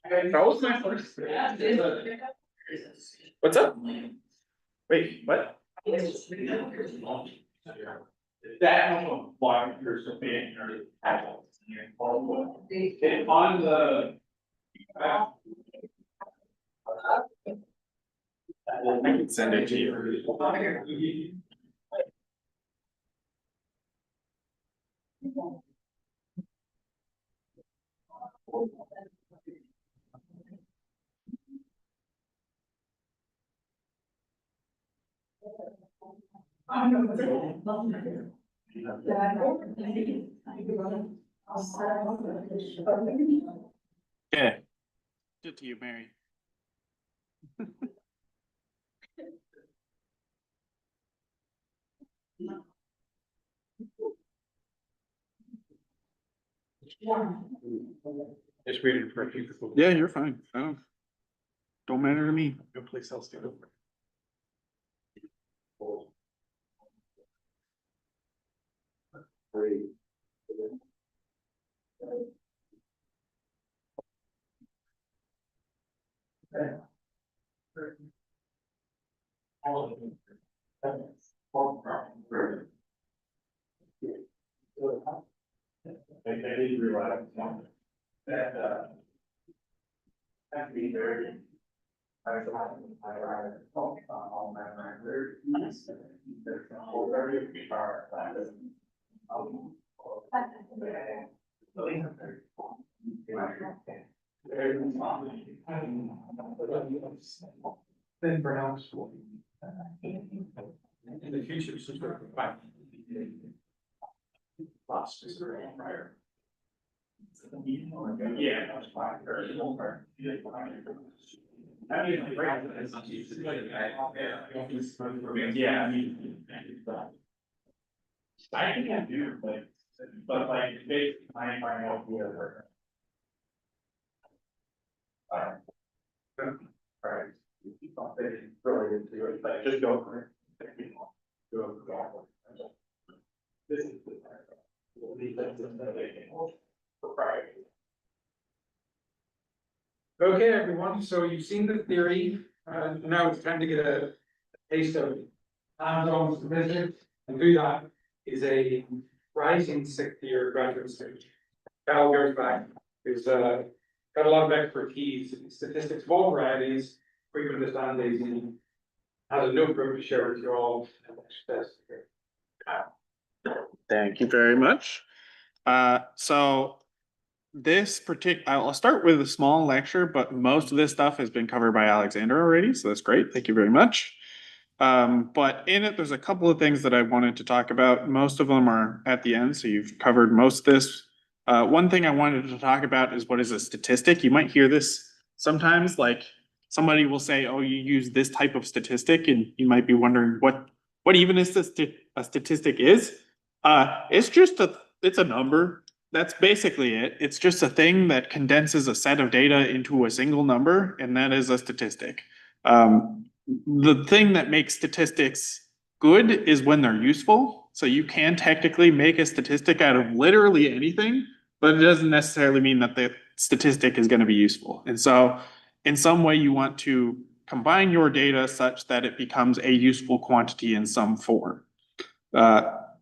That was my first. What's up? Wait, what? That one person being on the. I can send it to you. Okay. Good to you, Mary. Just waiting for a few people. Yeah, you're fine. Don't matter to me. No place else to go. I didn't realize that, that'd be very. I on that record. There's a whole very big part of that. Then perhaps. In the future, since we're back. Lost is prior. Yeah, that's fine. I mean, yeah, I mean. I can't do, but like, basically, I know who are. Alright. Really into it, but just go for it. This is the. Okay, everyone, so you've seen the theory, now it's time to get a taste of hands-on statistics, and do that is a rising sixth year graduate student. Cal Gersbach, who's got a lot of expertise in statistics of all varieties, frequent understandings, and has a notebook to share with you all. Thank you very much. So this I'll start with a small lecture, but most of this stuff has been covered by Alexander already, so that's great. Thank you very much. But in it, there's a couple of things that I wanted to talk about. Most of them are at the end, so you've covered most of this. One thing I wanted to talk about is what is a statistic. You might hear this sometimes, like somebody will say, oh, you use this type of statistic, and you might be wondering what even is a statistic is. It's a number. That's basically it. It's just a thing that condenses a set of data into a single number, and that is a statistic. The thing that makes statistics good is when they're useful. So you can technically make a statistic out of literally anything, but it doesn't necessarily mean that the statistic is going to be useful. And so in some way you want to combine your data such that it becomes a useful quantity in some form.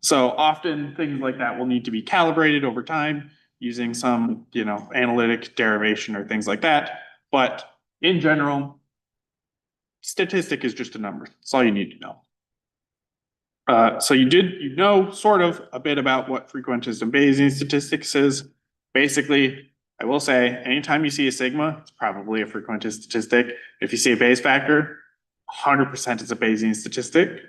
So often things like that will need to be calibrated over time using some, analytic derivation or things like that. But in general, statistic is just a number. That's all you need to know. So you know sort of a bit about what frequentist and Bayesian statistics is. Basically, I will say, anytime you see a sigma, it's probably a frequentist statistic. If you see a Bayes factor, 100% it's a Bayesian statistic.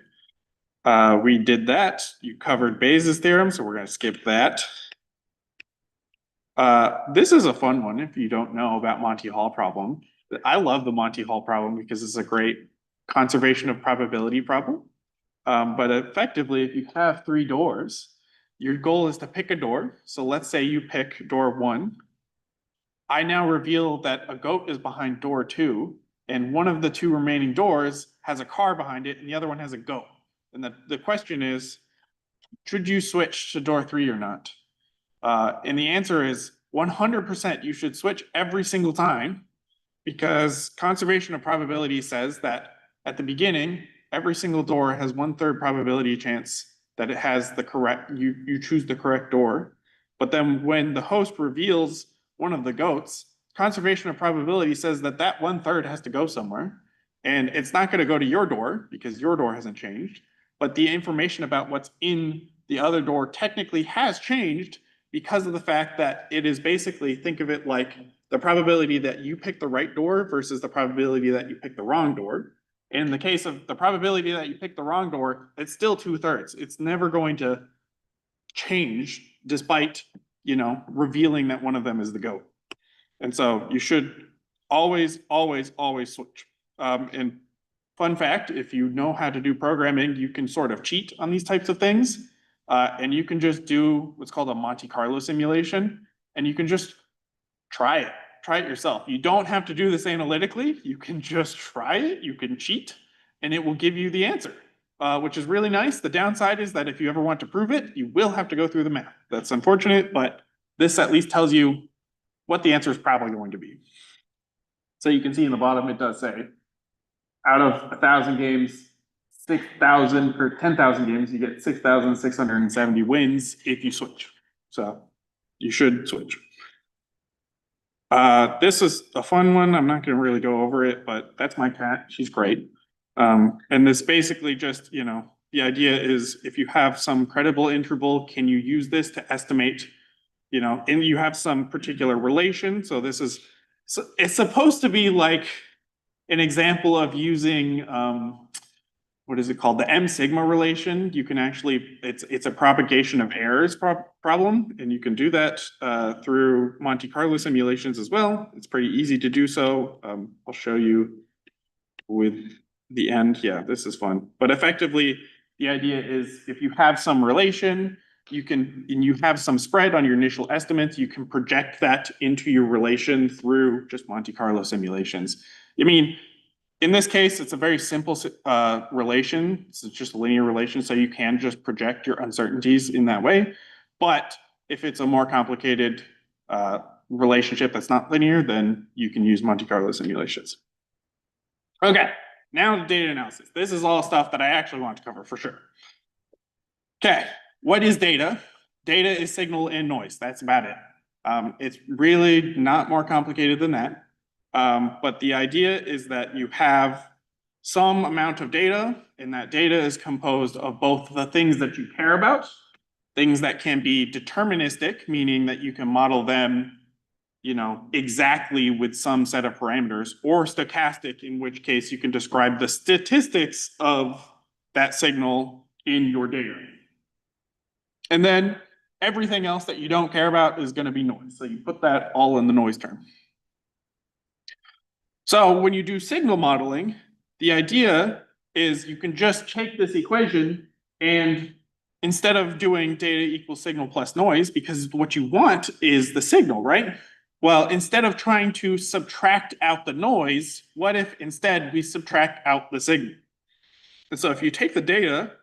We did that. You covered Bayes' theorem, so we're gonna skip that. This is a fun one if you don't know about Monty Hall problem. I love the Monty Hall problem because it's a great conservation of probability problem. But effectively, if you have 3 doors, your goal is to pick a door. So let's say you pick door 1. I now reveal that a goat is behind door 2, and one of the 2 remaining doors has a car behind it, and the other one has a goat. And the question is, should you switch to door 3 or not? And the answer is 100% you should switch every single time, because conservation of probability says that at the beginning, every single door has 1/3 probability chance that it has the correct, you choose the correct door. But then when the host reveals one of the goats, conservation of probability says that that 1/3 has to go somewhere. And it's not going to go to your door because your door hasn't changed. But the information about what's in the other door technically has changed because of the fact that it is basically, think of it like the probability that you pick the right door versus the probability that you pick the wrong door. In the case of the probability that you pick the wrong door, it's still 2/3. It's never going to change despite, revealing that one of them is the goat. And so you should always, always, always switch. And fun fact, if you know how to do programming, you can sort of cheat on these types of things. And you can just do what's called a Monte Carlo simulation, and you can just try it. Try it yourself. You don't have to do this analytically. You can just try it. You can cheat, and it will give you the answer, which is really nice. The downside is that if you ever want to prove it, you will have to go through the math. That's unfortunate, but this at least tells you what the answer is probably going to be. So you can see in the bottom, it does say, out of 1,000 games, 6,000 for 10,000 games, you get 6,670 wins if you switch. So you should switch. This is a fun one. I'm not going to really go over it, but that's my cat. She's great. And this basically just, the idea is if you have some credible interval, can you use this to estimate, and you have some particular relation. So this is, it's supposed to be like an example of using, what is it called? The M sigma relation. You can actually, it's a propagation of errors problem, and you can do that through Monte Carlo simulations as well. It's pretty easy to do so. I'll show you with the end. Yeah, this is fun. But effectively, the idea is if you have some relation, and you have some spread on your initial estimates, you can project that into your relation through just Monte Carlo simulations. In this case, it's a very simple relation. It's just a linear relation, so you can just project your uncertainties in that way. But if it's a more complicated relationship that's not linear, then you can use Monte Carlo simulations. Okay, now the data analysis. This is all stuff that I actually want to cover for sure. Okay, what is data? Data is signal and noise. That's about it. It's really not more complicated than that. But the idea is that you have some amount of data, and that data is composed of both the things that you care about, things that can be deterministic, meaning that you can model them, exactly with some set of parameters, or stochastic, in which case you can describe the statistics of that signal in your data. And then everything else that you don't care about is going to be noise. So you put that all in the noise term. So when you do signal modeling, the idea is you can just take this equation and instead of doing data equals signal plus noise, because what you want is the signal, right? Well, instead of trying to subtract out the noise, what if instead we subtract out the signal? And so if you take the data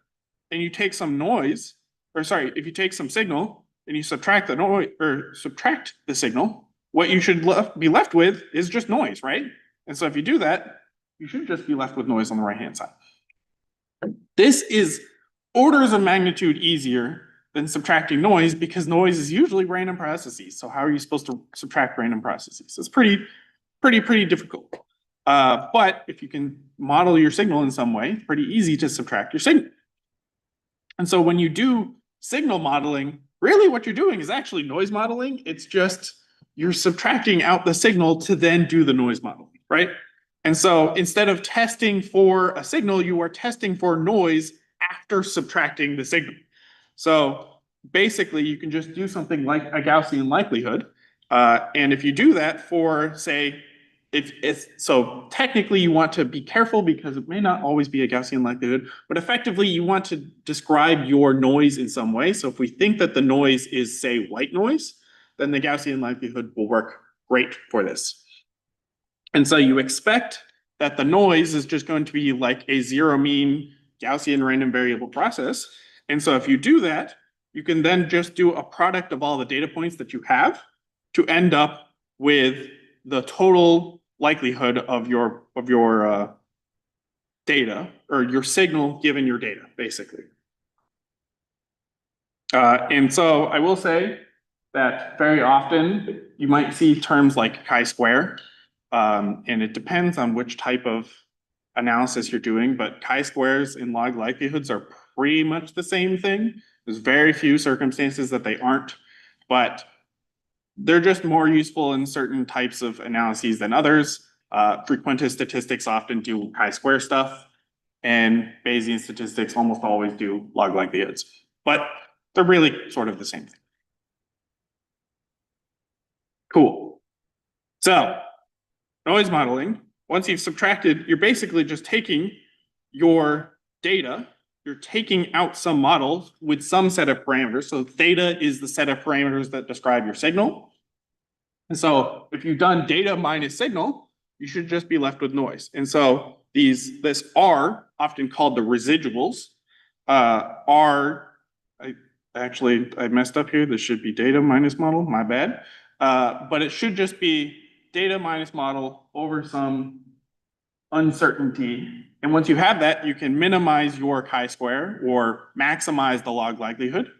and you take some noise, if you take some signal and you subtract the noise or subtract the signal, what you should be left with is just noise, right? And so if you do that, you should just be left with noise on the right-hand side. This is orders of magnitude easier than subtracting noise because noise is usually random processes. So how are you supposed to subtract random processes? It's pretty difficult. But if you can model your signal in some way, it's pretty easy to subtract your signal. And so when you do signal modeling, really what you're doing is actually noise modeling. It's just you're subtracting out the signal to then do the noise modeling, right? And so instead of testing for a signal, you are testing for noise after subtracting the signal. So basically, you can just do something like a Gaussian likelihood. And if you do that for, say, so technically you want to be careful because it may not always be a Gaussian likelihood, but effectively you want to describe your noise in some way. So if we think that the noise is, say, white noise, then the Gaussian likelihood will work great for this. And so you expect that the noise is just going to be like a zero mean Gaussian random variable process. And so if you do that, you can then just do a product of all the data points that you have to end up with the total likelihood of your data, or your signal given your data, basically. And so I will say that very often you might see terms like chi-square, and it depends on which type of analysis you're doing, but chi-squares and log likelihoods are pretty much the same thing. There's very few circumstances that they aren't, but they're just more useful in certain types of analyses than others. Frequentist statistics often do chi-square stuff, and Bayesian statistics almost always do log likelihoods, but they're really sort of the same thing. Cool. So noise modeling, once you've subtracted, you're basically just taking your data, you're taking out some model with some set of parameters. So theta is the set of parameters that describe your signal. And so if you've done data minus signal, you should just be left with noise. And so this R, often called the residuals, are, I messed up here. This should be data minus model, my bad. But it should just be data minus model over some uncertainty. And once you have that, you can minimize your chi-square or maximize the log likelihood.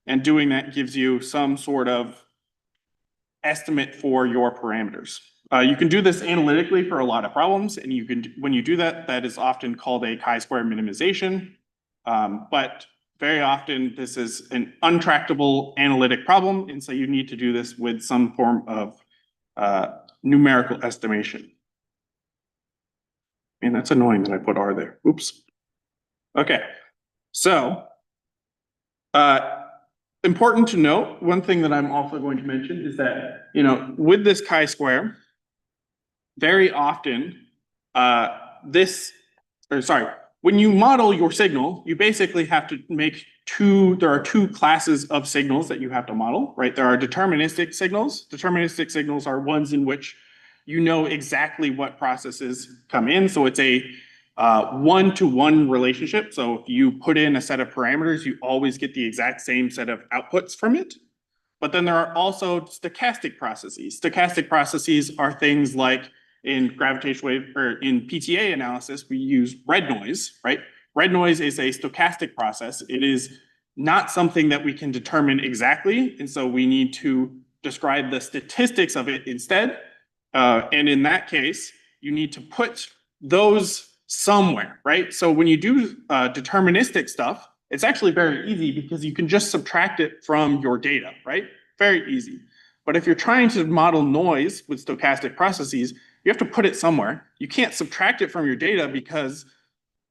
And doing that gives you some sort of estimate for your parameters. You can do this analytically for a lot of problems, and you can, when you do that, that is often called a chi-square minimization. But very often this is an untractable analytic problem, and so you need to do this with some form of numerical estimation. And that's annoying that I put R there. Oops. Okay, so important to note, one thing that I'm also going to mention is that, with this chi-square, very often when you model your signal, you basically have to make there are two classes of signals that you have to model, right? There are deterministic signals. Deterministic signals are ones in which you know exactly what processes come in. So it's a one-to-one relationship. So if you put in a set of parameters, you always get the exact same set of outputs from it. But then there are also stochastic processes. Stochastic processes are things like in gravitational wave, or in PTA analysis, we use red noise, right? Red noise is a stochastic process. It is not something that we can determine exactly. And so we need to describe the statistics of it instead. And in that case, you need to put those somewhere, right? So when you do deterministic stuff, it's actually very easy because you can just subtract it from your data, right? Very easy. But if you're trying to model noise with stochastic processes, you have to put it somewhere. You can't subtract it from your data because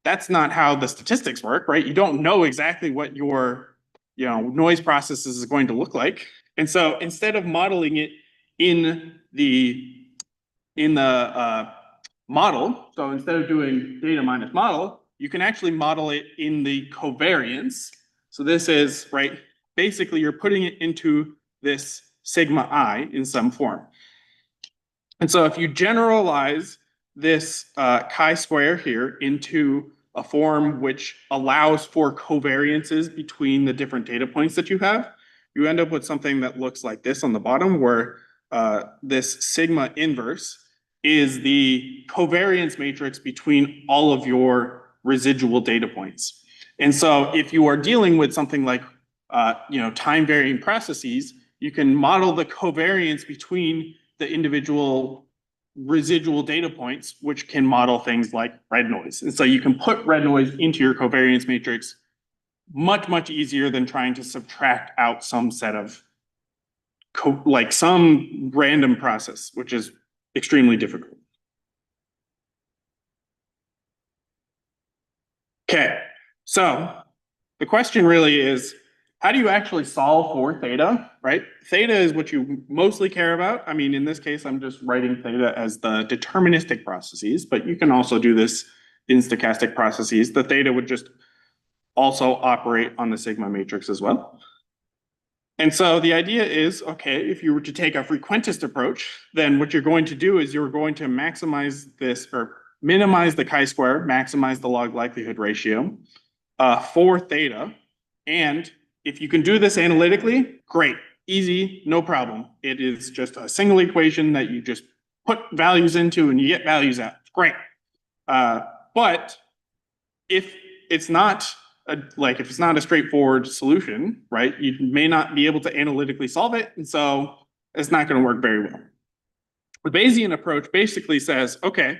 that's not how the statistics work, right? You don't know exactly what your noise processes is going to look like. And so instead of modeling it in the model, so instead of doing data minus model, you can actually model it in the covariance. So this is, right, basically you're putting it into this sigma I in some form. And so if you generalize this chi-square here into a form which allows for covariances between the different data points that you have, you end up with something that looks like this on the bottom, where this sigma inverse is the covariance matrix between all of your residual data points. And so if you are dealing with something like time varying processes, you can model the covariance between the individual residual data points, which can model things like red noise. And so you can put red noise into your covariance matrix much, much easier than trying to subtract out some set of like some random process, which is extremely difficult. Okay, so the question really is, how do you actually solve for theta, right? Theta is what you mostly care about. I mean, in this case, I'm just writing theta as the deterministic processes, but you can also do this in stochastic processes. The theta would just also operate on the sigma matrix as well. And so the idea is, okay, if you were to take a frequentist approach, then what you're going to do is you're going to maximize this or minimize the chi-square, maximize the log likelihood ratio for theta. And if you can do this analytically, great, easy, no problem. It is just a single equation that you just put values into and you get values out. Great. But if it's not if it's not a straightforward solution, right, you may not be able to analytically solve it, and so it's not going to work very well. The Bayesian approach basically says, okay,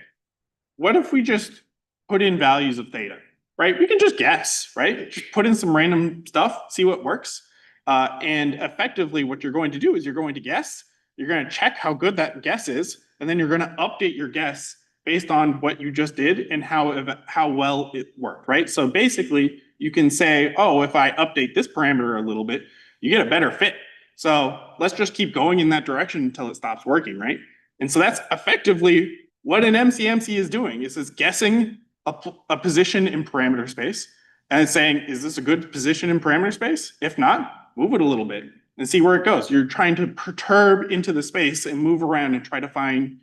what if we just put in values of theta, right? We can just guess, right? Just put in some random stuff, see what works. And effectively what you're going to do is you're going to guess, you're going to check how good that guess is, and then you're going to update your guess based on what you just did and how well it worked, right? So basically you can say, oh, if I update this parameter a little bit, you get a better fit. So let's just keep going in that direction until it stops working, right? And so that's effectively what an MCMC is doing. It's guessing a position in parameter space and it's saying, is this a good position in parameter space? If not, move it a little bit and see where it goes. You're trying to perturb into the space and move around and try to find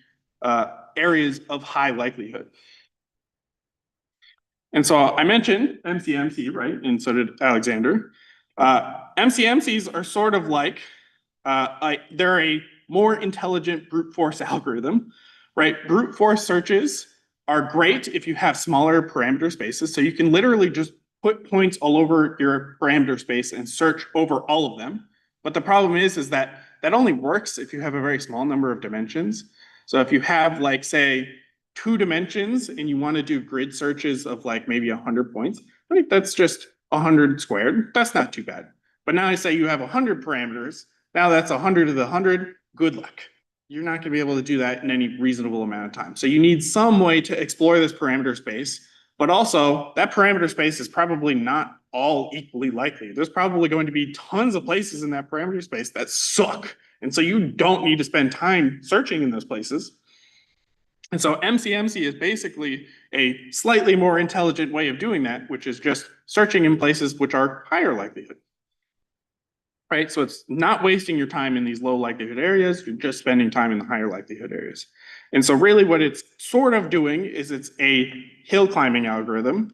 areas of high likelihood. And so I mentioned MCMC, right? And so did Alexander. MCMCs are sort of like they're a more intelligent brute force algorithm, right? Brute force searches are great if you have smaller parameter spaces. So you can literally just put points all over your parameter space and search over all of them. But the problem is that only works if you have a very small number of dimensions. So if you have like, say, 2 dimensions and you want to do grid searches of like maybe 100 points, I think that's just 100 squared. That's not too bad. But now I say you have 100 parameters. Now that's 100 to the 100. Good luck. You're not going to be able to do that in any reasonable amount of time. So you need some way to explore this parameter space, but also that parameter space is probably not all equally likely. There's probably going to be tons of places in that parameter space that suck. And so you don't need to spend time searching in those places. And so MCMC is basically a slightly more intelligent way of doing that, which is just searching in places which are higher likelihood. Right? So it's not wasting your time in these low likelihood areas, you're just spending time in the higher likelihood areas. And so really what it's sort of doing is it's a hill climbing algorithm,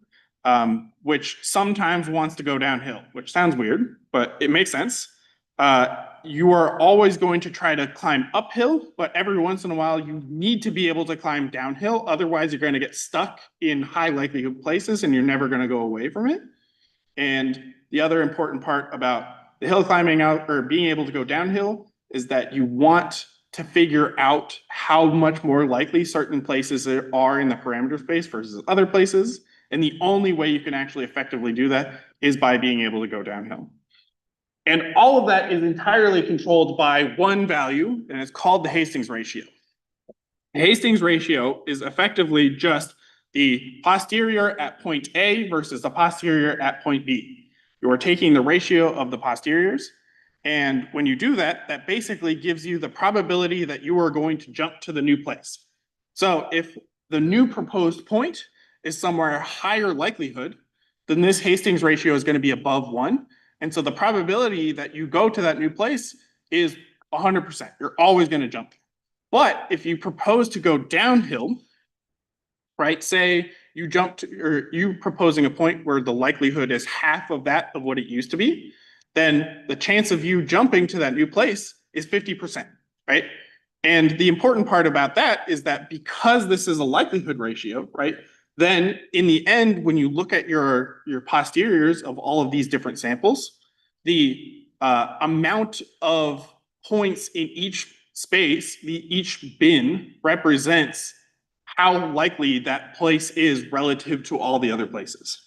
which sometimes wants to go downhill, which sounds weird, but it makes sense. You are always going to try to climb uphill, but every once in a while you need to be able to climb downhill. Otherwise, you're going to get stuck in high likelihood places and you're never going to go away from it. And the other important part about the hill climbing out or being able to go downhill is that you want to figure out how much more likely certain places are in the parameter space versus other places. And the only way you can actually effectively do that is by being able to go downhill. And all of that is entirely controlled by one value, and it's called the Hastings ratio. The Hastings ratio is effectively just the posterior at point A versus the posterior at point B. You are taking the ratio of the posteriors, and when you do that, that basically gives you the probability that you are going to jump to the new place. So if the new proposed point is somewhere higher likelihood, then this Hastings ratio is going to be above 1. And so the probability that you go to that new place is 100%. You're always going to jump. But if you propose to go downhill, right, say you jump to, or you proposing a point where the likelihood is half of that of what it used to be, then the chance of you jumping to that new place is 50%, right? And the important part about that is that because this is a likelihood ratio, right, then in the end, when you look at your posteriors of all of these different samples, the amount of points in each space, each bin represents how likely that place is relative to all the other places,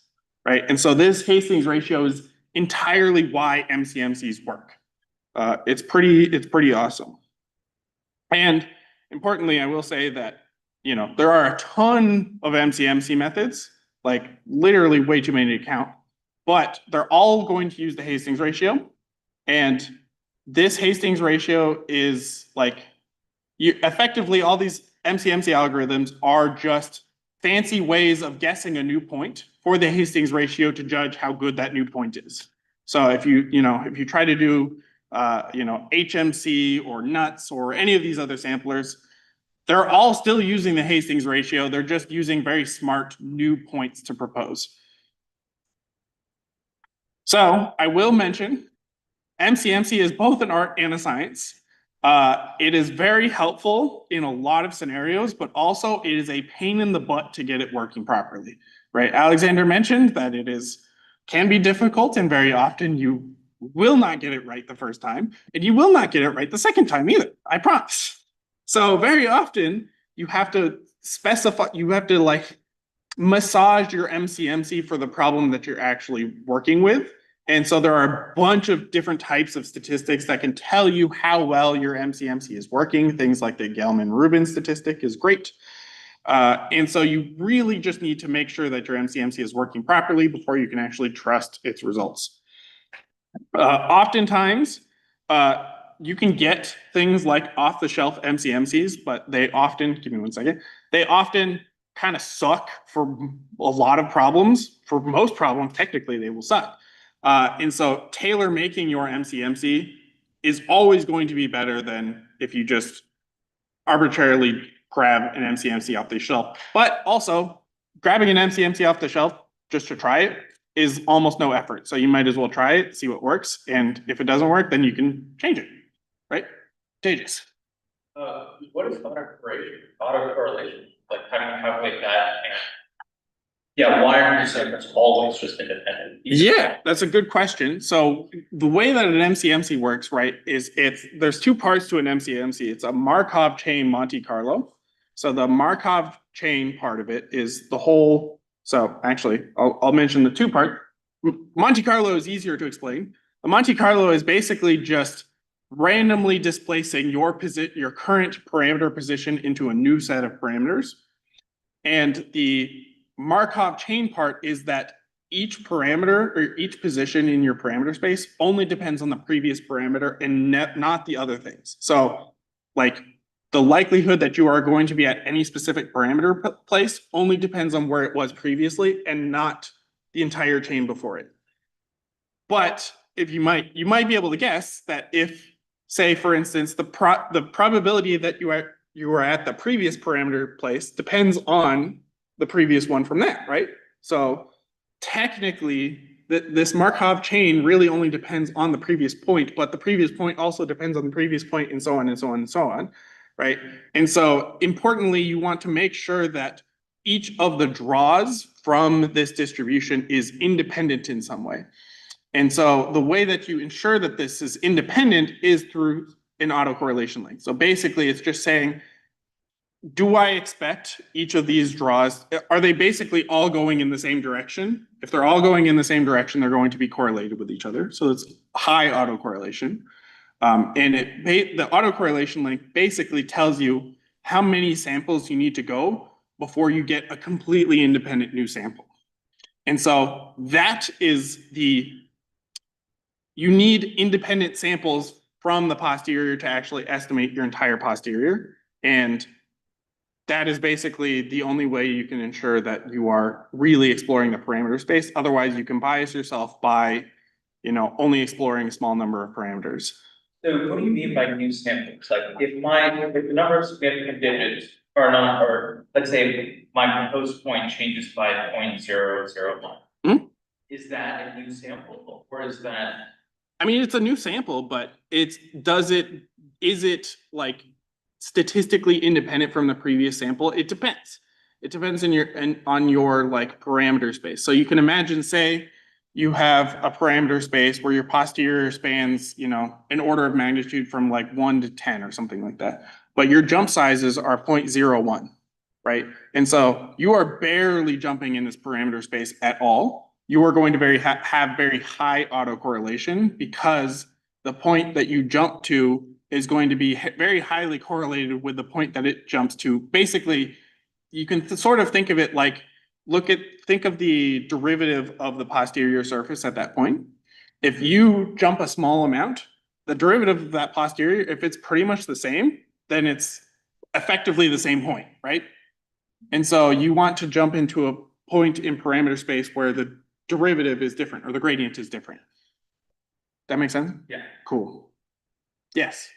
right? And so this Hastings ratio is entirely why MCMCs work. It's pretty awesome. And importantly, I will say that, you know, there are a ton of MCMC methods, like literally way too many to count, but they're all going to use the Hastings ratio. And this Hastings ratio is like, effectively all these MCMC algorithms are just fancy ways of guessing a new point for the Hastings ratio to judge how good that new point is. So if you try to do HMC or NUTS or any of these other samplers, they're all still using the Hastings ratio. They're just using very smart new points to propose. So I will mention MCMC is both an art and a science. It is very helpful in a lot of scenarios, but also it is a pain in the butt to get it working properly, right? Alexander mentioned that can be difficult, and very often you will not get it right the first time, and you will not get it right the second time either, I promise. So very often you have to specify, you have to like massage your MCMC for the problem that you're actually working with. And so there are a bunch of different types of statistics that can tell you how well your MCMC is working. Things like the Gelman-Rubin statistic is great. And so you really just need to make sure that your MCMC is working properly before you can actually trust its results. Oftentimes, you can get things like off-the-shelf MCMCs, but they often, give me one second, they often kind of suck for a lot of problems. For most problems, technically, they will suck. And so tailor making your MCMC is always going to be better than if you just arbitrarily grab an MCMC off the shelf. But also, grabbing an MCMC off the shelf just to try it is almost no effort. So you might as well try it, see what works. And if it doesn't work, then you can change it, right? Changes. What is autocorrelation? Like, how do you calculate that? Yeah, why aren't these segments always just independent? Yeah, that's a good question. So the way that an MCMC works, right, is there's two parts to an MCMC. It's a Markov chain Monte Carlo. So the Markov chain part of it is the whole. So actually, I'll mention the two part. Monte Carlo is easier to explain. The Monte Carlo is basically just randomly displacing your current parameter position into a new set of parameters. And the Markov chain part is that each parameter or each position in your parameter space only depends on the previous parameter and not the other things. So like the likelihood that you are going to be at any specific parameter place only depends on where it was previously and not the entire chain before it. But if you might be able to guess that if, say, for instance, the probability that you are at the previous parameter place depends on the previous one from that, right? So technically, this Markov chain really only depends on the previous point, but the previous point also depends on the previous point, and so on and so on and so on, right? And so importantly, you want to make sure that each of the draws from this distribution is independent in some way. And so the way that you ensure that this is independent is through an autocorrelation link. So basically, it's just saying, do I expect each of these draws, are they basically all going in the same direction? If they're all going in the same direction, they're going to be correlated with each other. So it's high autocorrelation. And the autocorrelation link basically tells you how many samples you need to go before you get a completely independent new sample. And so that is you need independent samples from the posterior to actually estimate your entire posterior. And that is basically the only way you can ensure that you are really exploring the parameter space. Otherwise, you can bias yourself by, only exploring a small number of parameters. So what do you mean by new samples? Like if the number of significant digits are not, or let's say my proposed point changes by 0.001, is that a new sample, or is that? I mean, it's a new sample, but is it like statistically independent from the previous sample? It depends. It depends on your like parameter space. So you can imagine, say, you have a parameter space where your posterior spans, an order of magnitude from like 1 to 10 or something like that. But your jump sizes are 0.01, right? And so you are barely jumping in this parameter space at all. You are going to have very high autocorrelation because the point that you jump to is going to be very highly correlated with the point that it jumps to. Basically, you can sort of think of it like, think of the derivative of the posterior surface at that point. If you jump a small amount, the derivative of that posterior, if it's pretty much the same, then it's effectively the same point, right? And so you want to jump into a point in parameter space where the derivative is different or the gradient is different. That makes sense? Yeah. Cool. Yes.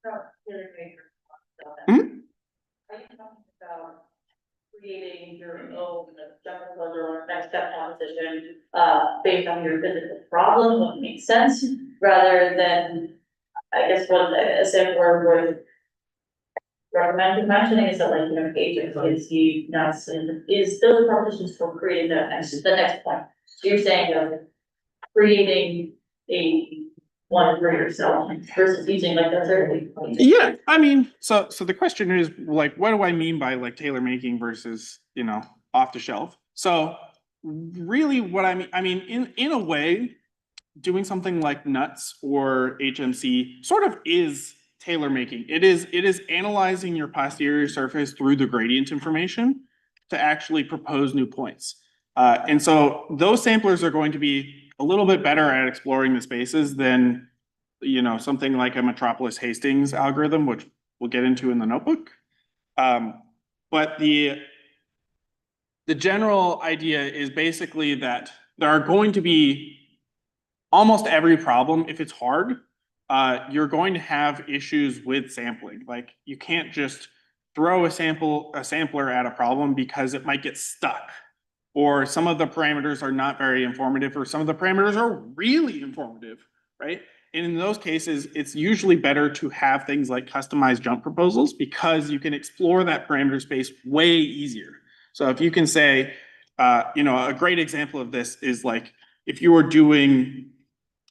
Are you talking about creating your own jumper filter or next step composition, based on your physical problem, what makes sense, rather than, I guess, what a simpler would recommend mentioning is that, like, you know, agency, nuts, and is those propositions for creating the next point. So you're saying that creating a one for yourself versus using like a third. Yeah, I mean, so the question is like, what do I mean by like tailor making versus, you know, off the shelf? So really what I mean, in a way, doing something like nuts or HMC sort of is tailor making. It is analyzing your posterior surface through the gradient information to actually propose new points. And so those samplers are going to be a little bit better at exploring the spaces than, you know, something like a Metropolis Hastings algorithm, which we'll get into in the notebook. But the general idea is basically that there are going to be almost every problem, if it's hard, you're going to have issues with sampling. Like you can't just throw a sampler at a problem because it might get stuck, or some of the parameters are not very informative, or some of the parameters are really informative, right? And in those cases, it's usually better to have things like customized jump proposals because you can explore that parameter space way easier. So if you can say, you know, a great example of this is like if you were doing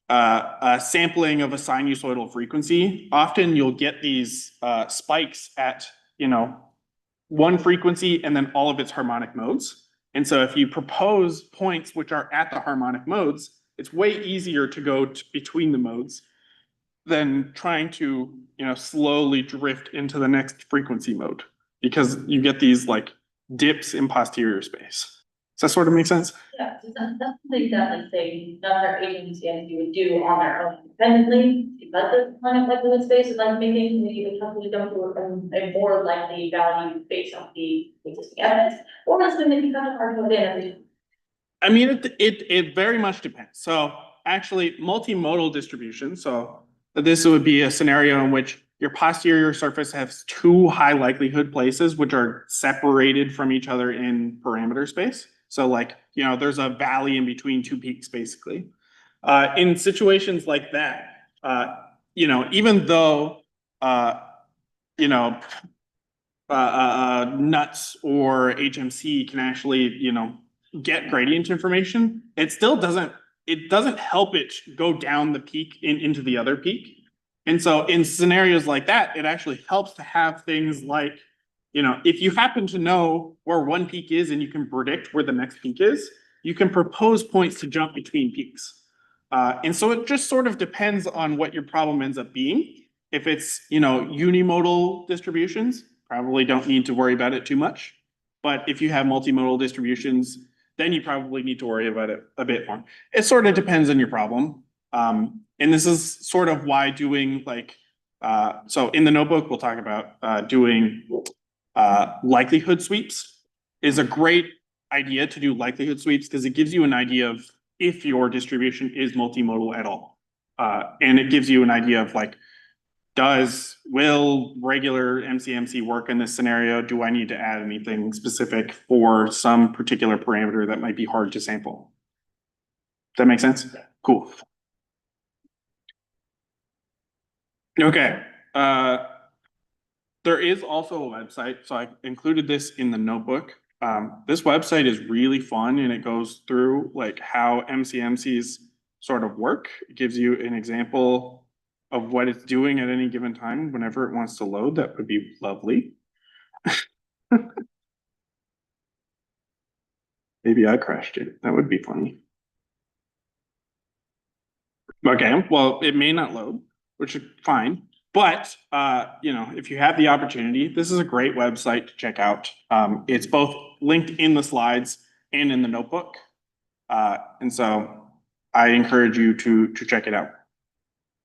a sampling of a sinusoidal frequency, often you'll get these spikes at, you know, one frequency and then all of its harmonic modes. And so if you propose points which are at the harmonic modes, it's way easier to go between the modes than trying to, you know, slowly drift into the next frequency mode because you get these like dips in posterior space. Does that sort of make sense? Yeah, so that's something that, like, say, another agency and you would do on their own independently, because the kind of likelihood space is like making the company jump to a more likely value based on the existing evidence, or it's going to be kind of hard to put in every. I mean, it very much depends. So actually multimodal distribution. So this would be a scenario in which your posterior surface has two high likelihood places, which are separated from each other in parameter space. So like, you know, there's a valley in between two peaks basically. In situations like that, you know, even though, you know, nuts or HMC can actually, you know, get gradient information, it still doesn't help it go down the peak into the other peak. And so in scenarios like that, it actually helps to have things like, you know, if you happen to know where one peak is and you can predict where the next peak is, you can propose points to jump between peaks. And so it just sort of depends on what your problem ends up being. If it's, you know, unimodal distributions, probably don't need to worry about it too much. But if you have multimodal distributions, then you probably need to worry about it a bit more. It sort of depends on your problem. And this is sort of why doing like, so in the notebook, we'll talk about doing likelihood sweeps is a great idea to do likelihood sweeps because it gives you an idea of if your distribution is multimodal at all. And it gives you an idea of like, will regular MCMC work in this scenario? Do I need to add anything specific for some particular parameter that might be hard to sample? Does that make sense? Cool. Okay. There is also a website, so I included this in the notebook. This website is really fun and it goes through like how MCMCs sort of work. It gives you an example of what it's doing at any given time whenever it wants to load. That would be lovely. Maybe I crashed it. That would be funny. Okay, well, it may not load, which is fine, but you know, if you have the opportunity, this is a great website to check out. It's both linked in the slides and in the notebook. And so I encourage you to check it out.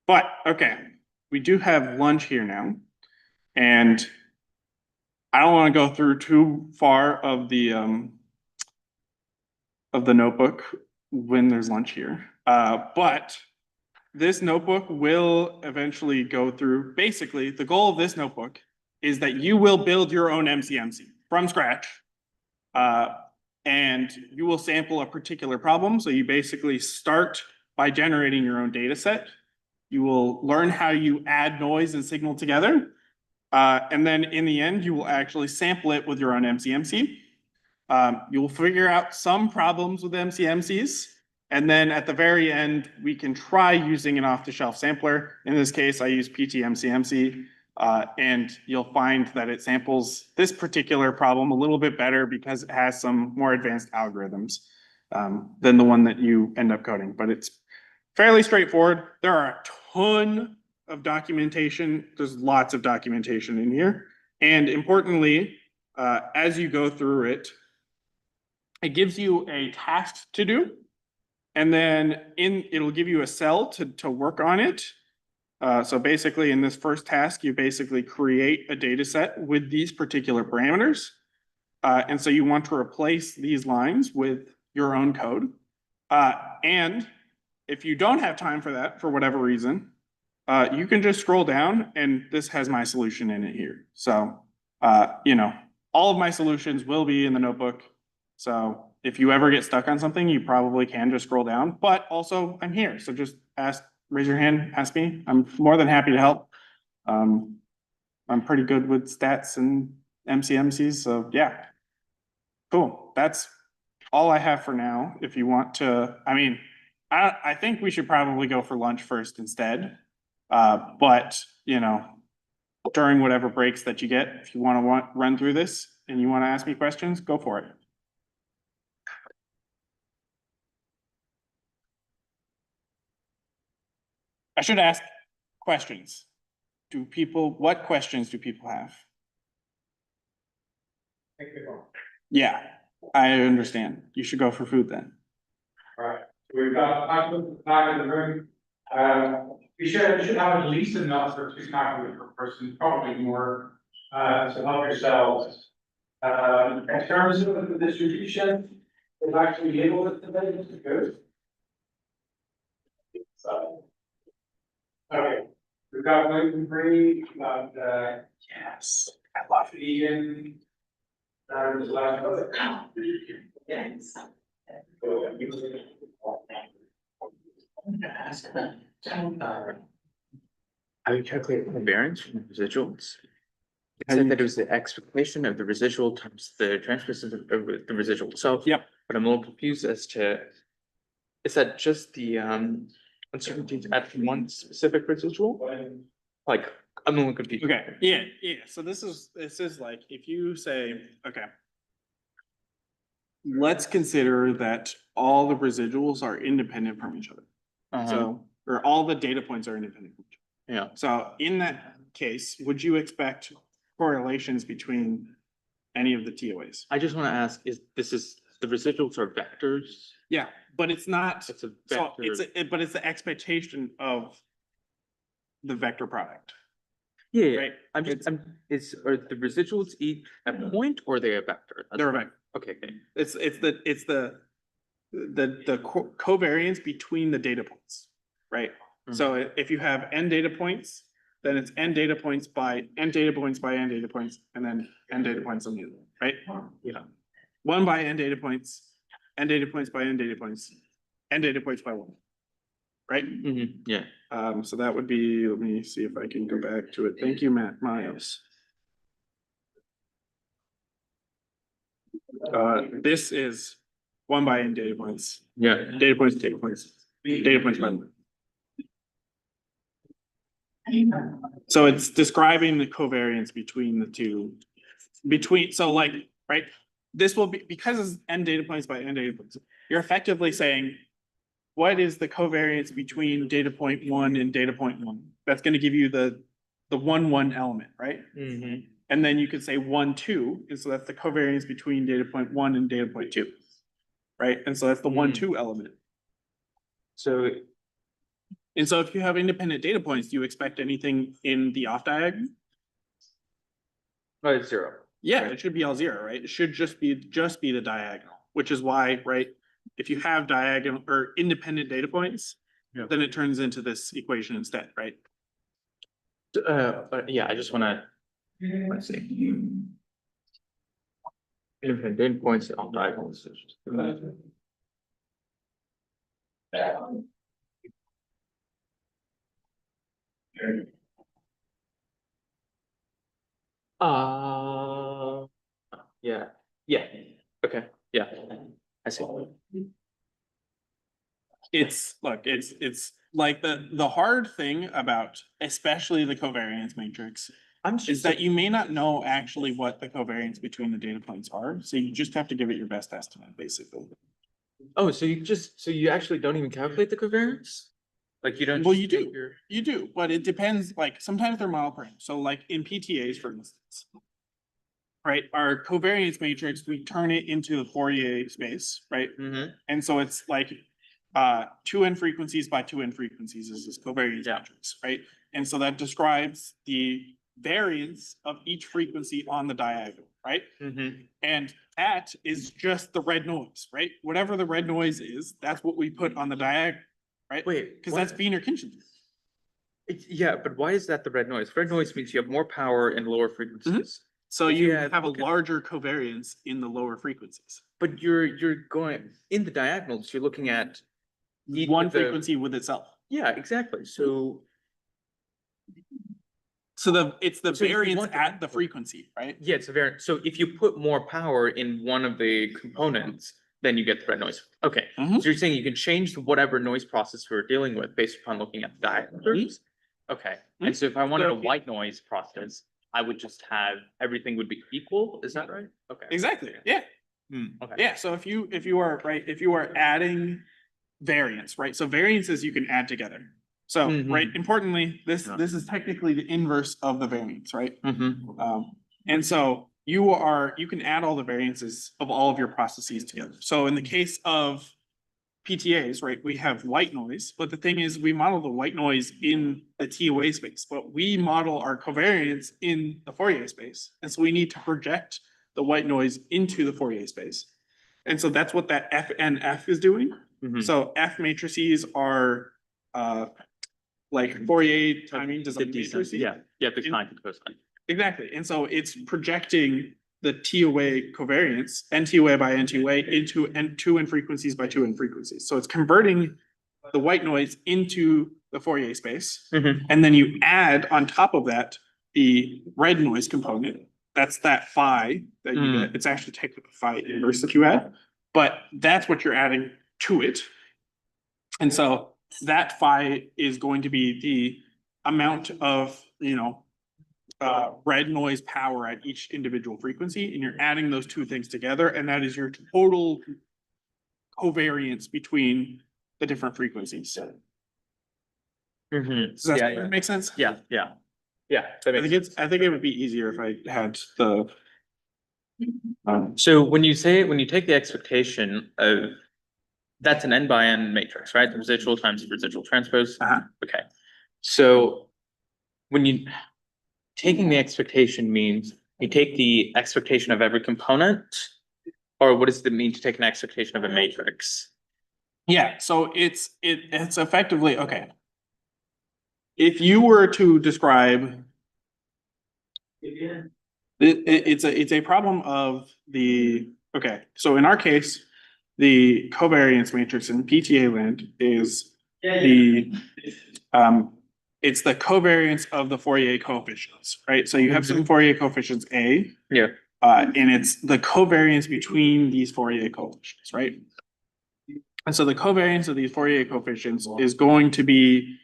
But okay, we do have lunch here now. And I don't want to go through too far of the notebook when there's lunch here. But this notebook will eventually go through, basically, the goal of this notebook is that you will build your own MCMC from scratch. And you will sample a particular problem. So you basically start by generating your own data set. You will learn how you add noise and signal together. And then in the end, you will actually sample it with your own MCMC. You will figure out some problems with MCMCs. And then at the very end, we can try using an off-the-shelf sampler. In this case, I use MCMC. And you'll find that it samples this particular problem a little bit better because it has some more advanced algorithms than the one that you end up coding. But it's fairly straightforward. There are a ton of documentation. There's lots of documentation in here. And importantly, as you go through it, it gives you a task to do. And then it'll give you a cell to work on it. So basically in this first task, you basically create a data set with these particular parameters. And so you want to replace these lines with your own code. And if you don't have time for that, for whatever reason, you can just scroll down and this has my solution in it here. So, you know, all of my solutions will be in the notebook. So if you ever get stuck on something, you probably can just scroll down, but also I'm here. So just raise your hand, ask me. I'm more than happy to help. I'm pretty good with stats and MCMCs, so yeah. Cool, that's all I have for now. If you want to, I mean, I think we should probably go for lunch first instead. But, you know, during whatever breaks that you get, if you want to run through this and you want to ask me questions, go for it. I should ask questions. What questions do people have? Yeah, I understand. You should go for food then. Alright, we've got occupants back in the room. We should have at least enough for 2 occupants per person, probably more, so help yourselves. In terms of the distribution, we've actually labeled it today, which is good. So, okay, we've got gluten-free, we've got, Yes, I love it. vegan. There's last one. Yes. I would calculate the variance from the residuals. It said that it was the expectation of the residual times the transmission of the residual itself. Yep. But I'm a little confused as to, is that just the uncertainties at one specific residual? Like, I'm a little confused. Okay, yeah. So this is like, if you say, okay. Let's consider that all the residuals are independent from each other. So, or all the data points are independent from each other. Yeah. So in that case, would you expect correlations between any of the TOAs? I just want to ask, the residuals are vectors? Yeah, but it's not, It's a so vector. but it's the expectation of the vector product. Yeah, right? are the residuals a point or are they a vector? They're a vector. Okay. It's the covariance between the data points, right? So if you have n data points, then it's n data points by n data points by n data points, and then n data points on the other, right? Yeah. 1 by n data points, n data points by n data points, n data points by 1. Right? Yeah. So that would be, let me see if I can go back to it. Thank you, Matt Miles. This is 1 by n data points. Yeah. Data points by 1. So it's describing the covariance between the two, so like, right? This will be, because it's n data points by n data points, you're effectively saying what is the covariance between data point 1 and data point 1? That's gonna give you the 1, 1 element, right? Mm-hmm. And then you could say 1, 2, and so that's the covariance between data point 1 and data point 2. Right? And so that's the 1, 2 element. So, And so if you have independent data points, do you expect anything in the off diagonal? oh, it's 0. Yeah, Right. it should be all 0, right? It should just be the diagonal, which is why, right? If you have diagonal or independent data points, then it turns into this equation instead, right? But yeah, I just wanna, let's see. Independent data points on diagonals. Yeah, yeah, okay, yeah, I see. It's like the hard thing about especially the covariance matrix I'm is just that you may not know actually what the covariance between the data points are, so you just have to give it your best estimate, basically. oh, so you actually don't even calculate the covariance? Like you don't? Well, just you take do. your- You do, but it depends, like sometimes they're model parameters, so like in PTAs, for instance. Right, our covariance matrix, we turn it into the Fourier space, right? Mhm. And so it's like 2n frequencies by 2n frequencies is this covariance Yeah. matrix, right? And so that describes the variance of each frequency on the diagonal, right? Mhm. And that is just the red noise, right? Whatever the red noise is, that's what we put on the diagonal, right? Wait, Because what? that's Wiener Kinchen. Yeah, but why is that the red noise? Red noise means you have more power in lower frequencies. So If you you have have- a okay. larger covariance in the lower frequencies. But you're going, in the diagonals, you're looking at. each One of the- frequency with itself. Yeah, exactly, so. So it's the So if you variance want to- at the frequency, right? Yeah, it's a variant. So if you put more power in one of the components, then you get the red noise. Okay, Mhm. so you're saying you can change whatever noise process we're dealing with based upon looking at the diagonals? Okay, and so if I wanted a So- white noise process, I would just have, everything would be equal, is that right? Okay. Exactly, yeah. Okay. Yeah, so if you are adding variance, right? So variances you can add together. So, right, importantly, this is technically the inverse of the variance, right? Mm-hmm. And so you can add all the variances of all of your processes together. So in the case of PTAs, right, we have white noise, but the thing is, we model the white noise in the TOA space, but we model our covariance in the Fourier space. And so we need to project the white noise into the Fourier space. And so that's what that FNF is doing. Mhm. So F matrices are like Fourier timing design matrices. Yeah, the kind of cosine. Exactly, and so it's projecting the TOA covariance, NTOA by NTOA, into N2n frequencies by 2n frequencies. So it's converting the white noise into the Fourier space. Mhm. And then you add on top of that, the red noise component. That's that phi that you get. It's actually technically phi inverse that you add, but that's what you're adding to it. And so that phi is going to be the amount of, red noise power at each individual frequency, and you're adding those two things together, and that is your total covariance between the different frequencies. Mhm. Does that Yeah. make sense? Yeah, that I makes think I think it would be easier if I had the. So when you take the expectation of, that's an n by n matrix, right? The residual times the residual transpose. Uh-huh. Okay, so when taking the expectation means you take the expectation of every component, or what does it mean to take an expectation of a matrix? Yeah, so it's effectively, okay. If you were to describe. It's a problem of the, okay, so in our case, the covariance matrix in PTA land is it's the covariance of the Fourier coefficients, right? So you have some Fourier coefficients A. Yeah. And it's the covariance between these Fourier coefficients, right? And so the covariance of these Fourier coefficients is going to be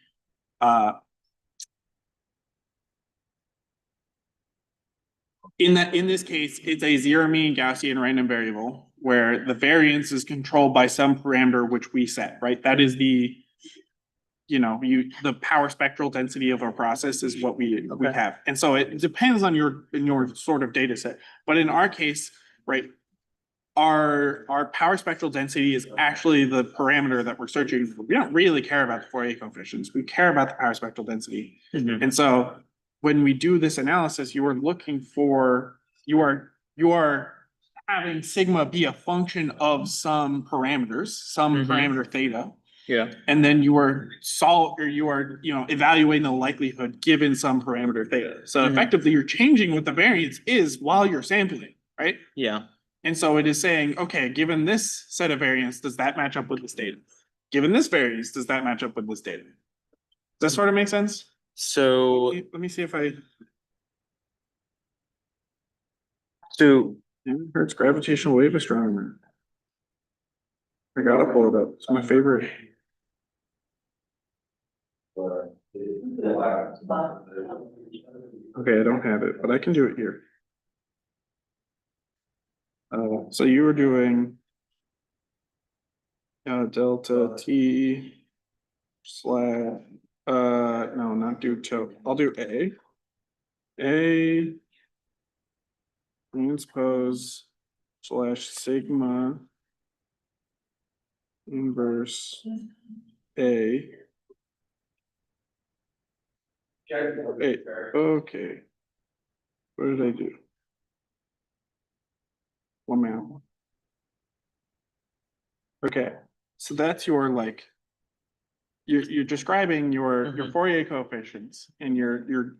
in this case, it's a zero mean Gaussian random variable where the variance is controlled by some parameter which we set, right? That is the, the power spectral density of our process is what we have. And so it depends on your sort of data set. But in our case, right, our power spectral density is actually the parameter that we're searching for. We don't really care about the Fourier coefficients. We care about the power spectral density. And so when we do this analysis, you are looking for, you are having sigma be a function of some parameters, some parameter theta. Yeah. And then you are evaluating the likelihood given some parameter theta. So effectively you're changing what the variance is while you're sampling, right? Yeah. And so it is saying, okay, given this set of variance, does that match up with this data? Given this variance, does that match up with this data? Does that sort of make sense? So, Let me see if I. so Hertz gravitational wave astronomer. I gotta pull it up. It's my favorite. Okay, I don't have it, but I can do it here. So you were doing delta T slash, no, not do to, I'll do A transpose slash sigma inverse A. Okay. What did I do? One minute. Okay, so that's your like, you're describing your Fourier coefficients and you're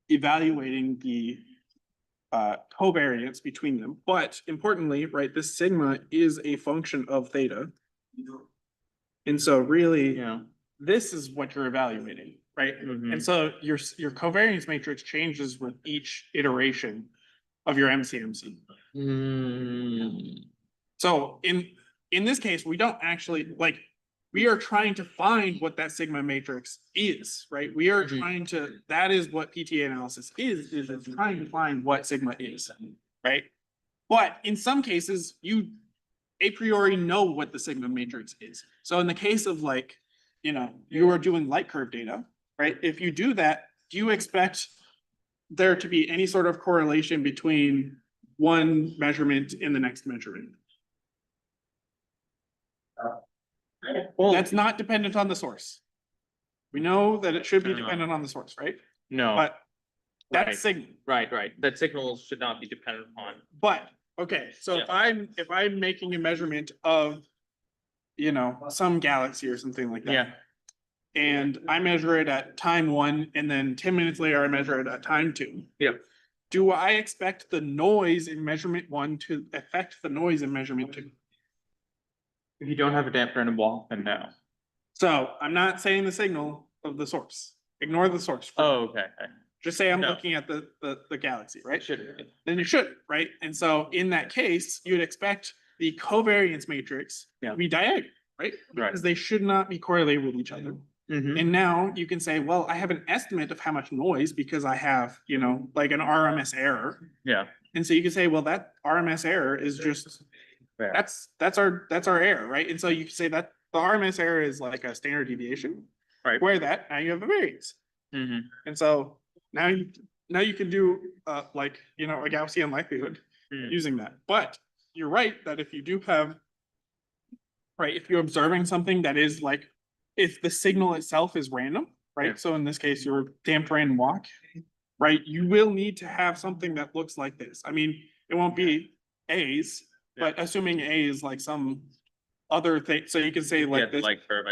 evaluating the covariance between them. But importantly, right, this sigma is a function of theta. And so really, this is what you're evaluating, right? And so your covariance matrix changes with each iteration of your MCMC. So in this case, we don't actually we are trying to find what that sigma matrix is, right? We are trying to, that is what PTA analysis is it's trying to find what sigma is, right? But in some cases, you a priori know what the sigma matrix is. So in the case of you are doing light curve data, right? If you do that, do you expect there to be any sort of correlation between one measurement and the next measurement? Well, that's not dependent on the source. We know that it should be dependent on the source, right? no, But that's Right. signal. right. That signal should not be dependent on. But, okay, so if I'm making a measurement of, some galaxy or something like that. Yeah. And I measure it at time 1, and then 10 minutes later, I measure it at time 2. Yeah. Do I expect the noise in measurement 1 to affect the noise in measurement 2? If you don't have a damper and a wall, then no. So I'm not saying the signal of the source. Ignore the source. Oh, okay. Just say I'm No. looking at the galaxy, right? Should. Then you should, right? And so in that case, you'd expect the covariance matrix to be diagonal, right? Right. Because they should not be correlated with each other. And now you can say, well, I have an estimate of how much noise because I have, like an RMS error. Yeah. And so you can say, well, that RMS error is just, that's our error, right? And so you can say that the RMS error is like a standard deviation. Right. Where that, now you have a variance. And so now you can do a Gaussian likelihood using that. But you're right that if you do have, right, if you're observing something that is like, if the signal itself is random, right? Yeah. So in this case, your damped random walk, right? You will need to have something that looks like this. I mean, it won't be A's, but assuming A is like some other thing, so you can say like this. Like curve,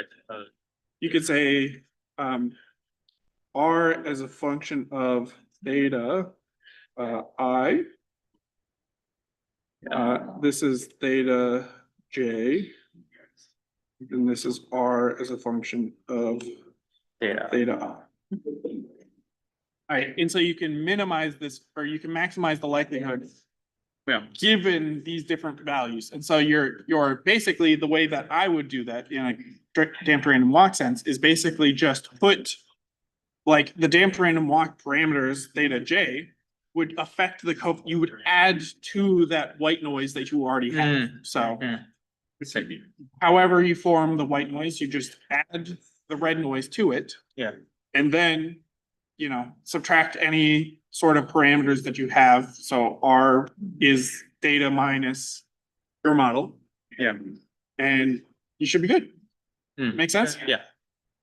You could say R as a function of theta I. This is theta J. And this is R as a function of theta I. Alright, and so you can minimize this, or you can maximize the likelihood. Given these different values. And so you're basically, the way that I would do that in a damped random walk sense is basically just put like the damped random walk parameters theta J would affect the you would add to that white noise that you already have, so. However you form the white noise, you just add the red noise to it. Yeah. And then, you know, subtract any sort of parameters that you have, so R is data minus your model. Yeah. And you should be good. Hmm. Make sense? Yeah,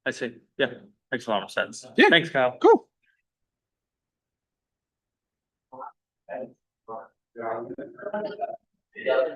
I see. Yeah, makes a lot of sense. Yeah. Thanks, Kyle. Cool. Yeah.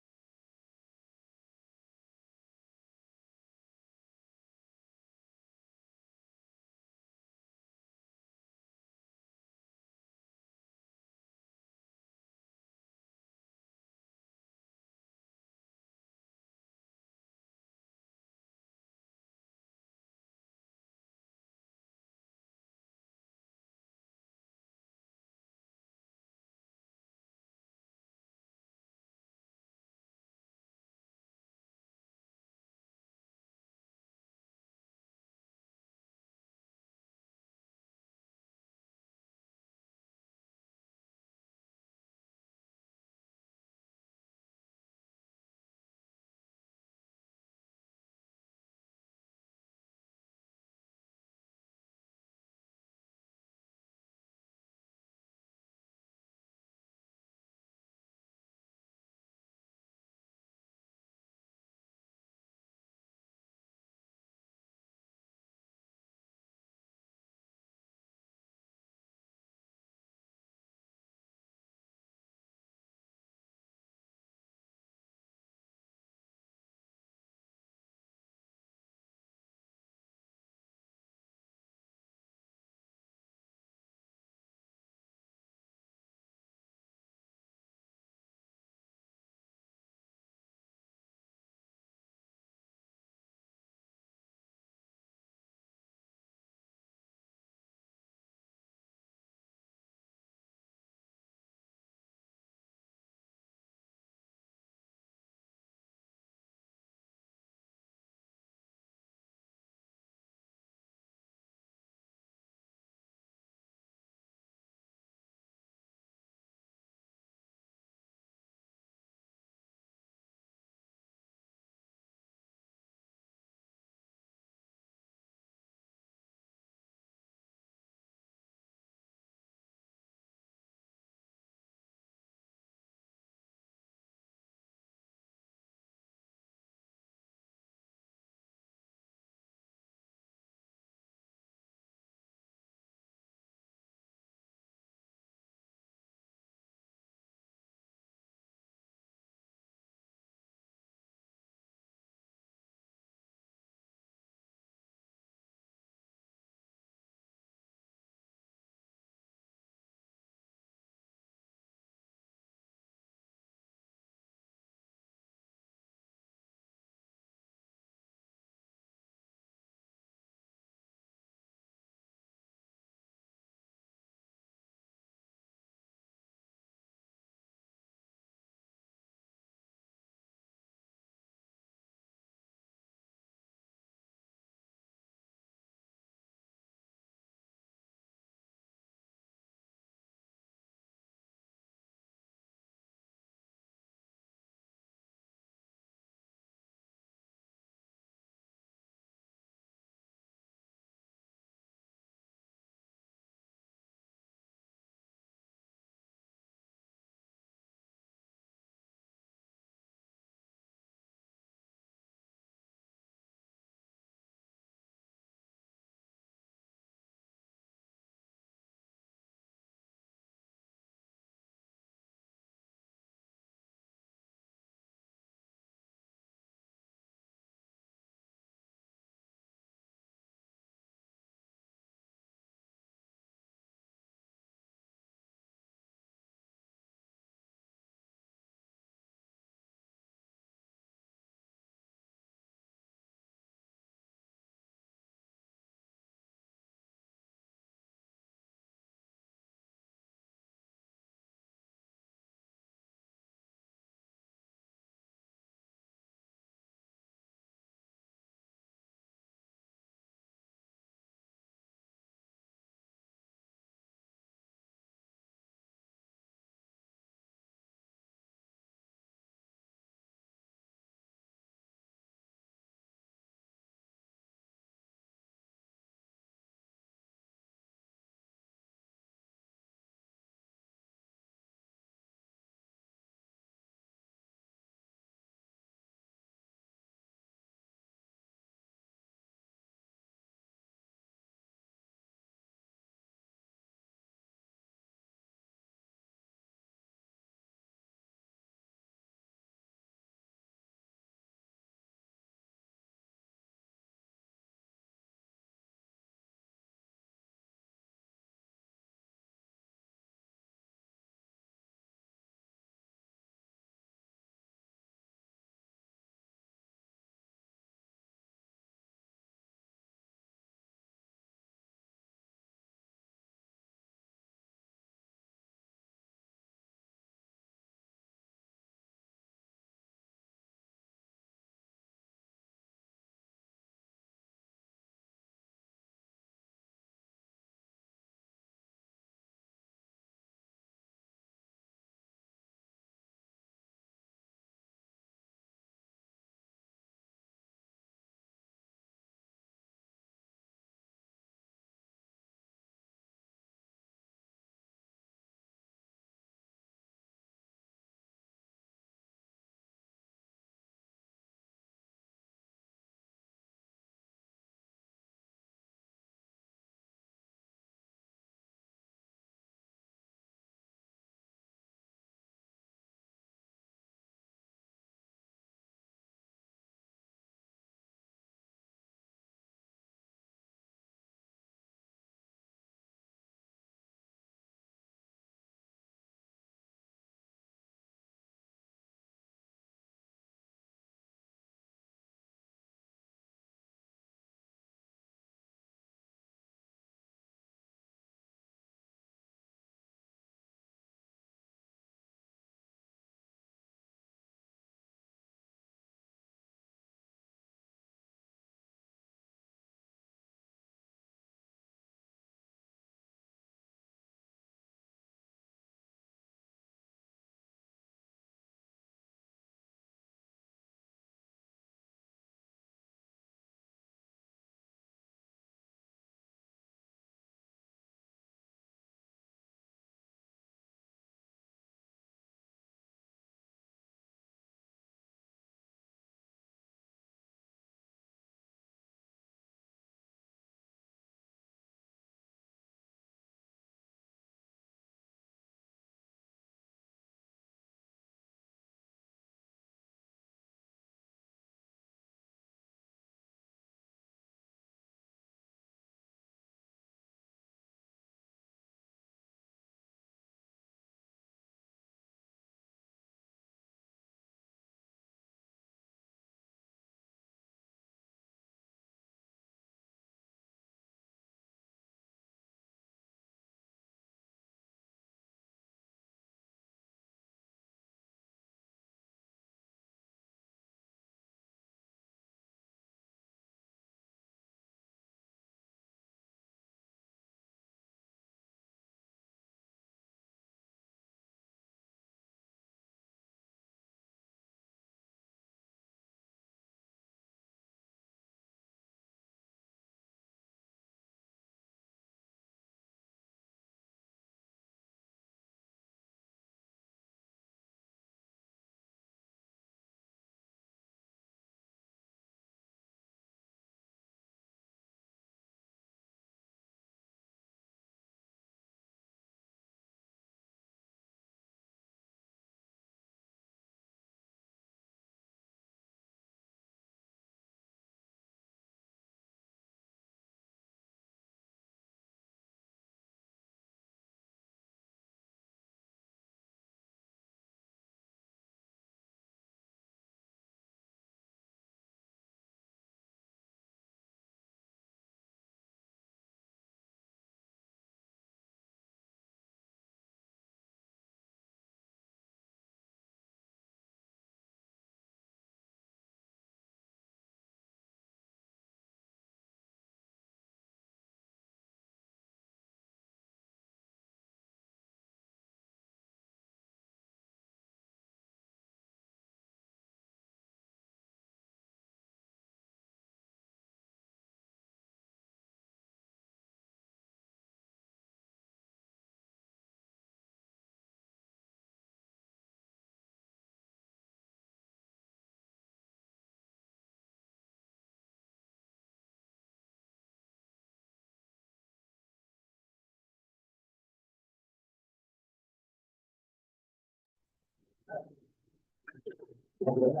Okay,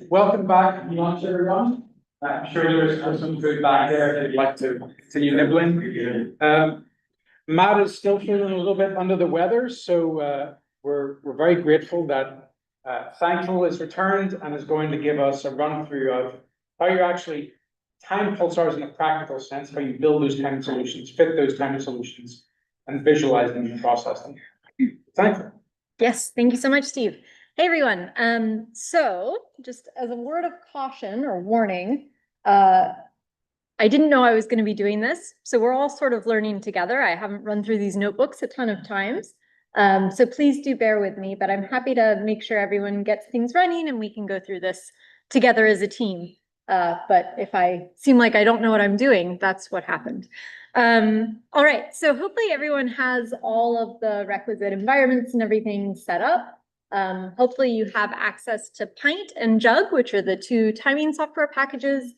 welcome back from lunch, everyone. I'm sure there's some food back there if you'd like to continue nibbling. Matt is still feeling a little bit under the weather, so we're very grateful that Thankful is returned and is going to give us a run through of how you actually time pulsars in a practical sense, how you build those time solutions, fit those time solutions, and visualize them and process them. Thankful. Yes, thank you so much, Steve. Hey, everyone. So just as a word of caution or warning, I didn't know I was going to be doing this, so we're all sort of learning together. I haven't run through these notebooks a ton of times, so please do bear with me, but I'm happy to make sure everyone gets things running and we can go through this together as a team. But if I seem like I don't know what I'm doing, that's what happened. All right, so hopefully everyone has all of the requisite environments and everything set up. Hopefully you have access to PINT and Jug, which are the two timing software packages.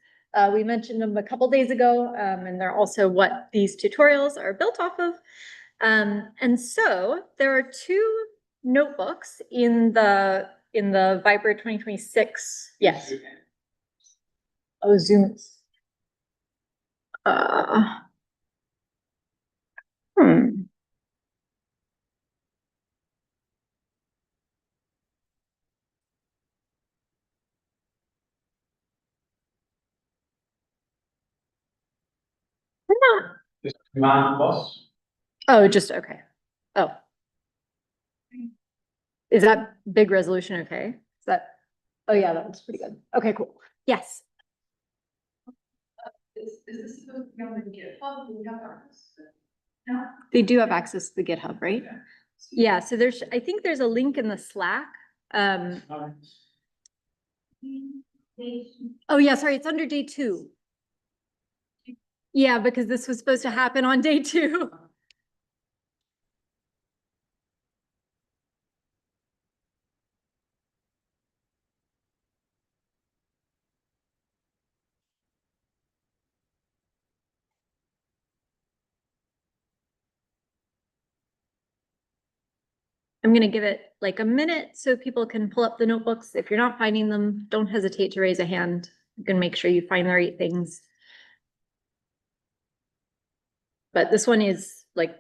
We mentioned them a couple days ago, and they're also what these tutorials are built off of. And so there are two notebooks in the VIPER 2026. Yes. Oh, Zoom. Just command boss. Oh, just okay. Oh. Is that big resolution okay? Is that, oh yeah, that looks pretty good. Okay, cool. Yes. Is this supposed to be on the GitHub? Do we have access to it? No. They do have access to the GitHub, right? Yeah, so I think there's a link in the Slack. Oh yeah, sorry, it's under day 2. Yeah, because this was supposed to happen on day 2. I'm gonna give it like a minute so people can pull up the notebooks. If you're not finding them, don't hesitate to raise a hand. You can make sure you find the right things. But this one is like,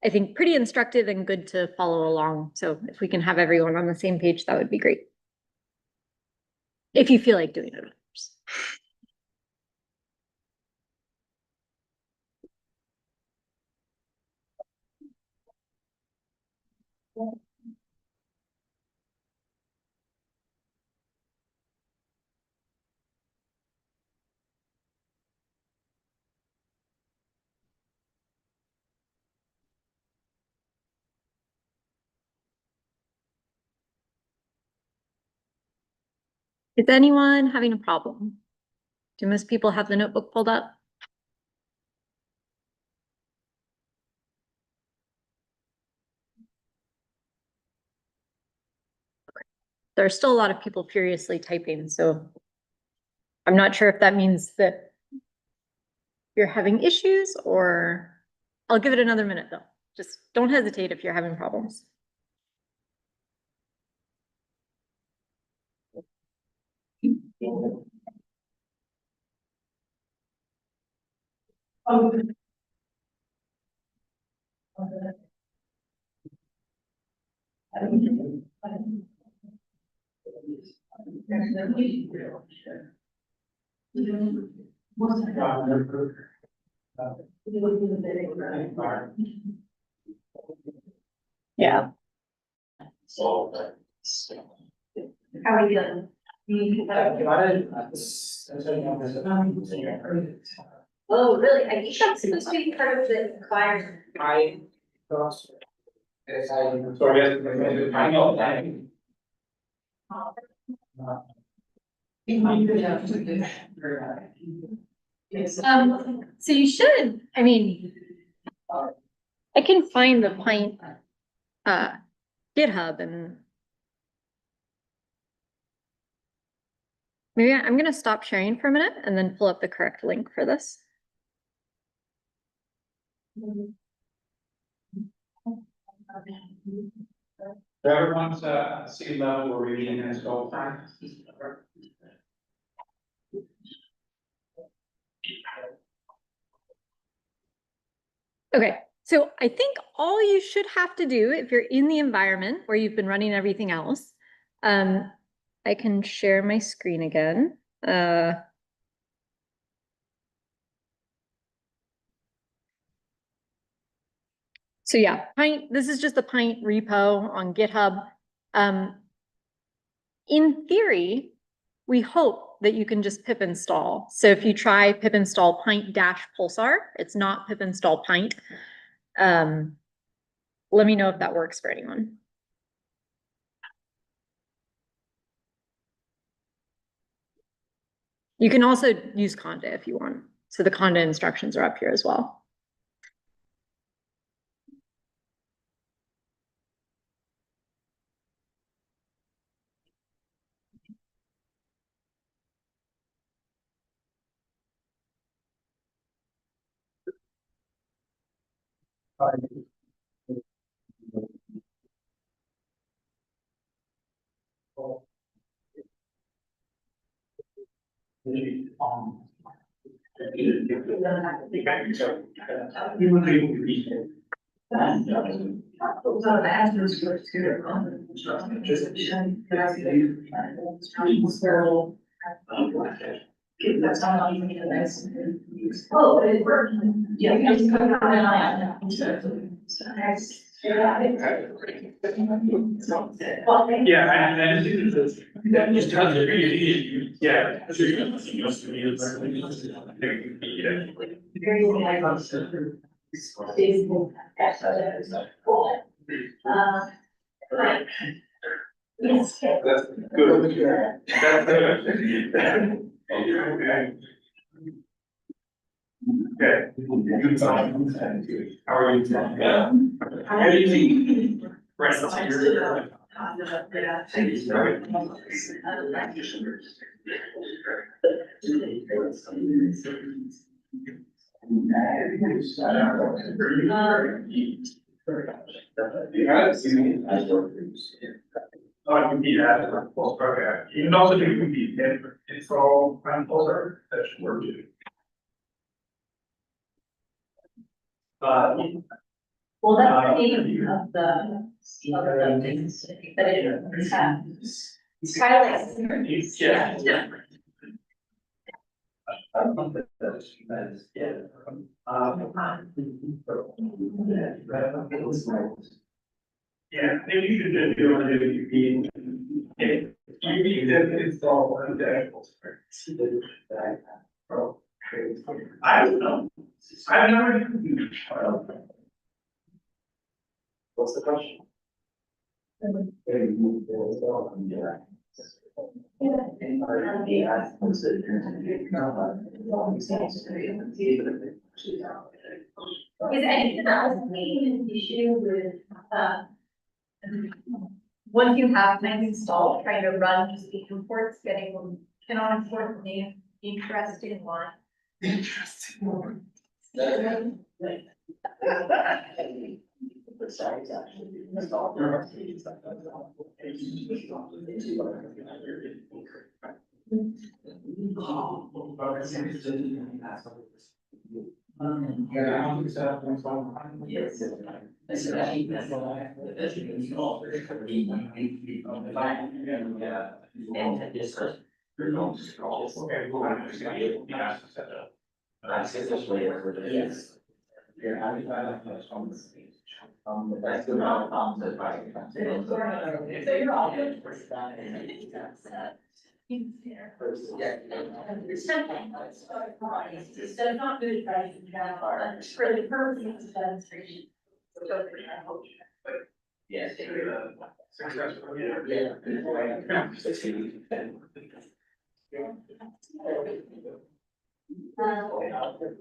I think pretty instructive and good to follow along. So if we can have everyone on the same page, that would be great. If you feel like doing it, of course. Is anyone having a problem? Do most people have the notebook pulled up? Okay. There are still a lot of people furiously typing, so I'm not sure if that means that you're having issues, or I'll give it another minute though. Just don't hesitate if you're having problems. Yeah. How are you doing? Oh, really? I think that's supposed to be part of the choir. I know that. So you should, I mean, I can find the PINT GitHub, and maybe I'm gonna stop sharing for a minute and then pull up the correct link for this. Everyone's sea level, we're reading in its old time. Okay, so I think all you should have to do if you're in the environment where you've been running everything else, I can share my screen again. So yeah, PINT, this is just the PINT repo on GitHub. In theory, we hope that you can just pip install. So if you try pip install PINT-pulsar, it's not pip install PINT. Let me know if that works for anyone. You can also use conda if you want. So the conda instructions are up here as well. Oh, it worked. Yeah. Yeah, and just tell you, yeah. Yes. That's good. That's good. Okay. Okay. How are you? How are you? Right. Oh, you need that. Okay. You can also do compete install and pulsar. That should work too. Well, that's the name of the other things that it has. It's kind of like. Yeah. Yeah, maybe you should just do it if you need. You need to install one day. I don't know. I've never. What's the question? Is anything else an issue with, once you have things installed, trying to run just the imports, cannot import the name, interesting one. Interesting. So not good, right? For the purposes of demonstration. Yes. Successful.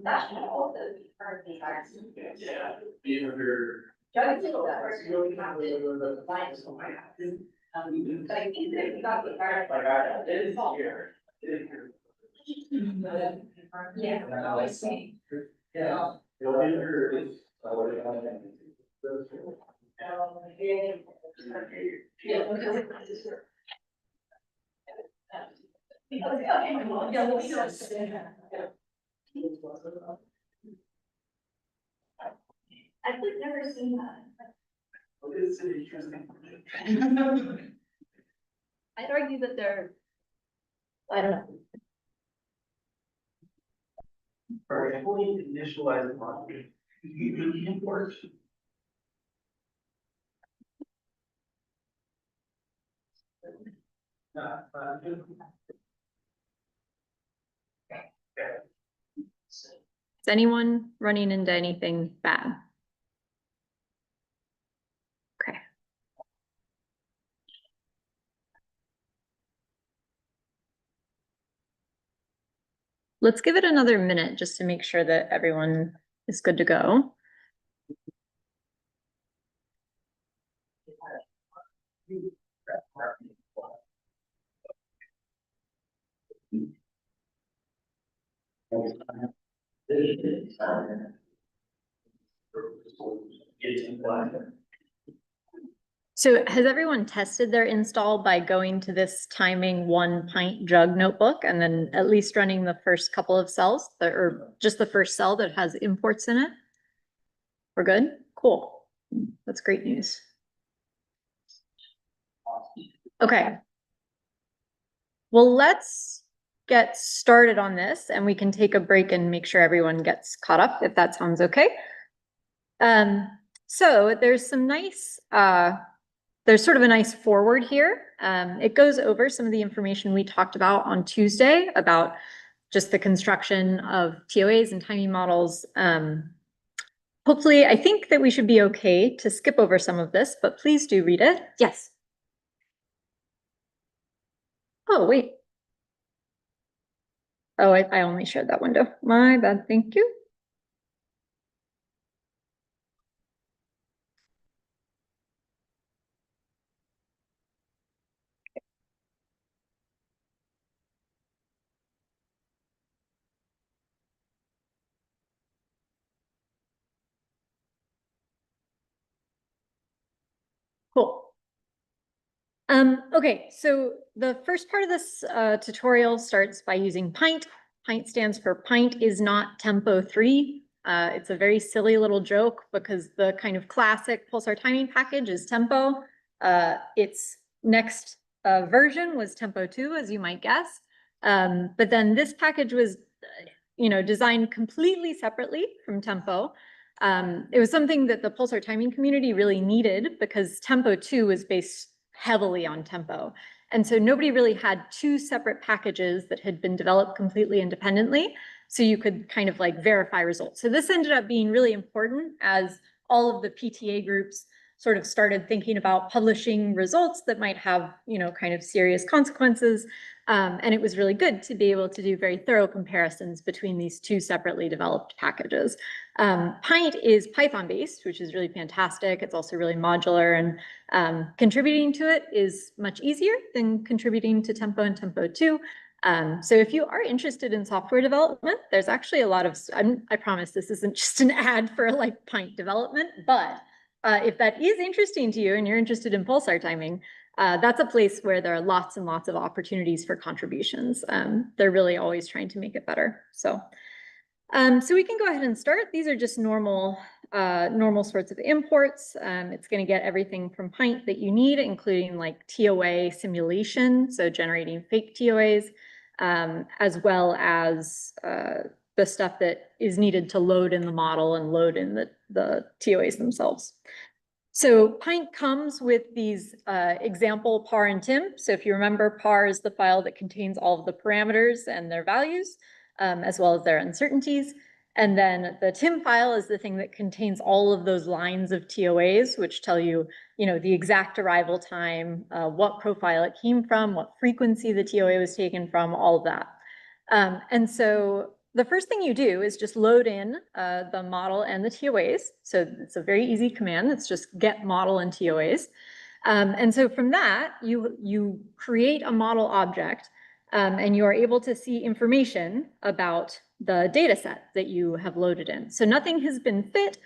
That should also be part of the environment. But I think that we got the environment. Yeah, I see. I've never seen that. I'd argue that they're, I don't know. Or fully initialize the model. You import. Is anyone running into anything bad? Okay. Let's give it another minute just to make sure that everyone is good to go. So has everyone tested their install by going to this timing 1 pint jug notebook and then at least running the first couple of cells or just the first cell that has imports in it? We're good? Cool. That's great news. Okay. Well, let's get started on this and we can take a break and make sure everyone gets caught up if that sounds okay. So there's some nice, there's sort of a nice forward here. It goes over some of the information we talked about on Tuesday about just the construction of TOAs and timing models. Hopefully, I think that we should be okay to skip over some of this, but please do read it. Yes. Oh, wait. Oh, I only shared that window. My bad, thank you. Cool. Okay, so the first part of this tutorial starts by using PINT. PINT stands for Pint is not tempo 3. It's a very silly little joke because the kind of classic pulsar timing package is tempo. Its next version was tempo 2, as you might guess. But then this package was, designed completely separately from tempo. It was something that the pulsar timing community really needed because tempo 2 was based heavily on tempo. And so nobody really had 2 separate packages that had been developed completely independently. So you could kind of like verify results. So this ended up being really important as all of the PTA groups sort of started thinking about publishing results that might have, kind of serious consequences. And it was really good to be able to do very thorough comparisons between these 2 separately developed packages. PINT is Python-based, which is really fantastic. It's also really modular, and contributing to it is much easier than contributing to tempo and tempo 2. So if you are interested in software development, there's actually a lot of, I promise this isn't just an ad for like PINT development, but if that is interesting to you and you're interested in pulsar timing, that's a place where there are lots and lots of opportunities for contributions. They're really always trying to make it better. So we can go ahead and start. These are just normal sorts of imports. It's going to get everything from PINT that you need, including like TOA simulation, so generating fake TOAs, as well as the stuff that is needed to load in the model and load in the TOAs themselves. So PINT comes with these example par and tim. So if you remember, par is the file that contains all of the parameters and their values, as well as their uncertainties. And then the tim file is the thing that contains all of those lines of TOAs, which tell you, the exact arrival time, what profile it came from, what frequency the TOA was taken from, all of that. And so the first thing you do is just load in the model and the TOAs. So it's a very easy command. It's just get model and TOAs. And so from that, you create a model object, and you are able to see information about the data set that you have loaded in. So nothing has been fit.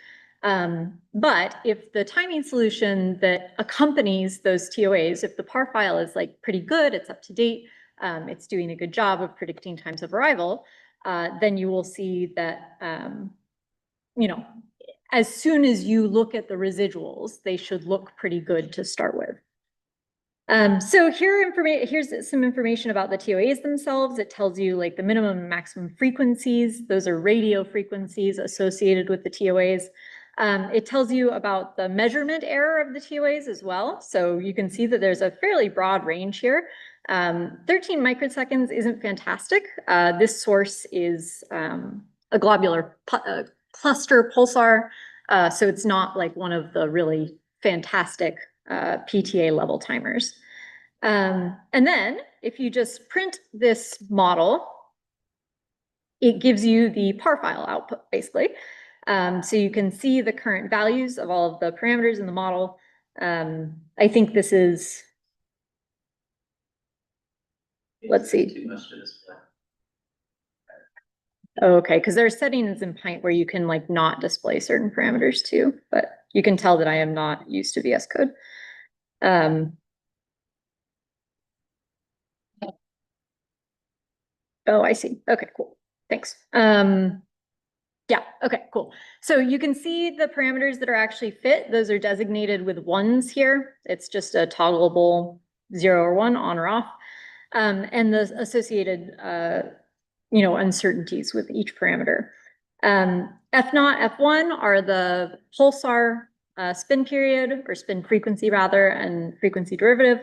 But if the timing solution that accompanies those TOAs, if the PAR file is like pretty good, it's up to date, it's doing a good job of predicting times of arrival, then you will see that, you know, as soon as you look at the residuals, they should look pretty good to start with. So here's some information about the TOAs themselves. It tells you like the minimum and maximum frequencies. Those are radio frequencies associated with the TOAs. It tells you about the measurement error of the TOAs as well. So you can see that there's a fairly broad range here. 13 microseconds isn't fantastic. This source is a globular cluster pulsar. So it's not like one of the really fantastic PTA level timers. And then if you just print this model, it gives you the PAR file output basically. So you can see the current values of all of the parameters in the model. I think this is, let's see. Too much to display. Okay, because there are settings in PINT where you can like not display certain parameters too, but you can tell that I am not used to VS Code. Oh, I see. Okay, cool. Thanks. Yeah, okay, cool. So you can see the parameters that are actually fit. Those are designated with ones here. It's just a toggleable 0 or 1 on or off. And the associated, you know, uncertainties with each parameter. F0, F1 are the pulsar spin period or spin frequency rather, and frequency derivative.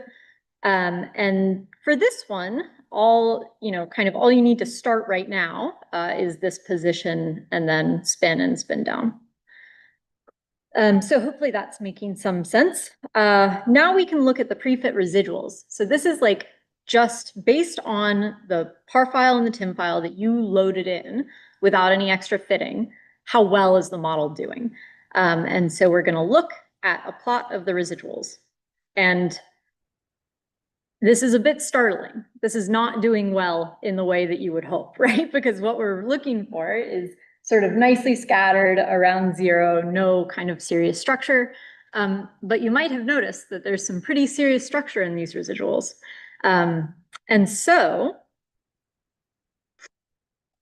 And for this one, all you need to start right now is this position and then spin and spin down. So hopefully that's making some sense. Now we can look at the prefit residuals. So this is like just based on the PAR file and the TIM file that you loaded in without any extra fitting, how well is the model doing? And so we're going to look at a plot of the residuals. And this is a bit startling. This is not doing well in the way that you would hope, right? Because what we're looking for is sort of nicely scattered around 0, no kind of serious structure. But you might have noticed that there's some pretty serious structure in these residuals. And so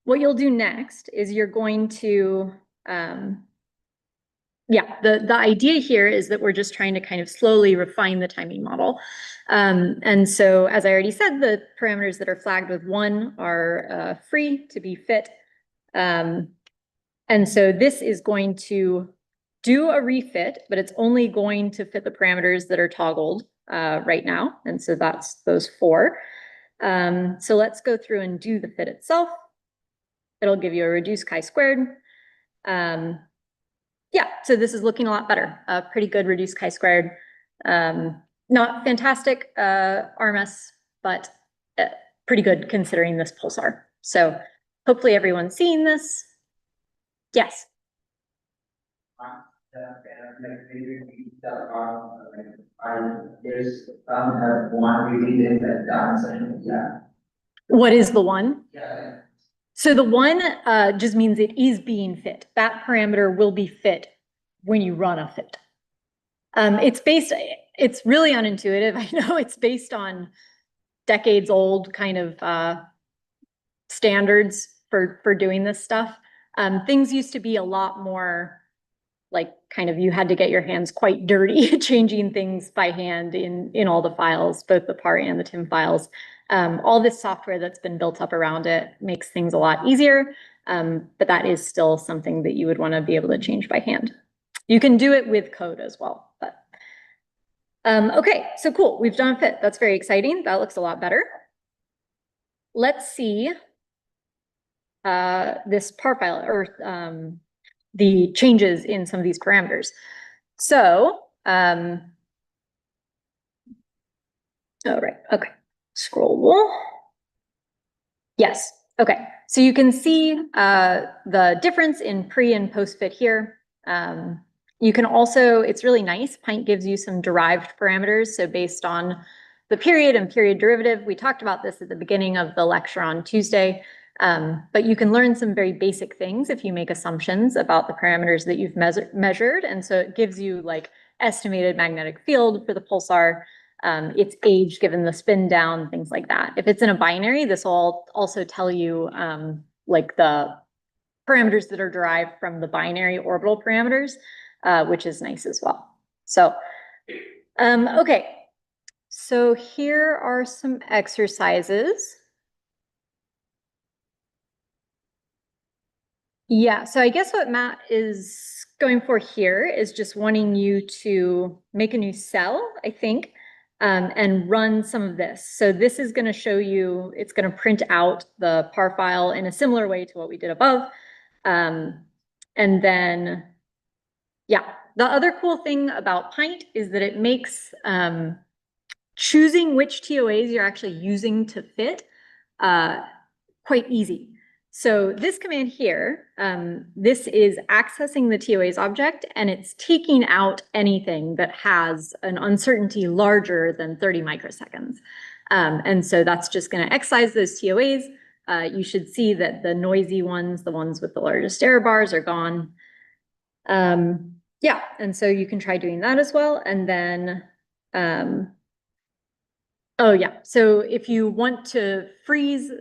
what you'll do next is you're going to, the idea here is that we're just trying to kind of slowly refine the timing model. And so, as I already said, the parameters that are flagged with 1 are free to be fit. And so this is going to do a refit, but it's only going to fit the parameters that are toggled right now. And so that's those 4. So let's go through and do the fit itself. It'll give you a reduced chi-squared. Yeah, so this is looking a lot better. Pretty good reduced chi-squared. Not fantastic RMS, but pretty good considering this pulsar. So hopefully everyone's seeing this. Yes. There's one really that done. Yeah. What is the 1? Yeah. So the 1 just means it is being fit. That parameter will be fit when you run a fit. It's really unintuitive. I know it's based on decades old kind of standards for doing this stuff. Things used to be a lot more like kind of you had to get your hands quite dirty changing things by hand in all the files, both the PAR and the TIM files. All this software that's been built up around it makes things a lot easier, but that is still something that you would want to be able to change by hand. You can do it with code as well, but okay, so cool. We've done a fit. That's very exciting. That looks a lot better. Let's see this PAR file or the changes in some of these parameters. So, all right, okay. Scroll. Yes, okay. So you can see the difference in pre and post fit here. You can also, it's really nice, PINT gives you some derived parameters. So based on the period and period derivative, we talked about this at the beginning of the lecture on Tuesday. But you can learn some very basic things if you make assumptions about the parameters that you've measured. And so it gives you like estimated magnetic field for the pulsar, its age given the spin down, things like that. If it's in a binary, this will also tell you like the parameters that are derived from the binary orbital parameters, which is nice as well. So, okay. So here are some exercises. Yeah, so I guess what Matt is going for here is just wanting you to make a new cell, I think, and run some of this. So this is going to show you, it's going to print out the PAR file in a similar way to what we did above. And then, yeah, the other cool thing about PINT is that it makes choosing which TOAs you're actually using to fit quite easy. So this command here, this is accessing the TOA's object, and it's taking out anything that has an uncertainty larger than 30 microseconds. And so that's just going to excise those TOAs. You should see that the noisy ones, the ones with the largest error bars, are gone. Yeah, and so you can try doing that as well. And then, oh yeah, so if you want to freeze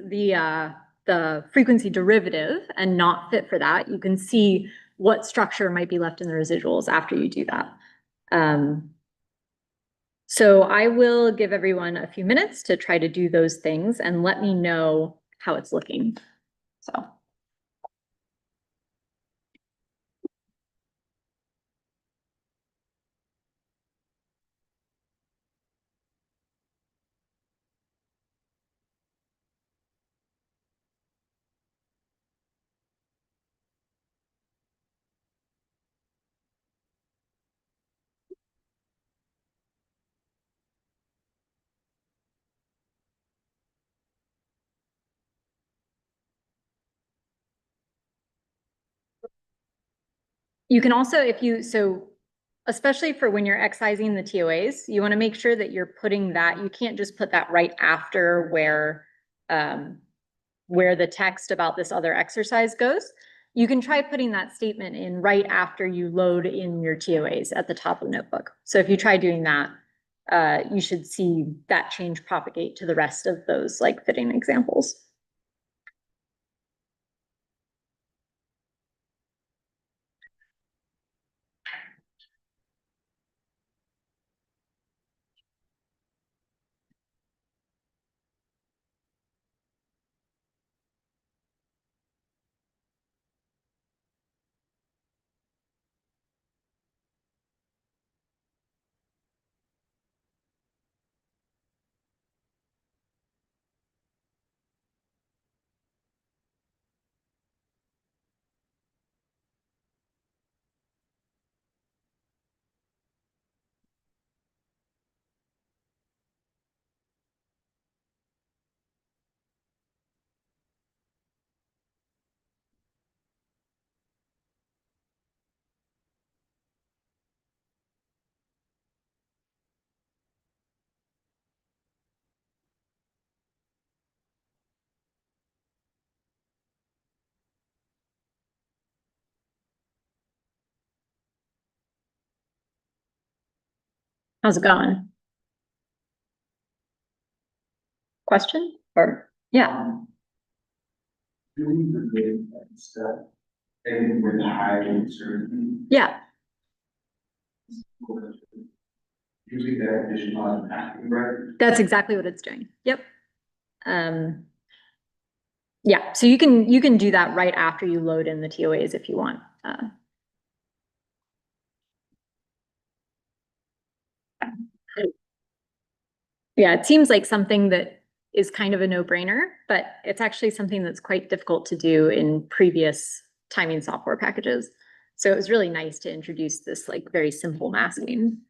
the frequency derivative and not fit for that, you can see what structure might be left in the residuals after you do that. So I will give everyone a few minutes to try to do those things and let me know how it's looking. So. You can also, especially for when you're excising the TOAs, you want to make sure that you're putting that, you can't just put that right after where the text about this other exercise goes. You can try putting that statement in right after you load in your TOAs at the top of the notebook. So if you try doing that, you should see that change propagate to the rest of those like fitting examples. How's it going? Question? Or, yeah. Doing the big stuff, and with high uncertainty. Yeah. Using that additional automatic, right? That's exactly what it's doing. Yep. Yeah, so you can do that right after you load in the TOAs if you want. Yeah, it seems like something that is kind of a no-brainer, but it's actually something that's quite difficult to do in previous timing software packages. So it was really nice to introduce this like very simple masking.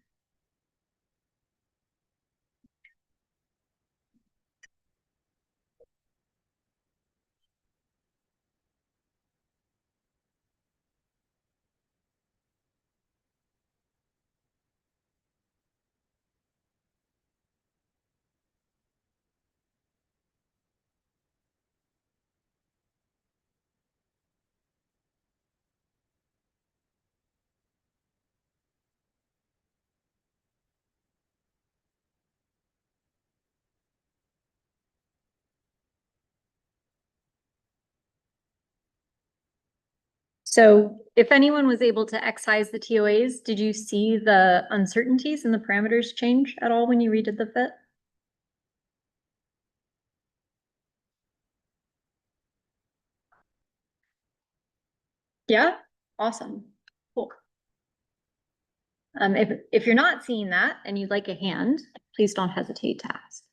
So if anyone was able to excise the TOAs, did you see the uncertainties and the parameters change at all when you redid the fit? Yeah, awesome, cool. If you're not seeing that and you'd like a hand, please don't hesitate to ask.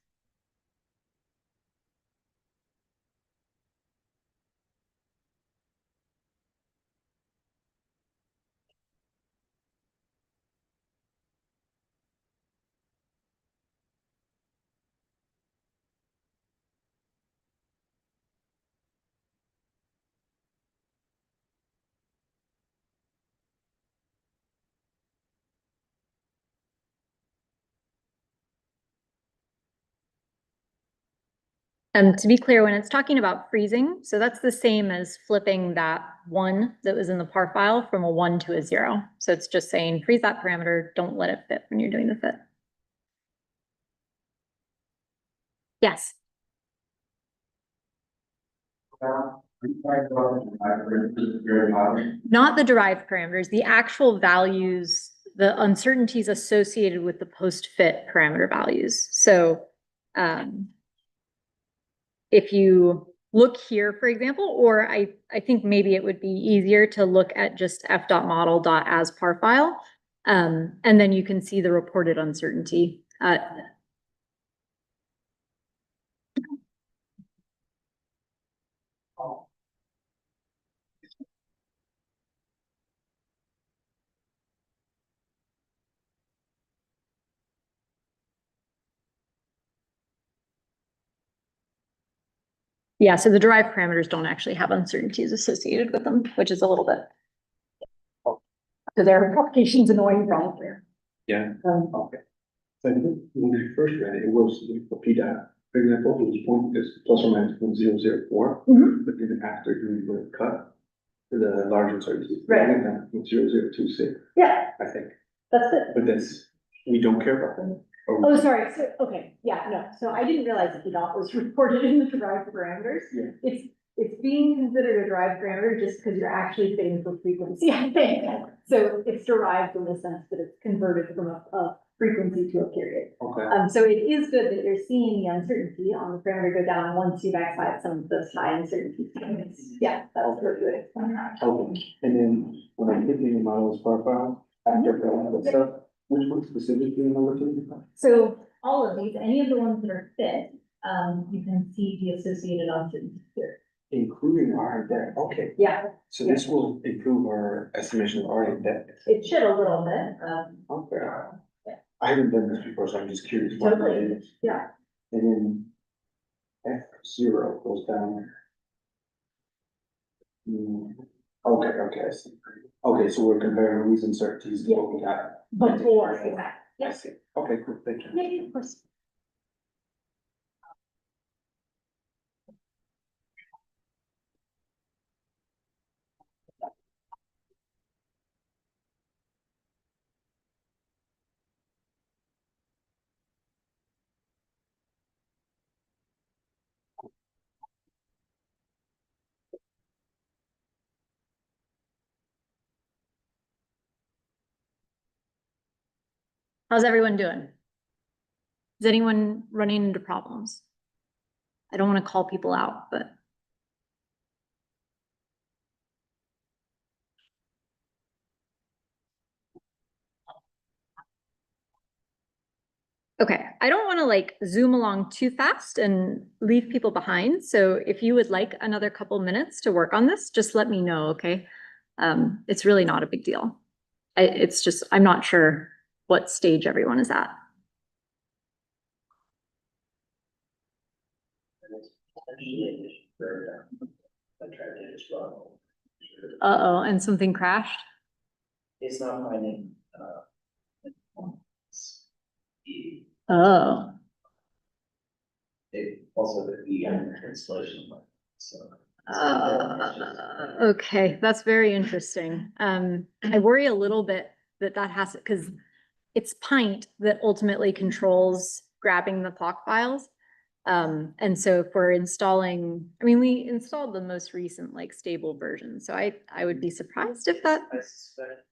To be clear, when it's talking about freezing, so that's the same as flipping that 1 that was in the par file from a 1 to a 0. So it's just saying freeze that parameter, don't let it fit when you're doing the fit. Yes. Not the derived parameters, the actual values, the uncertainties associated with the post-fit parameter values. So if you look here, for example, or I think maybe it would be easier to look at just f.model.as par file, and then you can see the reported uncertainty. Yeah, so the derived parameters don't actually have uncertainties associated with them, which is a little bit. So there are propagations annoying from there. Yeah. Okay. So I think when we first read it, it was for PDA, for example, it was point is plus or minus 0.004, but then after doing the cut, the large uncertainty. Right. 0.0026. Yeah, I think, that's it. but that's, we don't care about that. Or- Oh, sorry. So, okay. Yeah, no. So I didn't realize that the dot was reported in the derived parameters. Yeah. It's being considered a derived parameter just because you're actually fitting for frequency, I think. So it's derived in the sense that it's converted from a frequency to a period. Okay. So it is good that you're seeing the uncertainty on the parameter go down once you've excised some of those high uncertainties. Yeah, that's really good. Okay, and then when I'm thinking the model's profile, after the stuff, which one specifically am I looking at? So all of these, any of the ones that are fit, you can see the associated uncertainty here. Including R and debt, okay. Yeah, So this will improve our estimation of R and debt. it should a little bit. Okay. Yeah. I haven't done this before, so I'm just curious. what Totally. it is. Yeah. And then F0 goes down. Okay, I see. Okay, so we're comparing these uncertainties to what we got. Before, I exactly. see. Okay, cool, thank you. Yeah, of course. How's everyone doing? Is anyone running into problems? I don't want to call people out, but. Okay, I don't want to like zoom along too fast and leave people behind. So if you would like another couple minutes to work on this, just let me know, okay? It's really not a big deal. It's just, I'm not sure what stage everyone is at. Uh-oh, and something crashed? It's not finding, Oh, it also the installation, so. okay, that's very interesting. I worry a little bit that has, because it's PINT that ultimately controls grabbing the clock files. And so if we're installing, I mean, we installed the most recent like stable version, so I would be surprised if that. I suspect.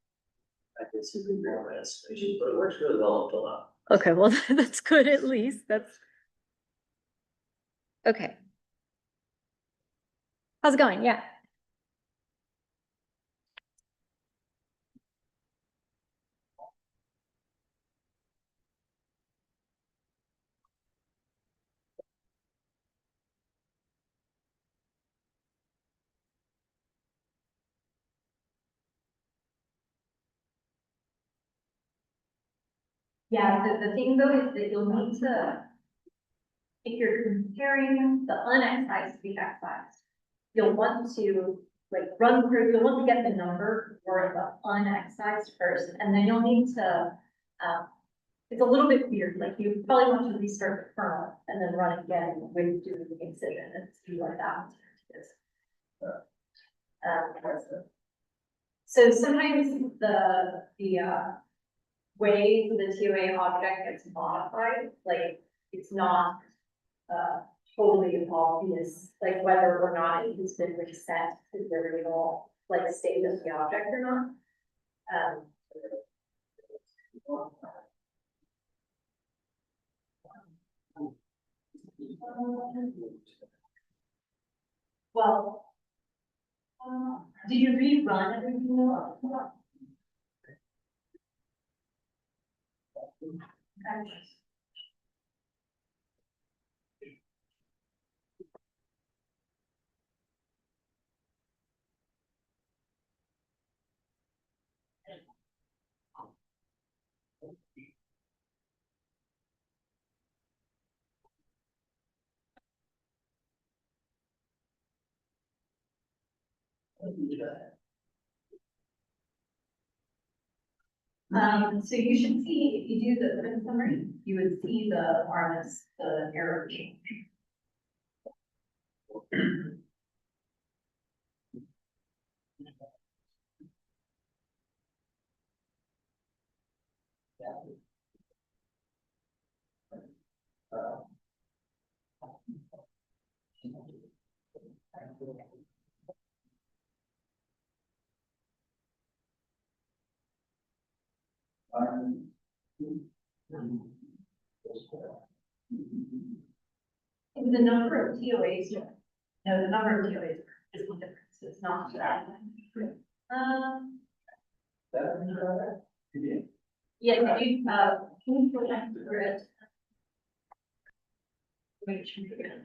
I disagree more on this, but it works really well until now. Okay, well, that's good at least. That's. Okay. How's it going? Yeah. Yeah, the thing though is that you'll need to, if you're comparing the unexcised to the excised, you'll want to like run through, you'll want to get the number for the unexcised first, and then you'll need to, it's a little bit weird, like you probably want to restart the kernel and then run again with doing the excision and see what that is. So sometimes the way the TOA object gets modified, like it's not totally obvious, like whether or not it has been reset to the original like state of the object or not. Well, do you rerun everything? So you should see, if you do the print summary, you would see the RMS, the error change. The number of TOAs, no, the number of TOAs is the difference, it's not that. Yeah, can you go back to it? Make sure you get it.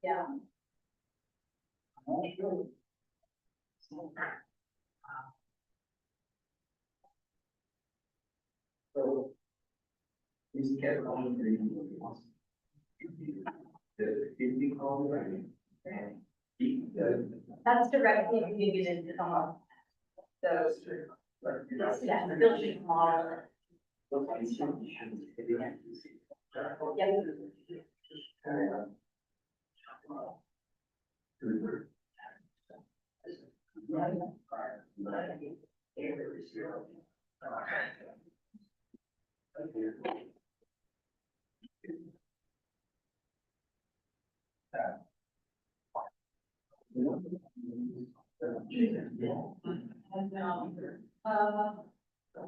Yeah. So. Please get on the. That's directly needed into the model. So, yeah, the building model.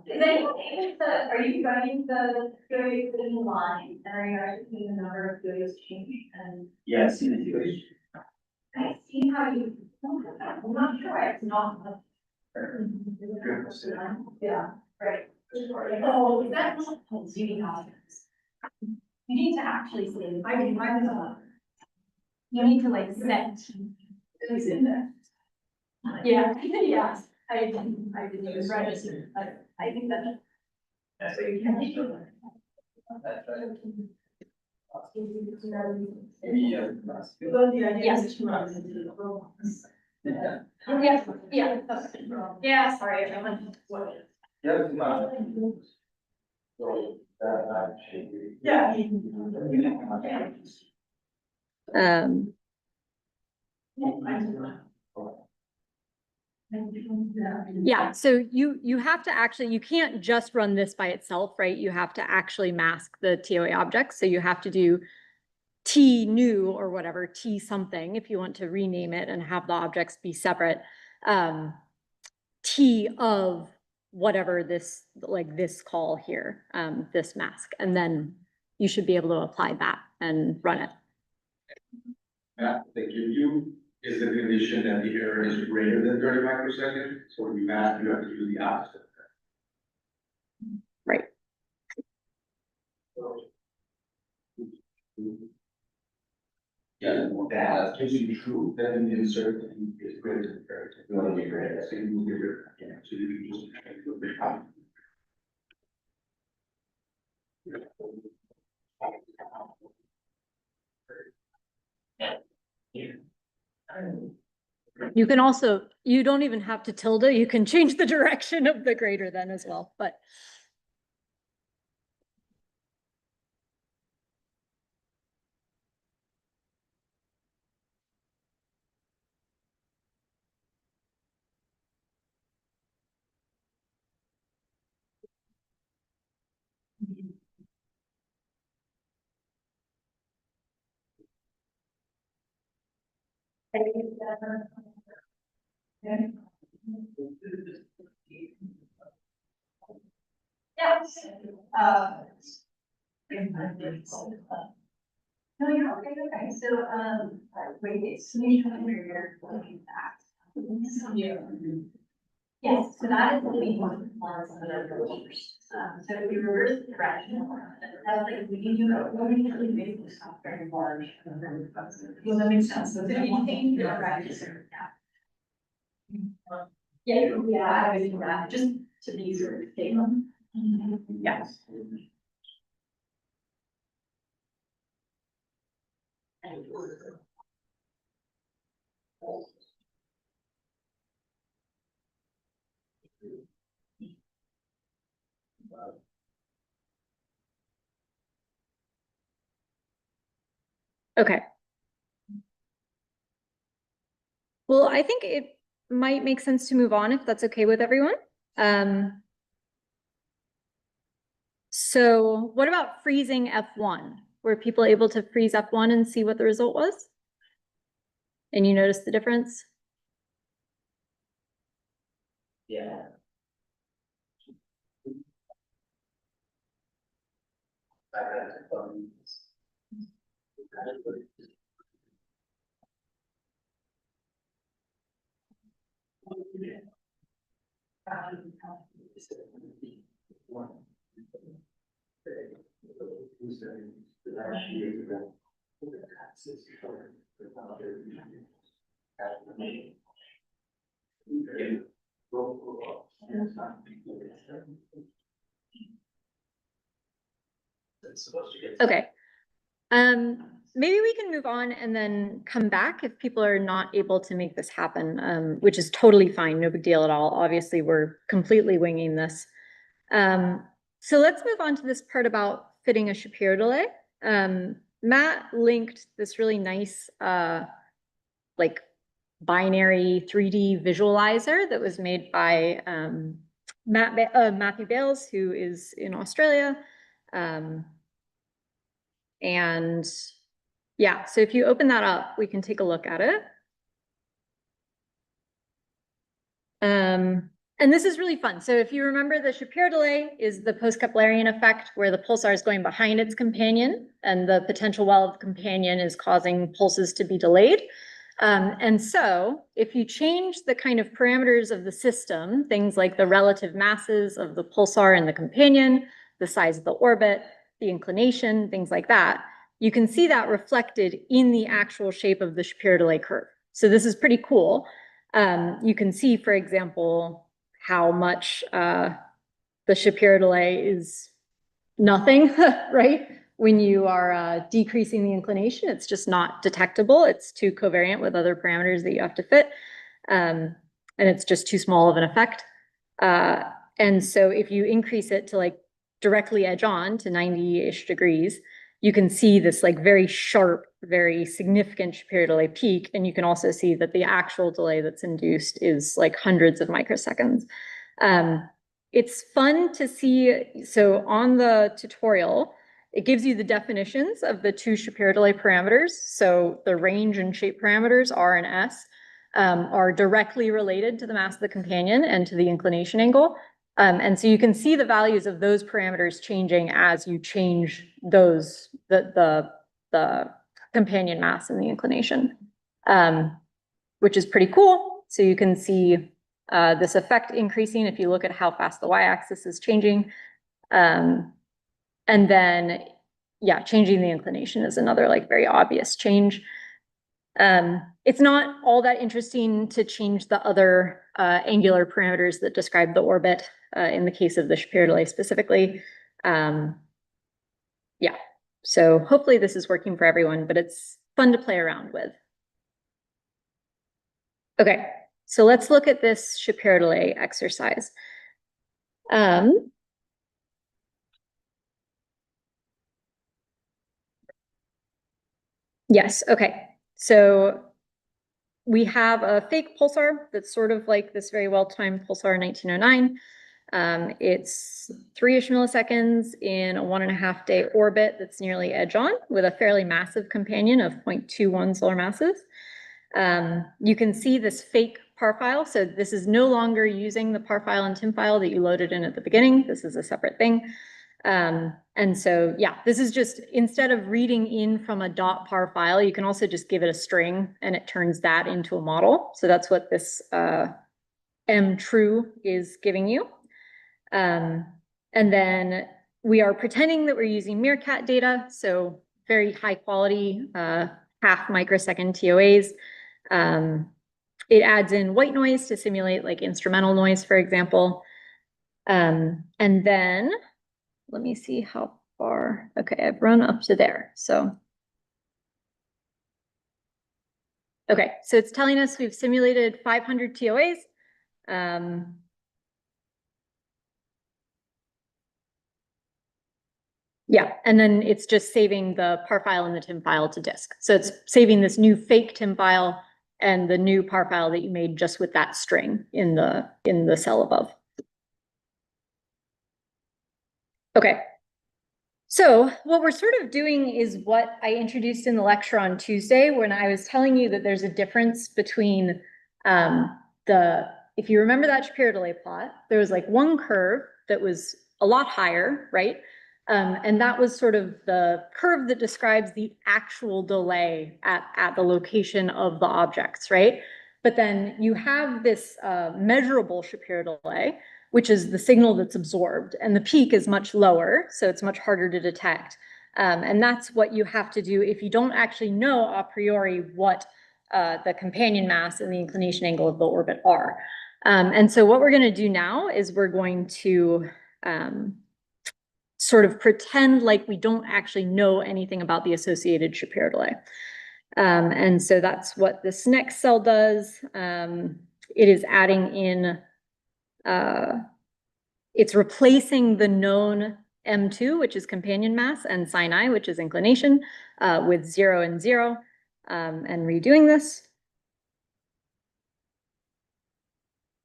Is anyone able to, are you running the theory in line, and are you actually seeing the number of theories change? And Yes. I see how you, I'm not sure, it's not. Yeah, right. Oh, that's you need to actually say, I mean, you need to like set who's in there. Yeah, yes, I didn't register, I think that That's what you can do. Well, the idea is to run into the robots. Yeah, sorry, everyone. Yeah. Yeah, so you have to actually, you can't just run this by itself, right? You have to actually mask the TOA objects. So you have to do T new or whatever, T something, if you want to rename it and have the objects be separate. T of whatever this, like this call here, this mask, and then you should be able to apply that and run it. Matt, they give you is the condition that the error is greater than 30 microseconds, so when you math, you have to do the opposite. Right. Yeah, that gives you true, then the insert is greater than 30. You want to be greater, so you move your, yeah, so you can just do a big hop. You can also, you don't even have to tilde, you can change the direction of the greater than as well, but. Yes. No, you're okay, okay, so, wait, it's me, you're looking back. Yes, so that is the lead one, so if you reverse the direction, that's like, we can do that, we can really make this stuff very large. Does that make sense? So if anything, you're right, yeah, I would do that, just to be sort of stable. Yes. Okay. Well, I think it might make sense to move on if that's okay with everyone. So what about freezing F1? Were people able to freeze F1 and see what the result was? And you notice the difference? Yeah. Okay. Maybe we can move on and then come back if people are not able to make this happen, which is totally fine, no big deal at all. Obviously, we're completely winging this. So let's move on to this part about fitting a Shapiro delay. Matt linked this really nice, like binary 3D visualizer that was made by Matthew Bales, who is in Australia. And yeah, so if you open that up, we can take a look at it. And this is really fun. So if you remember, the Shapiro delay is the post-Keplerian effect where the pulsar is going behind its companion and the potential well of the companion is causing pulses to be delayed. And so if you change the kind of parameters of the system, things like the relative masses of the pulsar and the companion, the size of the orbit, the inclination, things like that, you can see that reflected in the actual shape of the Shapiro delay curve. So this is pretty cool. You can see, for example, how much the Shapiro delay is nothing, right? When you are decreasing the inclination, it's just not detectable. It's too covariant with other parameters that you have to fit. And it's just too small of an effect. And so if you increase it to like directly edge on to 90-ish degrees, you can see this like very sharp, very significant Shapiro delay peak. And you can also see that the actual delay that's induced is like hundreds of microseconds. It's fun to see. So on the tutorial, it gives you the definitions of the two Shapiro delay parameters. So the range and shape parameters, R and S, are directly related to the mass of the companion and to the inclination angle. And so you can see the values of those parameters changing as you change those, the companion mass and the inclination, which is pretty cool. So you can see this effect increasing if you look at how fast the y-axis is changing. And then, yeah, changing the inclination is another like very obvious change. It's not all that interesting to change the other angular parameters that describe the orbit in the case of the Shapiro delay specifically. Yeah, so hopefully this is working for everyone, but it's fun to play around with. Okay, so let's look at this Shapiro delay exercise. Yes, okay. So we have a fake pulsar that's sort of like this very well-timed pulsar in 1909. It's 3-ish milliseconds in a 1.5 day orbit that's nearly edge on with a fairly massive companion of 0.21 solar masses. You can see this fake par file. So this is no longer using the par file and TIM file that you loaded in at the beginning. This is a separate thing. And so, yeah, this is just, instead of reading in from a .par file, you can also just give it a string and it turns that into a model. So that's what this mtrue is giving you. And then we are pretending that we're using Meerkat data. So very high quality, half microsecond TOAs. It adds in white noise to simulate like instrumental noise, for example. And then let me see how far. Okay, I've run up to there. So, okay, so it's telling us we've simulated 500 TOAs. Yeah, and then it's just saving the par file and the TIM file to disk. So it's saving this new fake TIM file and the new par file that you made just with that string in the cell above. Okay. So what we're sort of doing is what I introduced in the lecture on Tuesday when I was telling you that there's a difference between if you remember that Shapiro delay plot, there was like one curve that was a lot higher, right? And that was sort of the curve that describes the actual delay at the location of the objects, right? But then you have this measurable Shapiro delay, which is the signal that's absorbed, and the peak is much lower, so it's much harder to detect. And that's what you have to do if you don't actually know a priori what the companion mass and the inclination angle of the orbit are. And so what we're going to do now is we're going to sort of pretend like we don't actually know anything about the associated Shapiro delay. And so that's what this next cell does. It is adding in, it's replacing the known M2, which is companion mass, and sin I, which is inclination, with 0 and 0, and redoing this.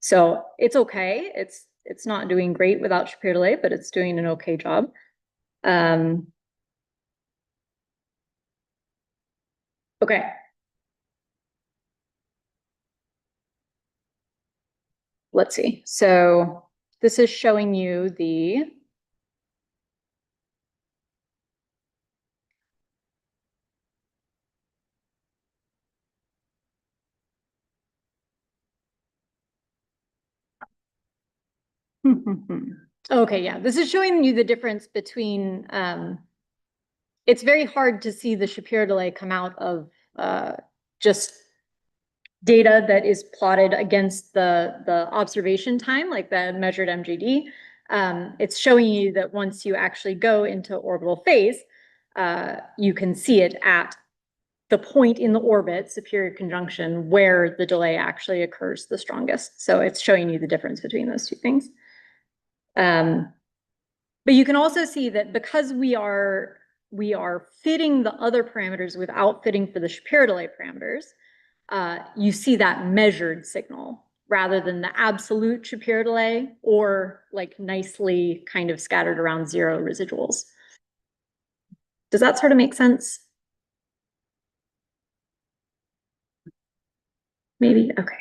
So it's okay. It's not doing great without Shapiro delay, but it's doing an okay job. Okay. Let's see. So this is showing you the okay, yeah, this is showing you the difference between, it's very hard to see the Shapiro delay come out of just data that is plotted against the observation time, like the measured MJD. It's showing you that once you actually go into orbital phase, you can see it at the point in the orbit, superior conjunction, where the delay actually occurs the strongest. So it's showing you the difference between those two things. But you can also see that because we are fitting the other parameters without fitting for the Shapiro delay parameters, you see that measured signal rather than the absolute Shapiro delay or like nicely kind of scattered around zero residuals. Does that sort of make sense? Maybe, okay.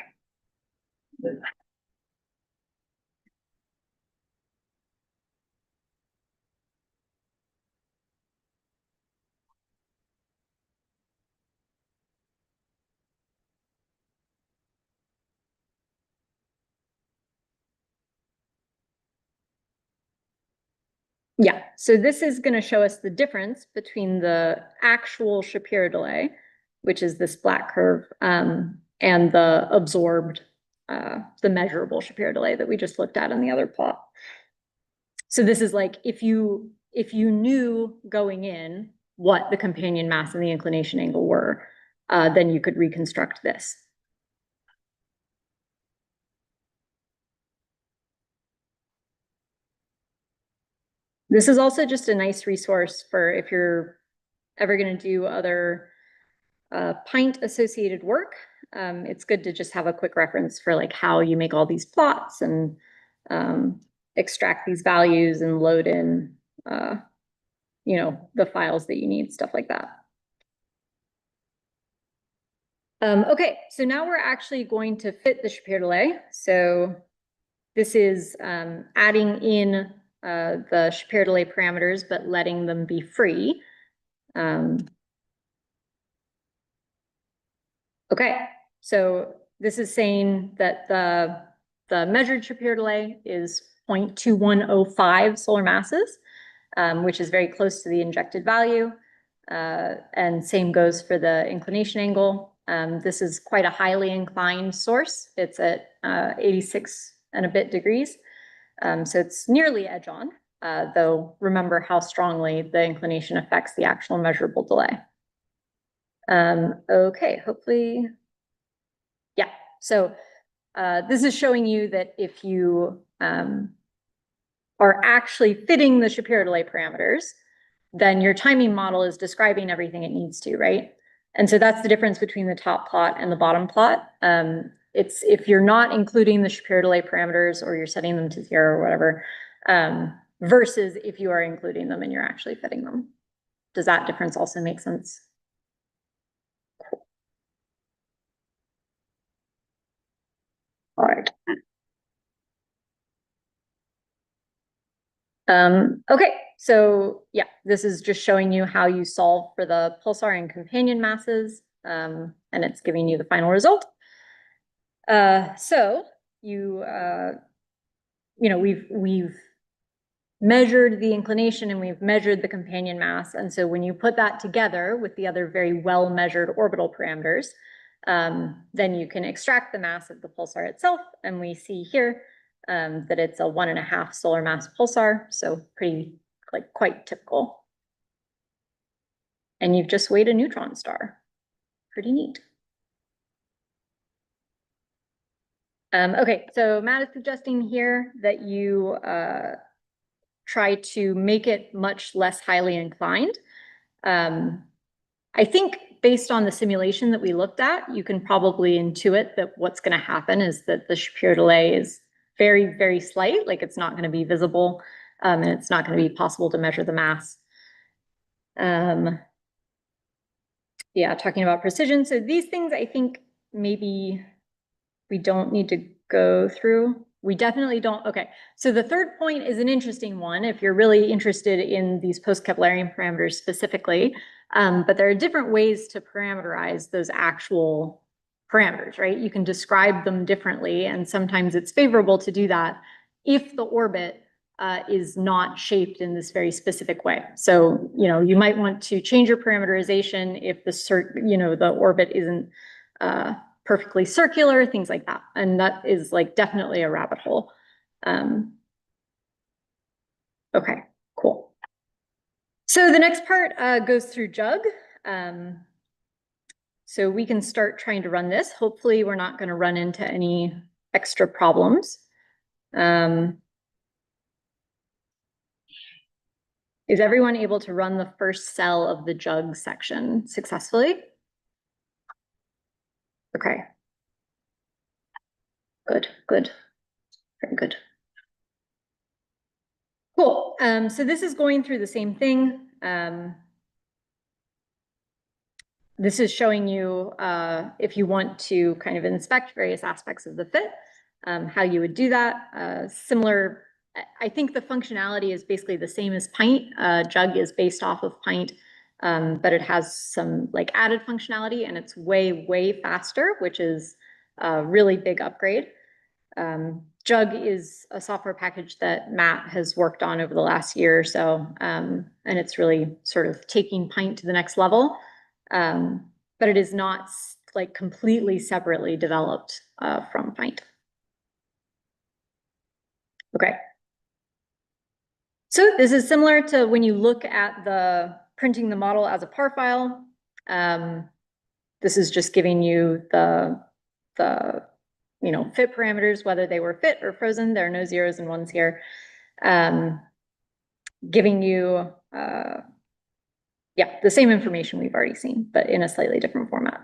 Yeah, so this is going to show us the difference between the actual Shapiro delay, which is this black curve, and the absorbed, the measurable Shapiro delay that we just looked at in the other plot. So this is like if you knew going in what the companion mass and the inclination angle were, then you could reconstruct this. This is also just a nice resource for if you're ever going to do other PINT associated work. It's good to just have a quick reference for like how you make all these plots and extract these values and load in, you know, the files that you need, stuff like that. Okay, so now we're actually going to fit the Shapiro delay. So this is adding in the Shapiro delay parameters, but letting them be free. Okay, so this is saying that the measured Shapiro delay is 0.2105 solar masses, which is very close to the injected value. And same goes for the inclination angle. This is quite a highly inclined source. It's at 86 and a bit degrees. So it's nearly edge on, though remember how strongly the inclination affects the actual measurable delay. Okay, hopefully, yeah. So this is showing you that if you are actually fitting the Shapiro delay parameters, then your timing model is describing everything it needs to, right? And so that's the difference between the top plot and the bottom plot. It's if you're not including the Shapiro delay parameters or you're setting them to 0 or whatever, versus if you are including them and you're actually fitting them. Does that difference also make sense? All right. Okay, so yeah, this is just showing you how you solve for the pulsar and companion masses, and it's giving you the final result. So you, you know, we've measured the inclination and we've measured the companion mass, and so when you put that together with the other very well measured orbital parameters, then you can extract the mass of the pulsar itself, and we see here that it's a 1.5 solar mass pulsar, so pretty, like, quite typical. And you've just weighed a neutron star. Pretty neat. Okay, so Matt is suggesting here that you try to make it much less highly inclined. I think based on the simulation that we looked at, you can probably intuit that what's going to happen is that the Shapiro delay is very, very slight, like it's not going to be visible, and it's not going to be possible to measure the mass. Yeah, talking about precision. So these things, I think maybe we don't need to go through. We definitely don't. Okay, so the third point is an interesting one if you're really interested in these post-Keplerian parameters specifically, but there are different ways to parameterize those actual parameters, right? You can describe them differently, and sometimes it's favorable to do that if the orbit is not shaped in this very specific way. So, you know, you might want to change your parameterization if the orbit isn't perfectly circular, things like that. And that is like definitely a rabbit hole. Okay, cool. So the next part goes through jug. So we can start trying to run this. Hopefully we're not going to run into any extra problems. Is everyone able to run the first cell of the jug section successfully? Okay. Good, good. Very good. Cool. So this is going through the same thing. This is showing you if you want to kind of inspect various aspects of the fit, how you would do that. Similar, I think the functionality is basically the same as PINT. Jug is based off of PINT, but it has some like added functionality and it's way, way faster, which is a really big upgrade. Jug is a software package that Matt has worked on over the last year or so, and it's really sort of taking PINT to the next level. But it is not like completely separately developed from PINT. Okay. So this is similar to when you look at the printing the model as a PAR file. This is just giving you the fit parameters, whether they were fit or frozen. There are no zeros and ones here. Giving you the same information we've already seen, but in a slightly different format.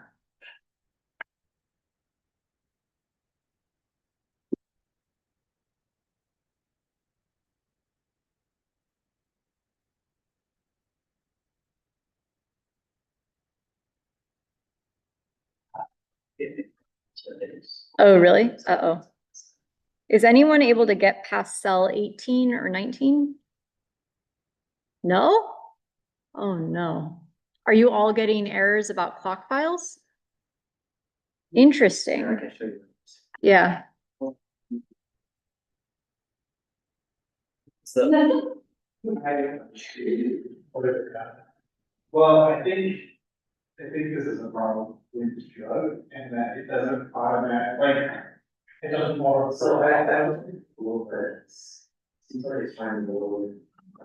Oh, really? Uh-oh. Is anyone able to get past cell 18 or 19? No? Oh, no. Are you all getting errors about clock files? Interesting. Yeah. Well, I think this is a problem with this drug and that it doesn't automatically, it doesn't more. So that was a little bit. Seems like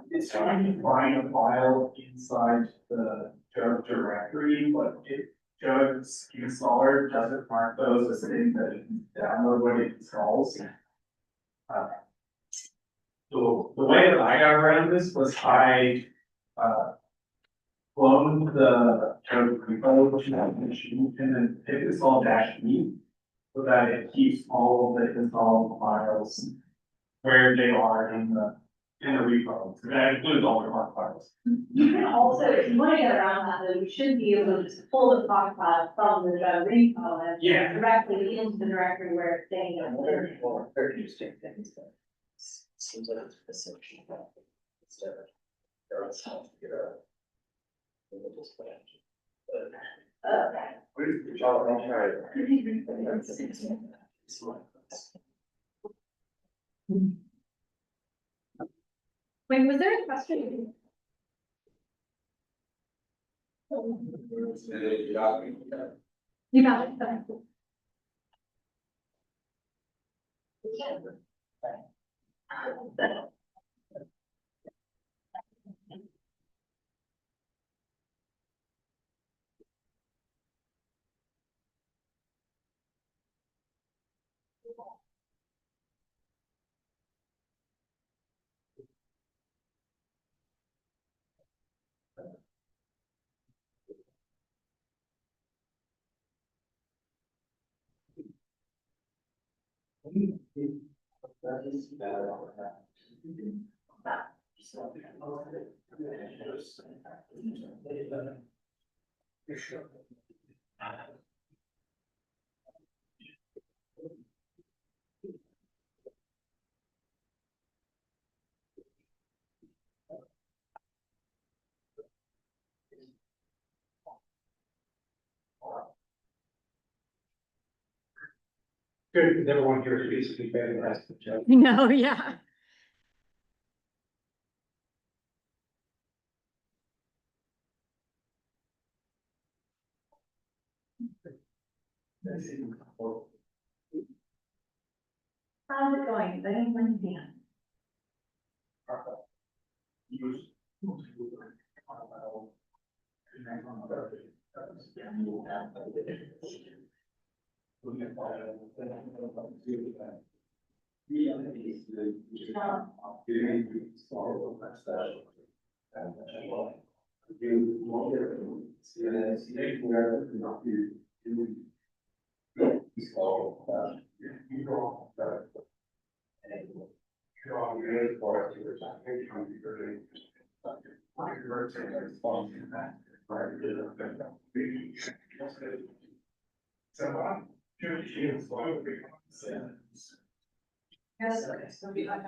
it's trying to find a file inside the drug directory, but Jug's installer doesn't mark those as things that it can download when it installs. So the way that I got around this was I cloned the Jug repo, which is machine, and then hit install -E so that it keeps all of the installed files where they are in the repo. So that includes all the clock files. You can also, if you want to get around that, though, you should be able to just pull the clock file from the repo and directly into the directory where it's staying. Very interesting things. Seems like it's essential. Instead of there are some to get a. Wait, was there a question? You got it. Good, because everyone here is basically fantastic. No, yeah. How's it going? I didn't want to be on. Yes, okay, so we like.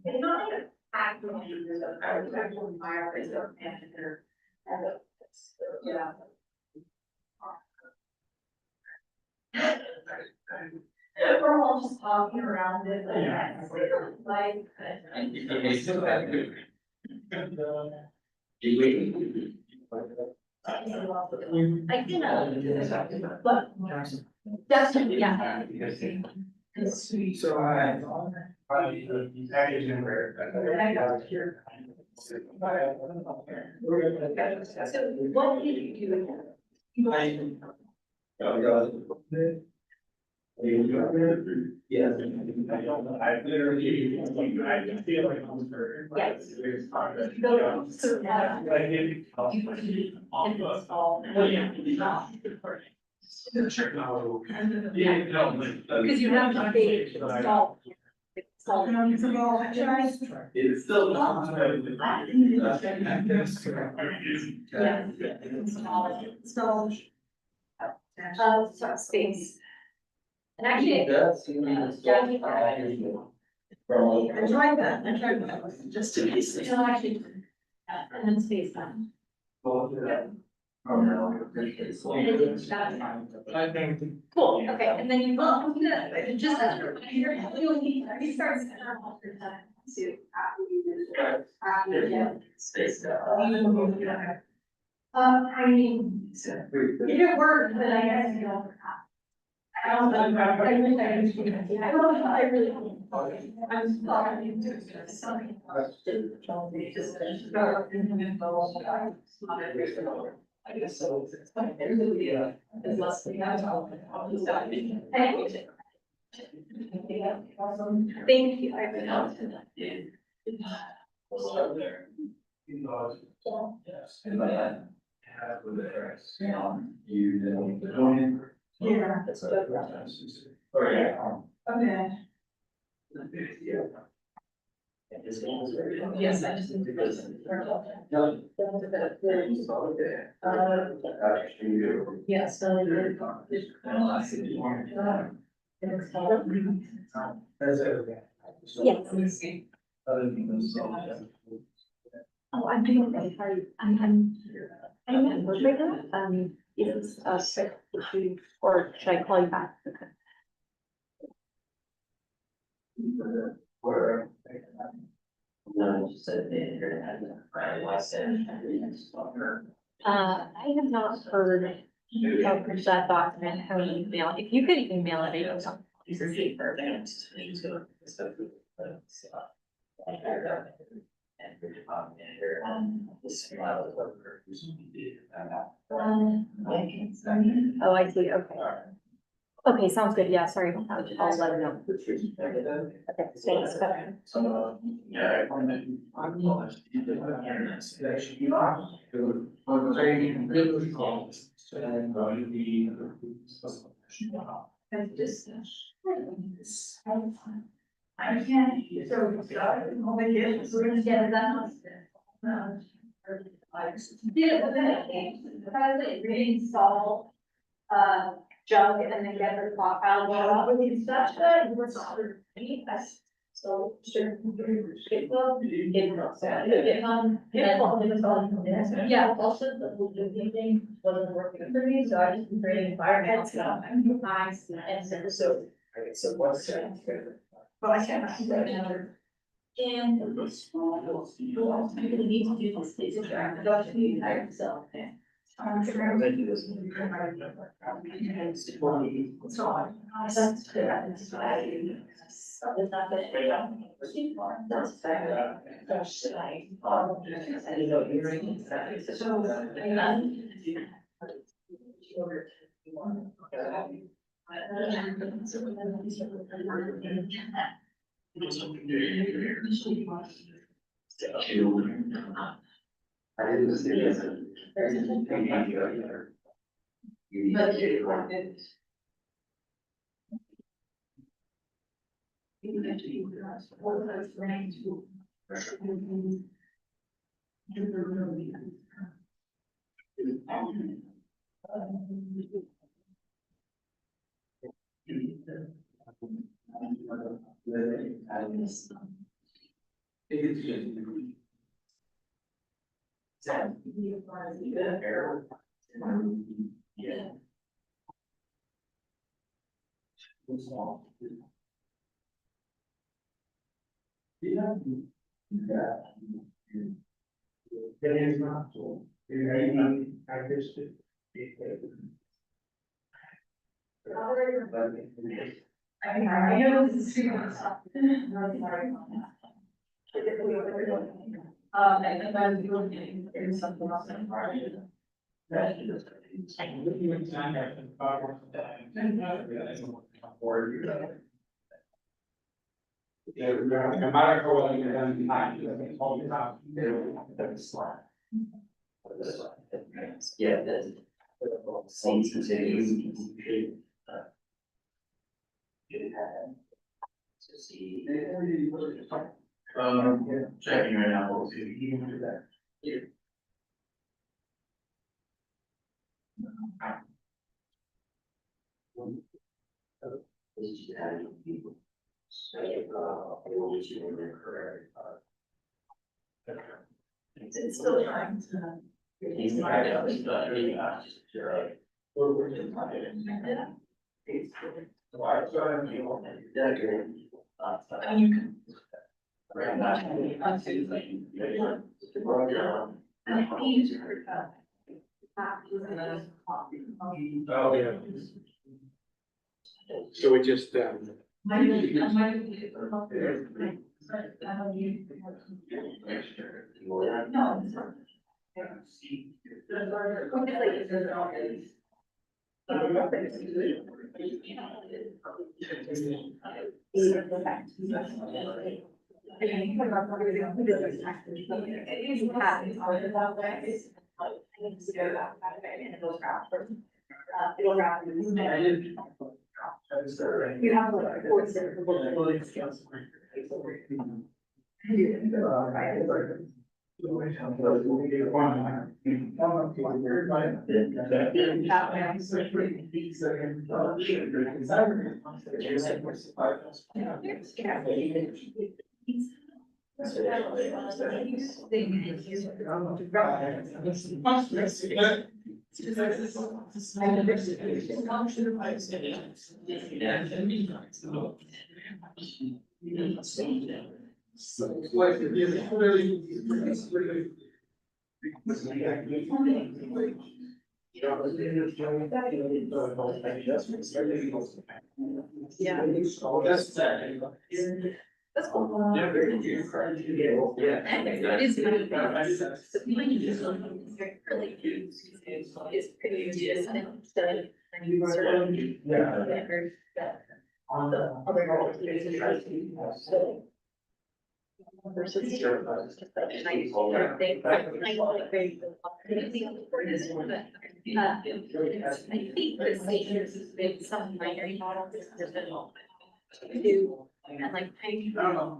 It's not like actively use of actual fire, it's a manager. Yeah. We're all just talking around it, like. I can, but that's, yeah. So package in where. So what did you do? Yes. I literally, I can feel like I'm hurt. Yes. Because you have to pay salt. Salt. It's still. So space. And actually. It does seem like it's still- I tried that, just to be safe. No, actually, and then space time. Cool, okay, and then you will, just as a reminder, you'll need, you start to after you get space. I mean, it didn't work, but I guess you don't. I don't know, I don't know, I really. I'm sorry. Something. I guess so. It's less than that. Thank you. I really helped in that. Yeah. That's what. Oh, yeah. Okay. Yes, I just need to go. Yeah, so. Yes. Oh, I'm doing okay. How are you? I'm at work right now. Is this a sick issue or should I call you back? Where? No, just said they had I have not heard of that document, how you email, if you could email it, I don't know. It's a safer. Oh, I see, okay. Okay, sounds good. Yeah, sorry. I'll let her know. Okay, thanks. I can't, so, all the kids, we're gonna get it done. Reinstall, junk and then get the clock out, well, with the such that it was all that's so sure. Yeah, also the blue thing wasn't working for me, so I just been creating environments, nice, and so what's but I can't. And you really need to do this, it's a don't you hire yourself. I'm sure that you was. I didn't see this. Yeah. It is not so. I just. I know this is super tough. And if I'm doing something else in part. No matter how well you're done, it's all about. Yeah, that's. Seems to say. Checking right now, we'll see if you can do that. It's still trying to. I mean, you can. Right. Oh, yeah. So we just, You have like 4 different skills. Yeah. That's cool. Yeah. It is really nice. The point is really is pretty distant to any sort of standard that on the other so versus just like a nice sort of thing, like very this one, but I think the station has been some minor models do. And like,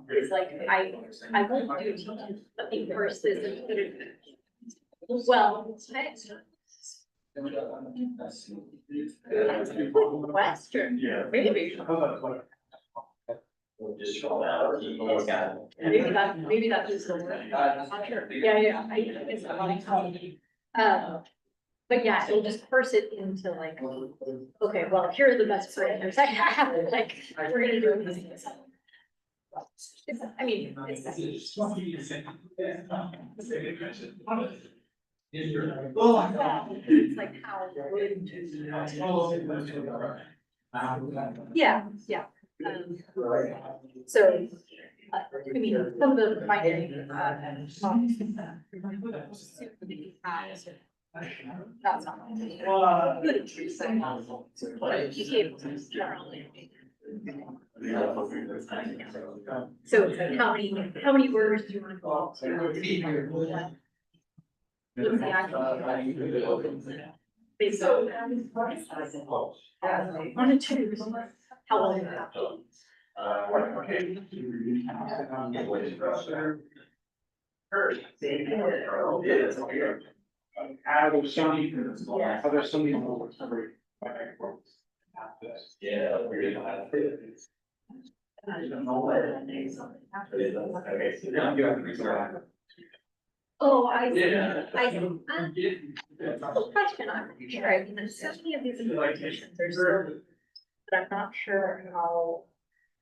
it's like, I won't do teaching something versus. Well, Western. Yeah. Maybe. Just roll out. Maybe that is the word. I'm not sure. Yeah, it's a lot of time. But yeah, it'll just parse it into like, okay, well, here are the best parameters I have, like, we're gonna do this. I mean, it's like how. Yeah. So, I mean, some of the primary, that's not. Good. So how many orders do you want to call? What's the actual? Based on. On a two. How long? Are there some people? Yeah. Oh, I see. Yeah. Question, I'm sure, I mean, there's so many of these implementations are so, but I'm not sure how,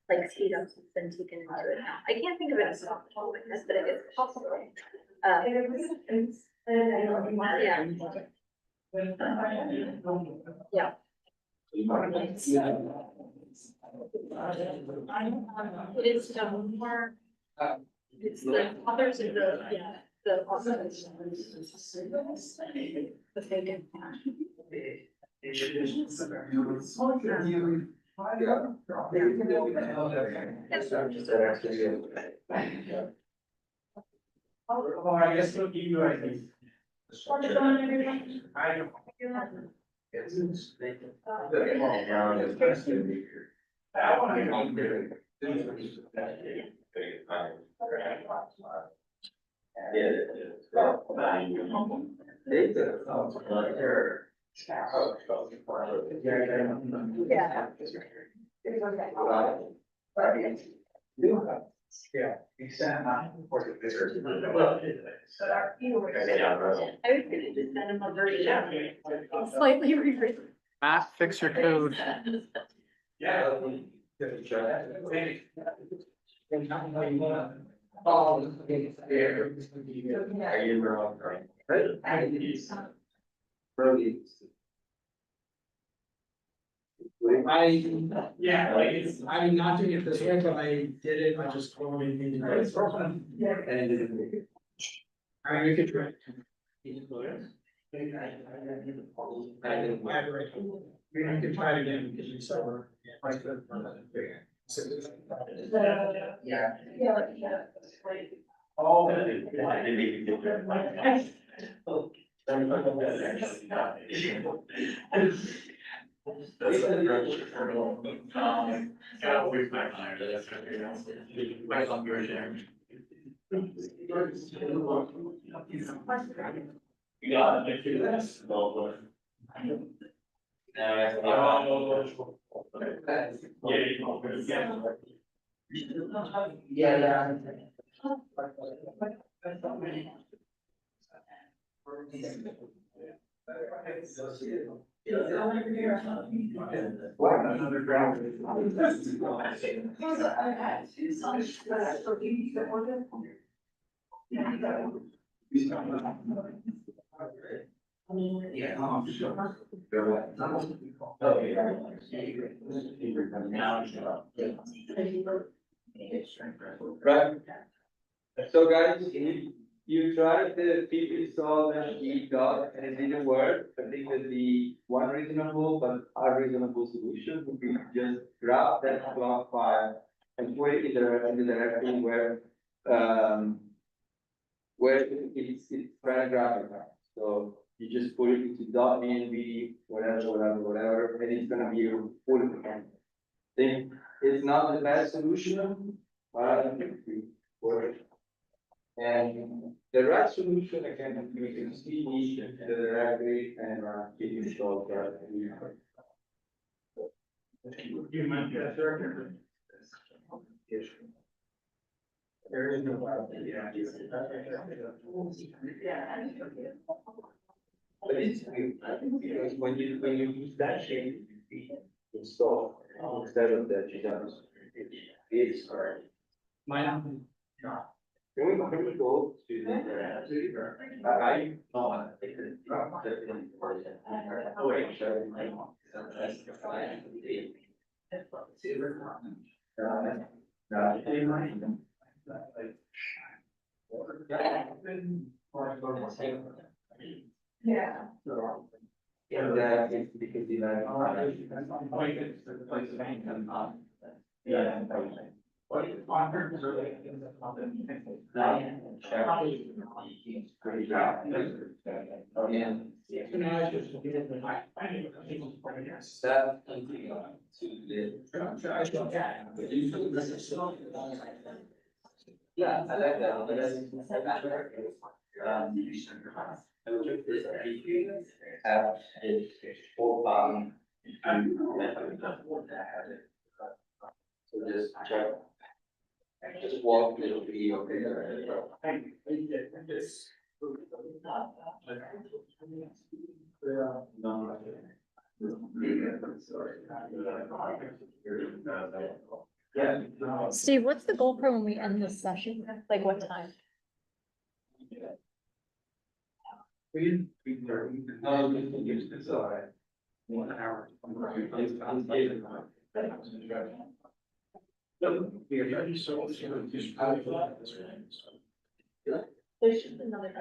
like, speed ups has been taken into it now. I can't think of it as a top witness, but it is possible. Yeah. It is more, it's the others of the authors. The fake. Oh, I guess look, you, I think. I don't. I want to. Yeah. I was gonna just send him a version. Slightly rewritten. Math, fix your code. Yeah. I'm not doing it this way, but I did it, I just totally needed to. I mean, we could try. We can try it again because you said we're. Yeah. All. Right? So guys, you tried the people solve and E dot and it didn't work. I think that the one reasonable but unreasonable solution would be just grab that clock file and put it in the directory where it's trying to grab it. So you just put it into .env, whatever, and it's gonna be your full account. Think it's not the best solution, but I think it works. And the right solution, again, you can see the directory and keep installed. You might get there. There is no. But it's, because when you use that shape, install instead of the GWs. It's hard. Mine. Can we go to the, I know. Oh, wait, sorry. Yeah. And that is because the yeah. Yeah, I like that, but that's. Have a full bottom. So just check. Just walk, it'll be okay. Yeah. Steve, what's the goal for when we end this session? Like what time? It's all right. 1 hour. There should be another.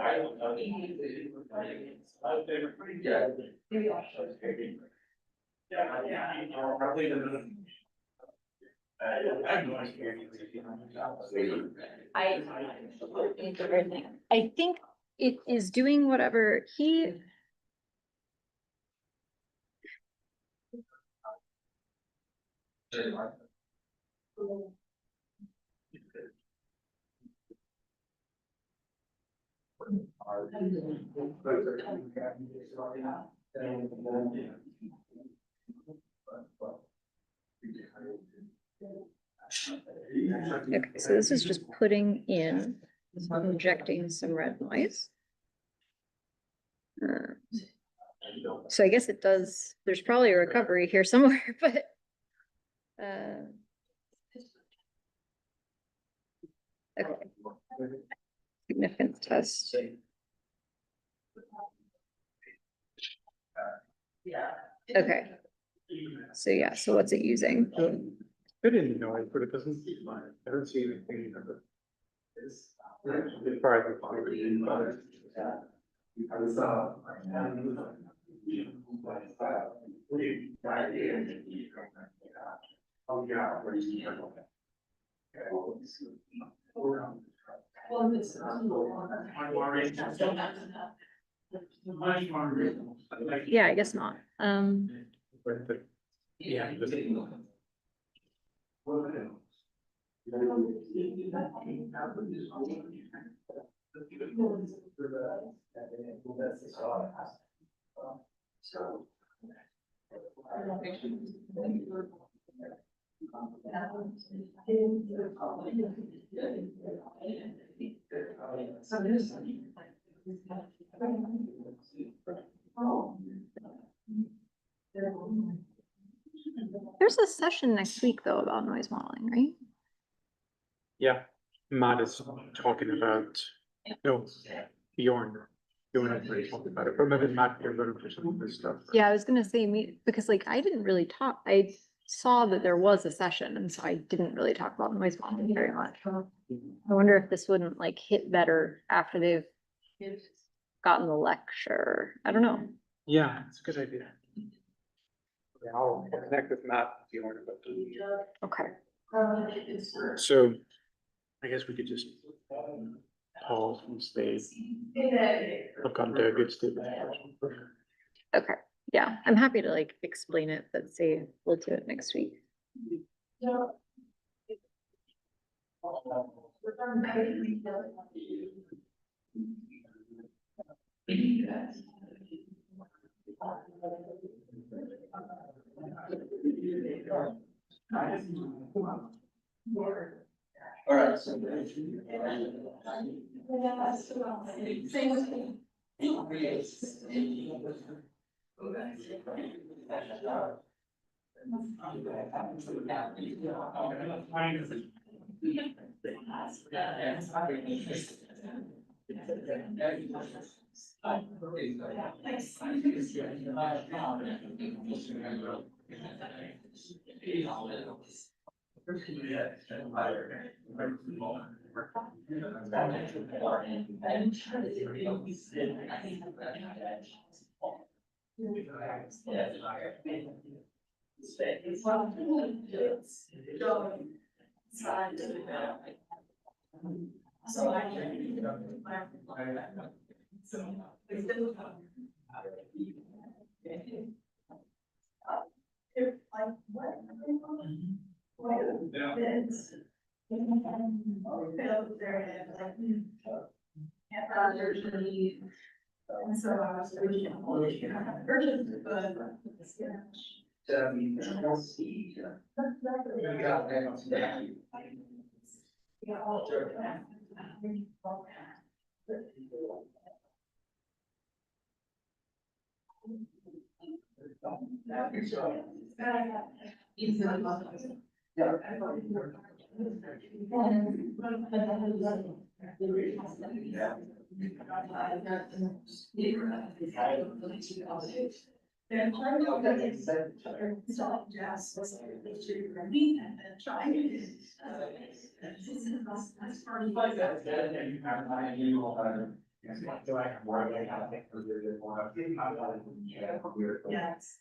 I think it is doing whatever he. Okay, so this is just putting in, injecting some red noise. So I guess it does, there's probably a recovery here somewhere, but. Okay. Significance test. Okay. So yeah, so what's it using? Good in the noise, but it doesn't, I don't see anything of it. It's probably. Yeah, I guess not. Yeah. There's a session next week though about noise modeling, right? Yeah, Matt is talking about, no, Bjorn is really talking about it, but maybe Matt, you're going to do some of this stuff. Yeah, I was gonna say me, because like I didn't really talk, I saw that there was a session, and so I didn't really talk about noise modeling very much. I wonder if this wouldn't like hit better after they've gotten the lecture. I don't know. Yeah, it's a good idea. Yeah, I'll connect with Matt if you want to. Okay. So I guess we could just pause and stay. Look on David's. Okay. Yeah, I'm happy to like explain it, but say we'll do it next week. All right, so. And so I was version, but. They're trying to get it. So just was reading and trying. That's part of what. Yes.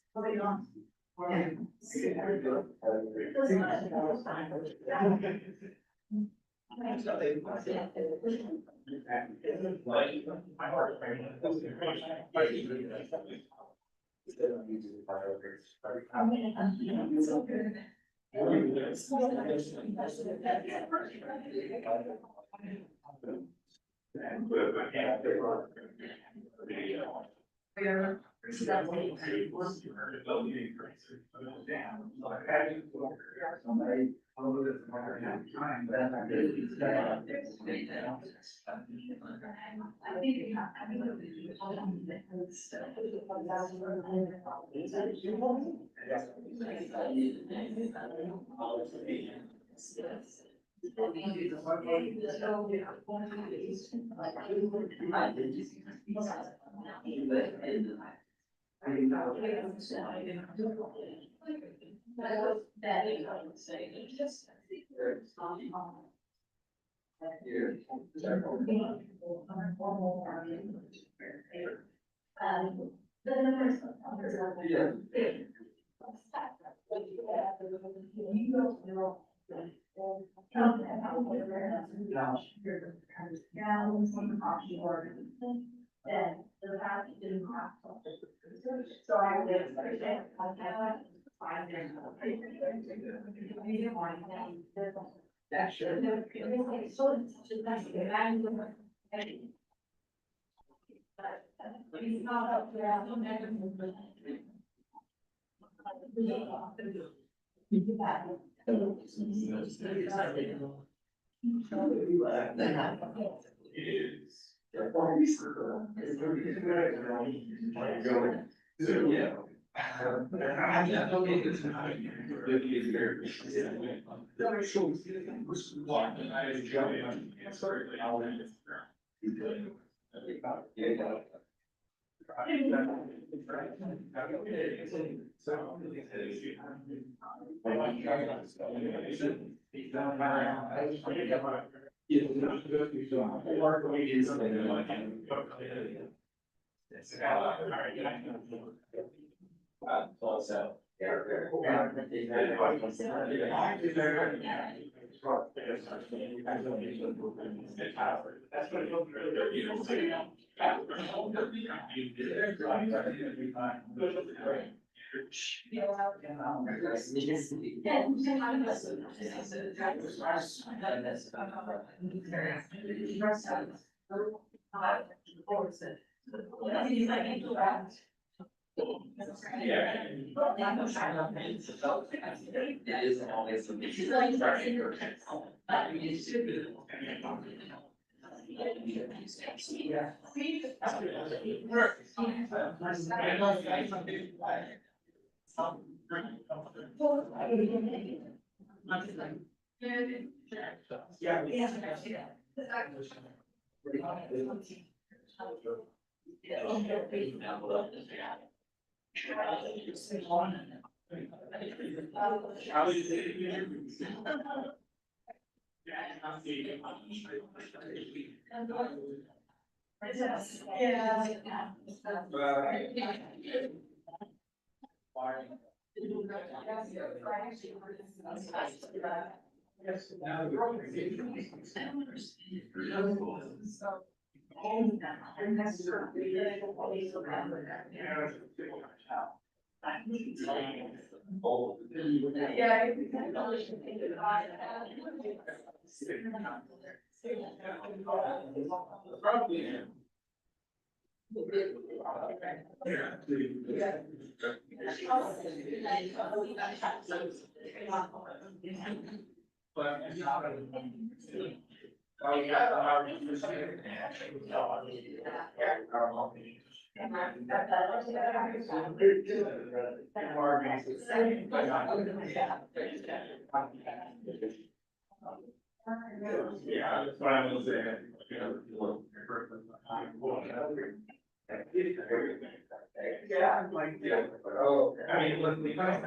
Yeah, that's what I'm gonna say. Yeah, like, yeah. Oh, I mean, look, we kind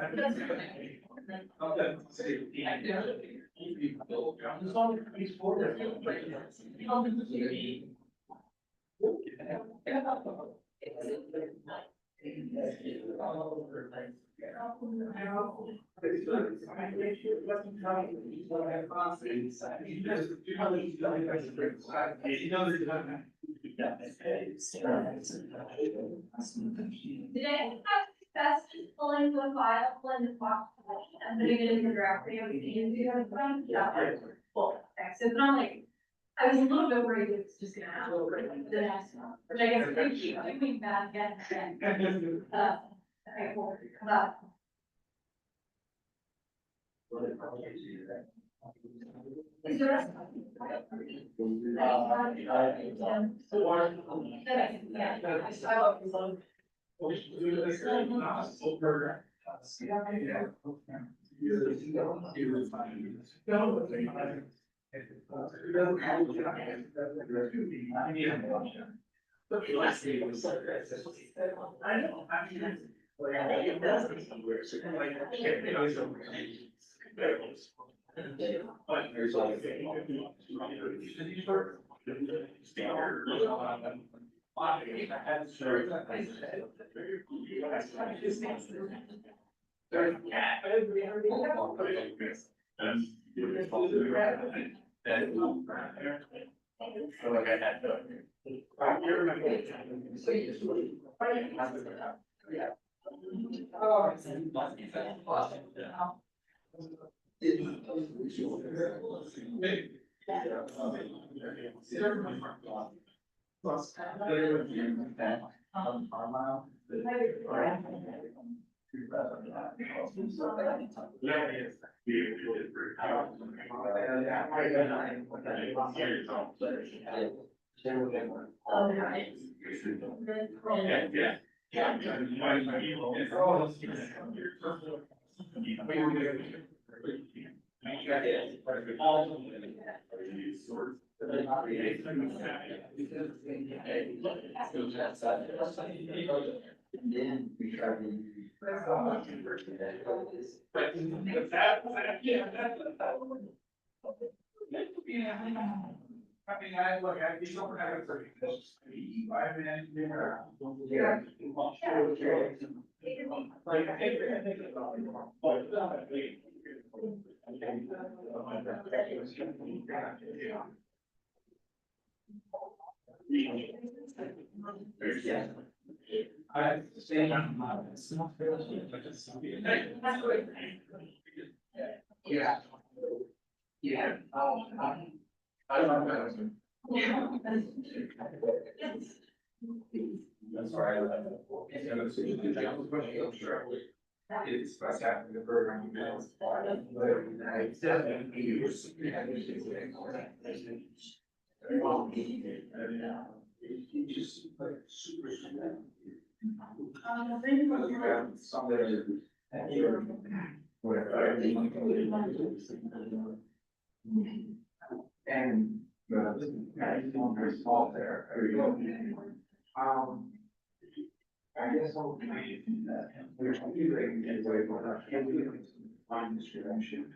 Today, that's pulling the file, pulling the box, and putting it in the draft video. Yeah. Well, so but I'm like, I was a little bit worried it was just gonna happen the next one, which I guess they keep doing that again. Okay, cool. Is the rest of Then we try to. I mean, I look, I'd be so happy for this. I've been there. Yeah. I say it's not fair. Yeah. Yeah. I don't know. That's why I love it. It's what's happening to the program. Just like super. And very small there. I guess I'll there's a way for find distribution.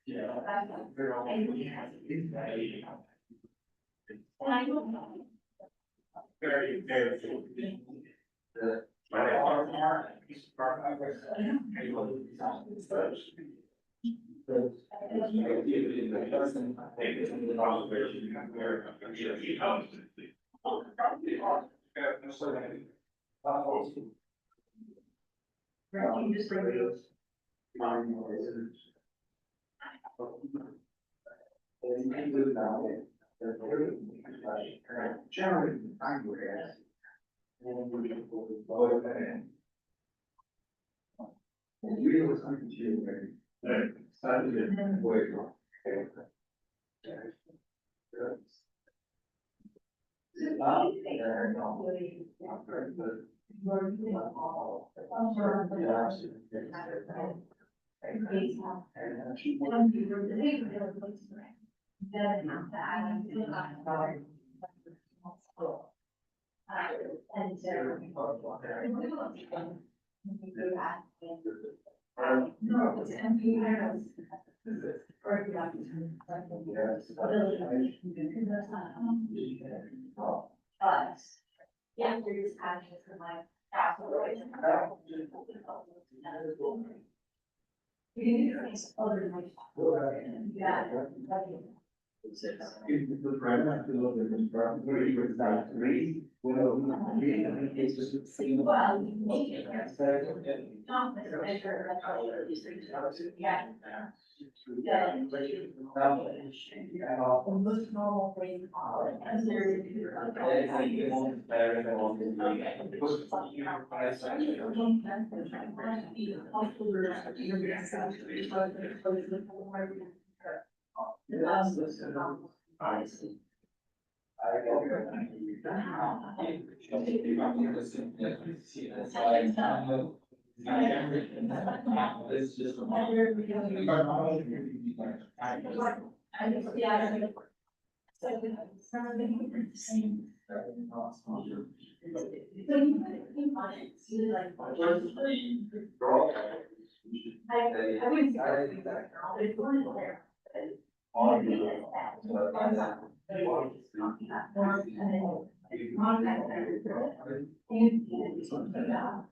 Yeah. Very, very. Generally, I'm good at. And we can put that in. And we was continuing. Started it way wrong. Yeah, they're just asking for my. Most normal brain college, and there's. It's just.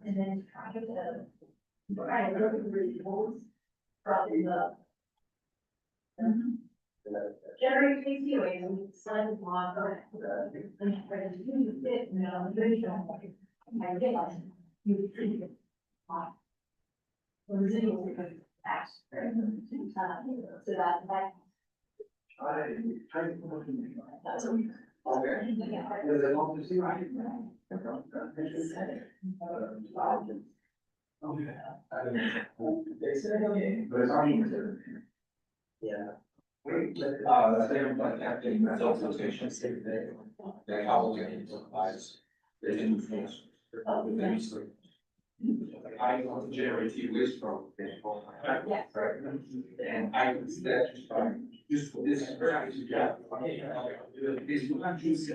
And then try to. Right, look at the rules. Probably the. Jerry takes you away and slide the block. I realize you treat it. The residuals are fast. So that. That's Yeah. I want to generate waste from. Yes. And I would that just this is very easy. Yeah. This is not just.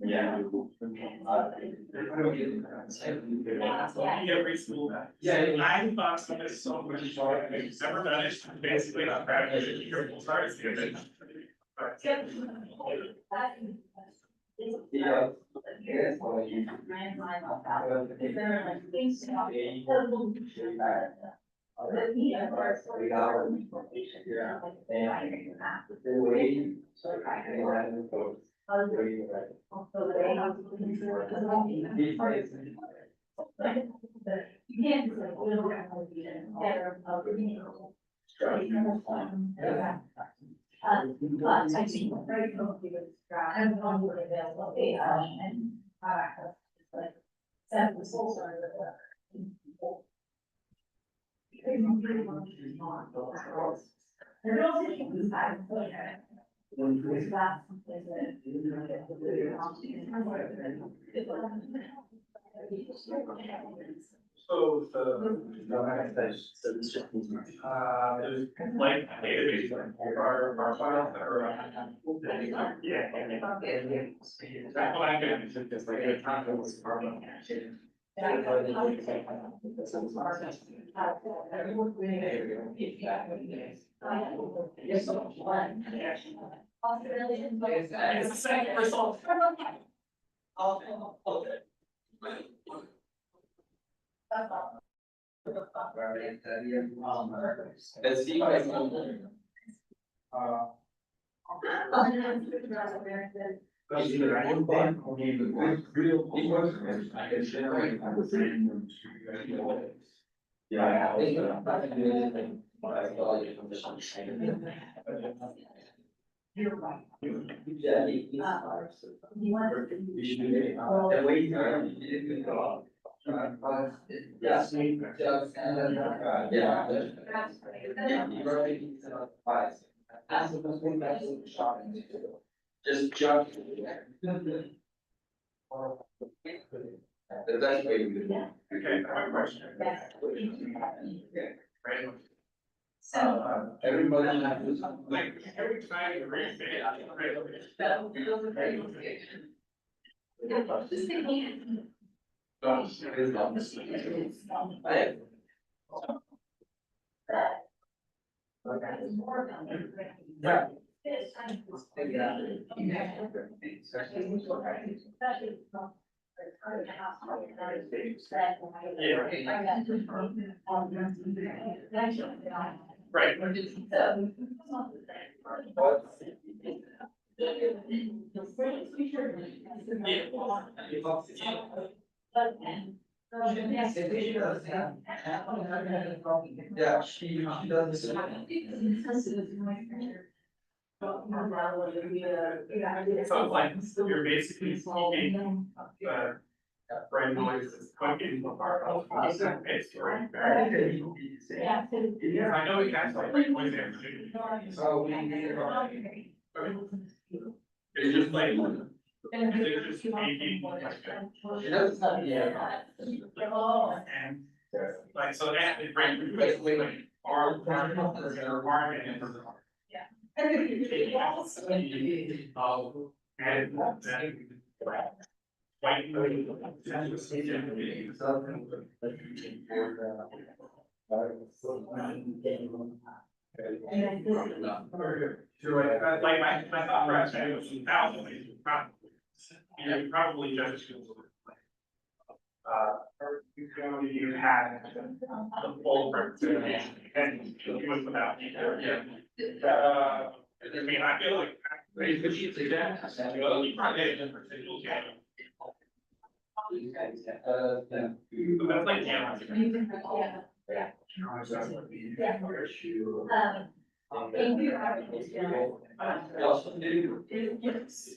Yeah. Every school. Yeah, I thought so much so much. I've never done it. Basically, not practicing. Your full starts the event. Yeah. But I think very closely with I'm on the available data and access, like, set the source or the. There are also things that that's something So there's like database our files that are. Yeah. That's what I did, is just like a conference. It's the same result. Let's see. You're right. Yeah. You want to. The way you go. Yeah. Just jump. That's way you do. Okay, I have a question. Right. Everybody. Like, every time you read it, Yeah. Right. Yeah, she does. So like, you're basically speaking, right noise is cooking our it's right. Yeah, I know it has like right noise there. So It's just like, they're just making like that. And like, so that is right, basically like our environment and. And then. White. Probably just. You had the full representation and you would without. I mean, I feel like. That's like,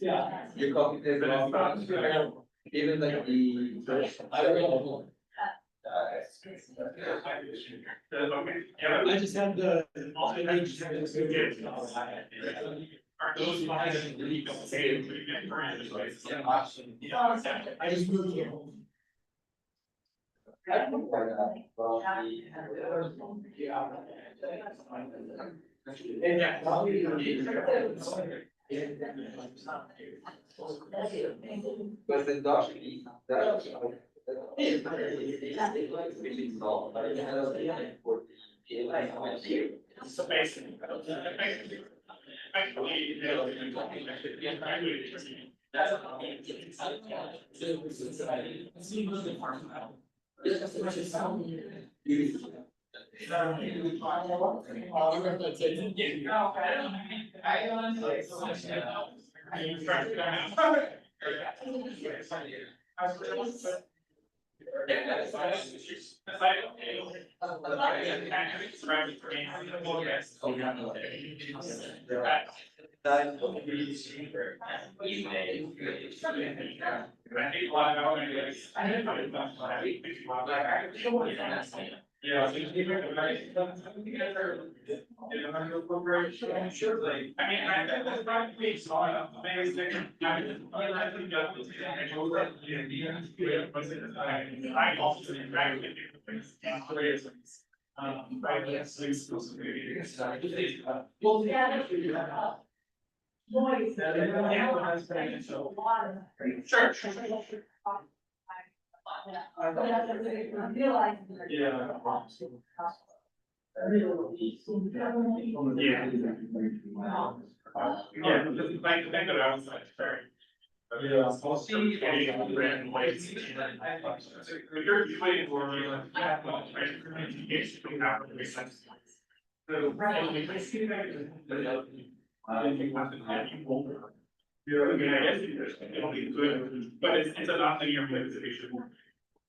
yeah. Your copy paper, even like the. I just had the. Are those lines really don't say I just moved here. But the dog, So basically. Actually, yeah. I mean, I was probably saw amazing. I also interacted with Yeah, like the thing that I was like, very. Yeah, I'll see. You're waiting for me, like, yeah, well, communication happen to make sense. So, yeah, I mean, I guess it'll be good, but it's a non-linear manipulation.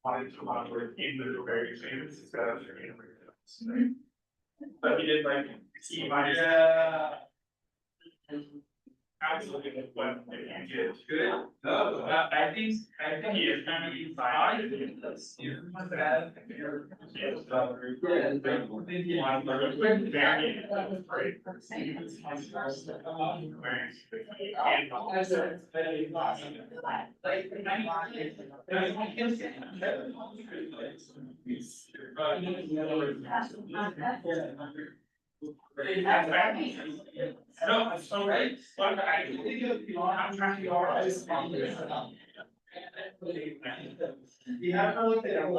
Wanted to monitor in the various payments, it's got a. But he did like C minus. Yeah. Absolutely, what if you get good? No, I think he is kind of inside. No, it's all right, but I think I'm trying to go. Yeah, I like that,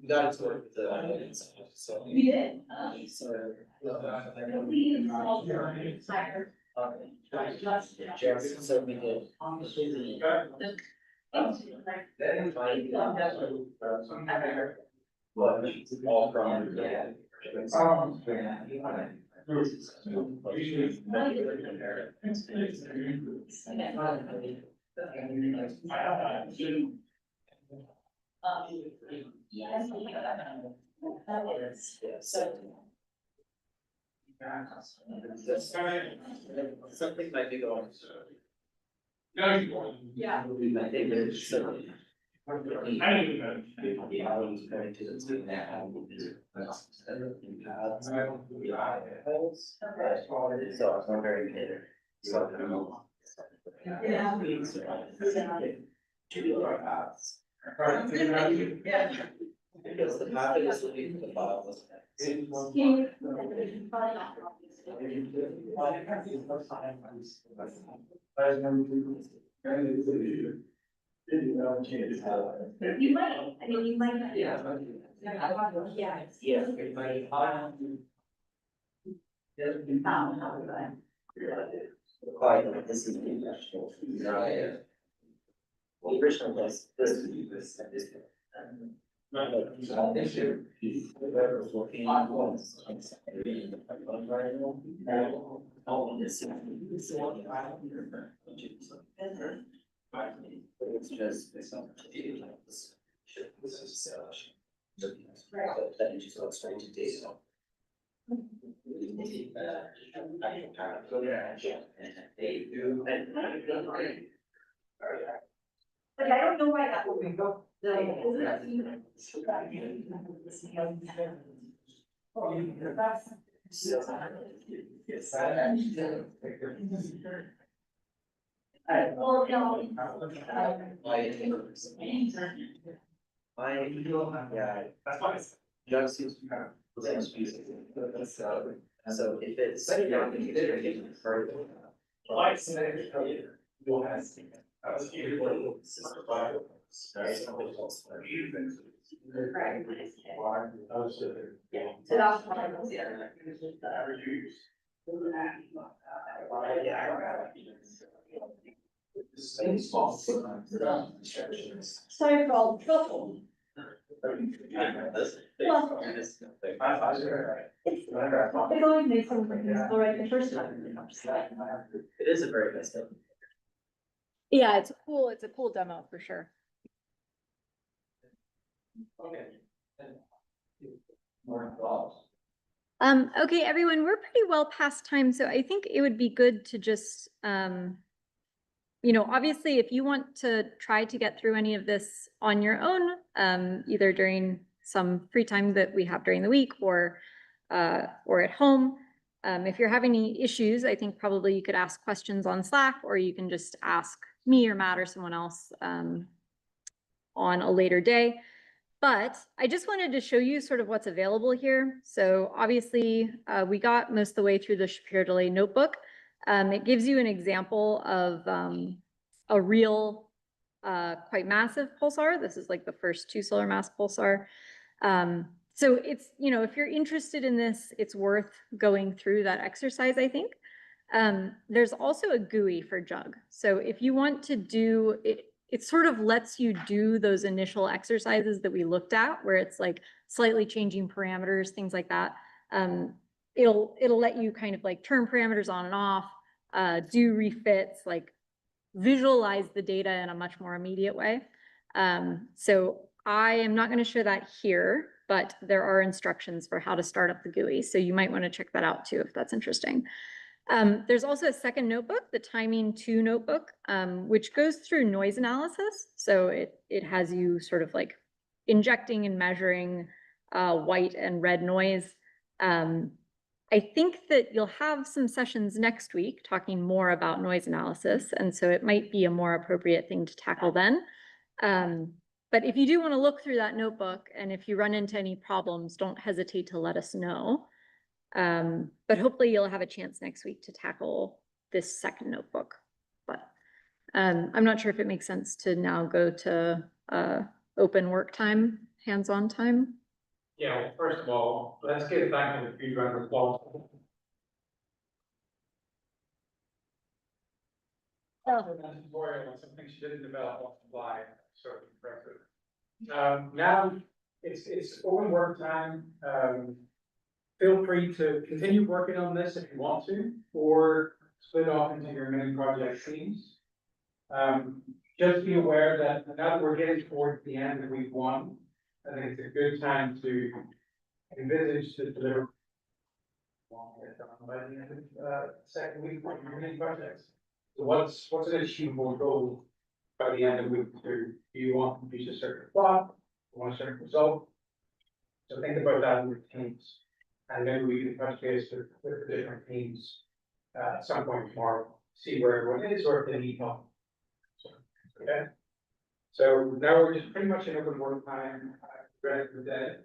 That's what so. We did. So. So we did. All from. Yes. Something might be going. No, Yeah. I think there's So I was wondering if. Because the path is looking for the files. You might, I mean, you might. Yeah. Quite, this is the national. Well, the original was this. It's just, it's not. That you just go straight to data. But I don't know why that would go. Well, no. Yeah. Just seems to have. So if it's. Right. Yeah. So that's what I was, yeah. Sorry for all the trouble. Well, they always make something right the first time. It is a very nice thing. Yeah, it's a cool demo for sure. Okay. More thoughts? Okay, everyone, we're pretty well past time, so I think it would be good to just, obviously, if you want to try to get through any of this on your own, either during some free time that we have during the week or at home, if you're having any issues, I think probably you could ask questions on Slack, or you can just ask me or Matt or someone else on a later day. But I just wanted to show you sort of what's available here. So obviously, we got most of the way through the Shapiro-Delay notebook. It gives you an example of a real, quite massive pulsar. This is like the first 2 solar mass pulsar. So it's, if you're interested in this, it's worth going through that exercise, I think. There's also a GUI for JUG. So if you want to do it, it sort of lets you do those initial exercises that we looked at, where it's like slightly changing parameters, things like that. It'll let you kind of like turn parameters on and off, do refits, like visualize the data in a much more immediate way. So I am not going to show that here, but there are instructions for how to start up the GUI. So you might want to check that out too, if that's interesting. There's also a second notebook, the Timing 2 notebook, which goes through noise analysis. So it has you sort of like injecting and measuring white and red noise. I think that you'll have some sessions next week talking more about noise analysis, and so it might be a more appropriate thing to tackle then. But if you do want to look through that notebook, and if you run into any problems, don't hesitate to let us know. But hopefully you'll have a chance next week to tackle this second notebook. But I'm not sure if it makes sense to now go to open work time, hands-on time. Yeah, well, first of all, let's get back to the food run report. Tutorial on something she didn't develop on the fly, sort of impressive. Now it's open work time. Feel free to continue working on this if you want to, or split off into your mini project teams. Just be aware that now that we're getting towards the end of week 1, I think it's a good time to envisage the delivery. By the end of second week for your mini projects. So what's an achievable goal by the end of week 2, do you want to use a certain plot, you want a certain result? So think about that in your teams, and maybe we can touch base with the different teams at some point tomorrow, see where everyone is or if they need help. Okay, so now we're just pretty much in open work time, ready for the day.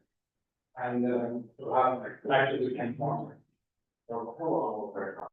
And we'll have, actually, we can tomorrow. So, hello.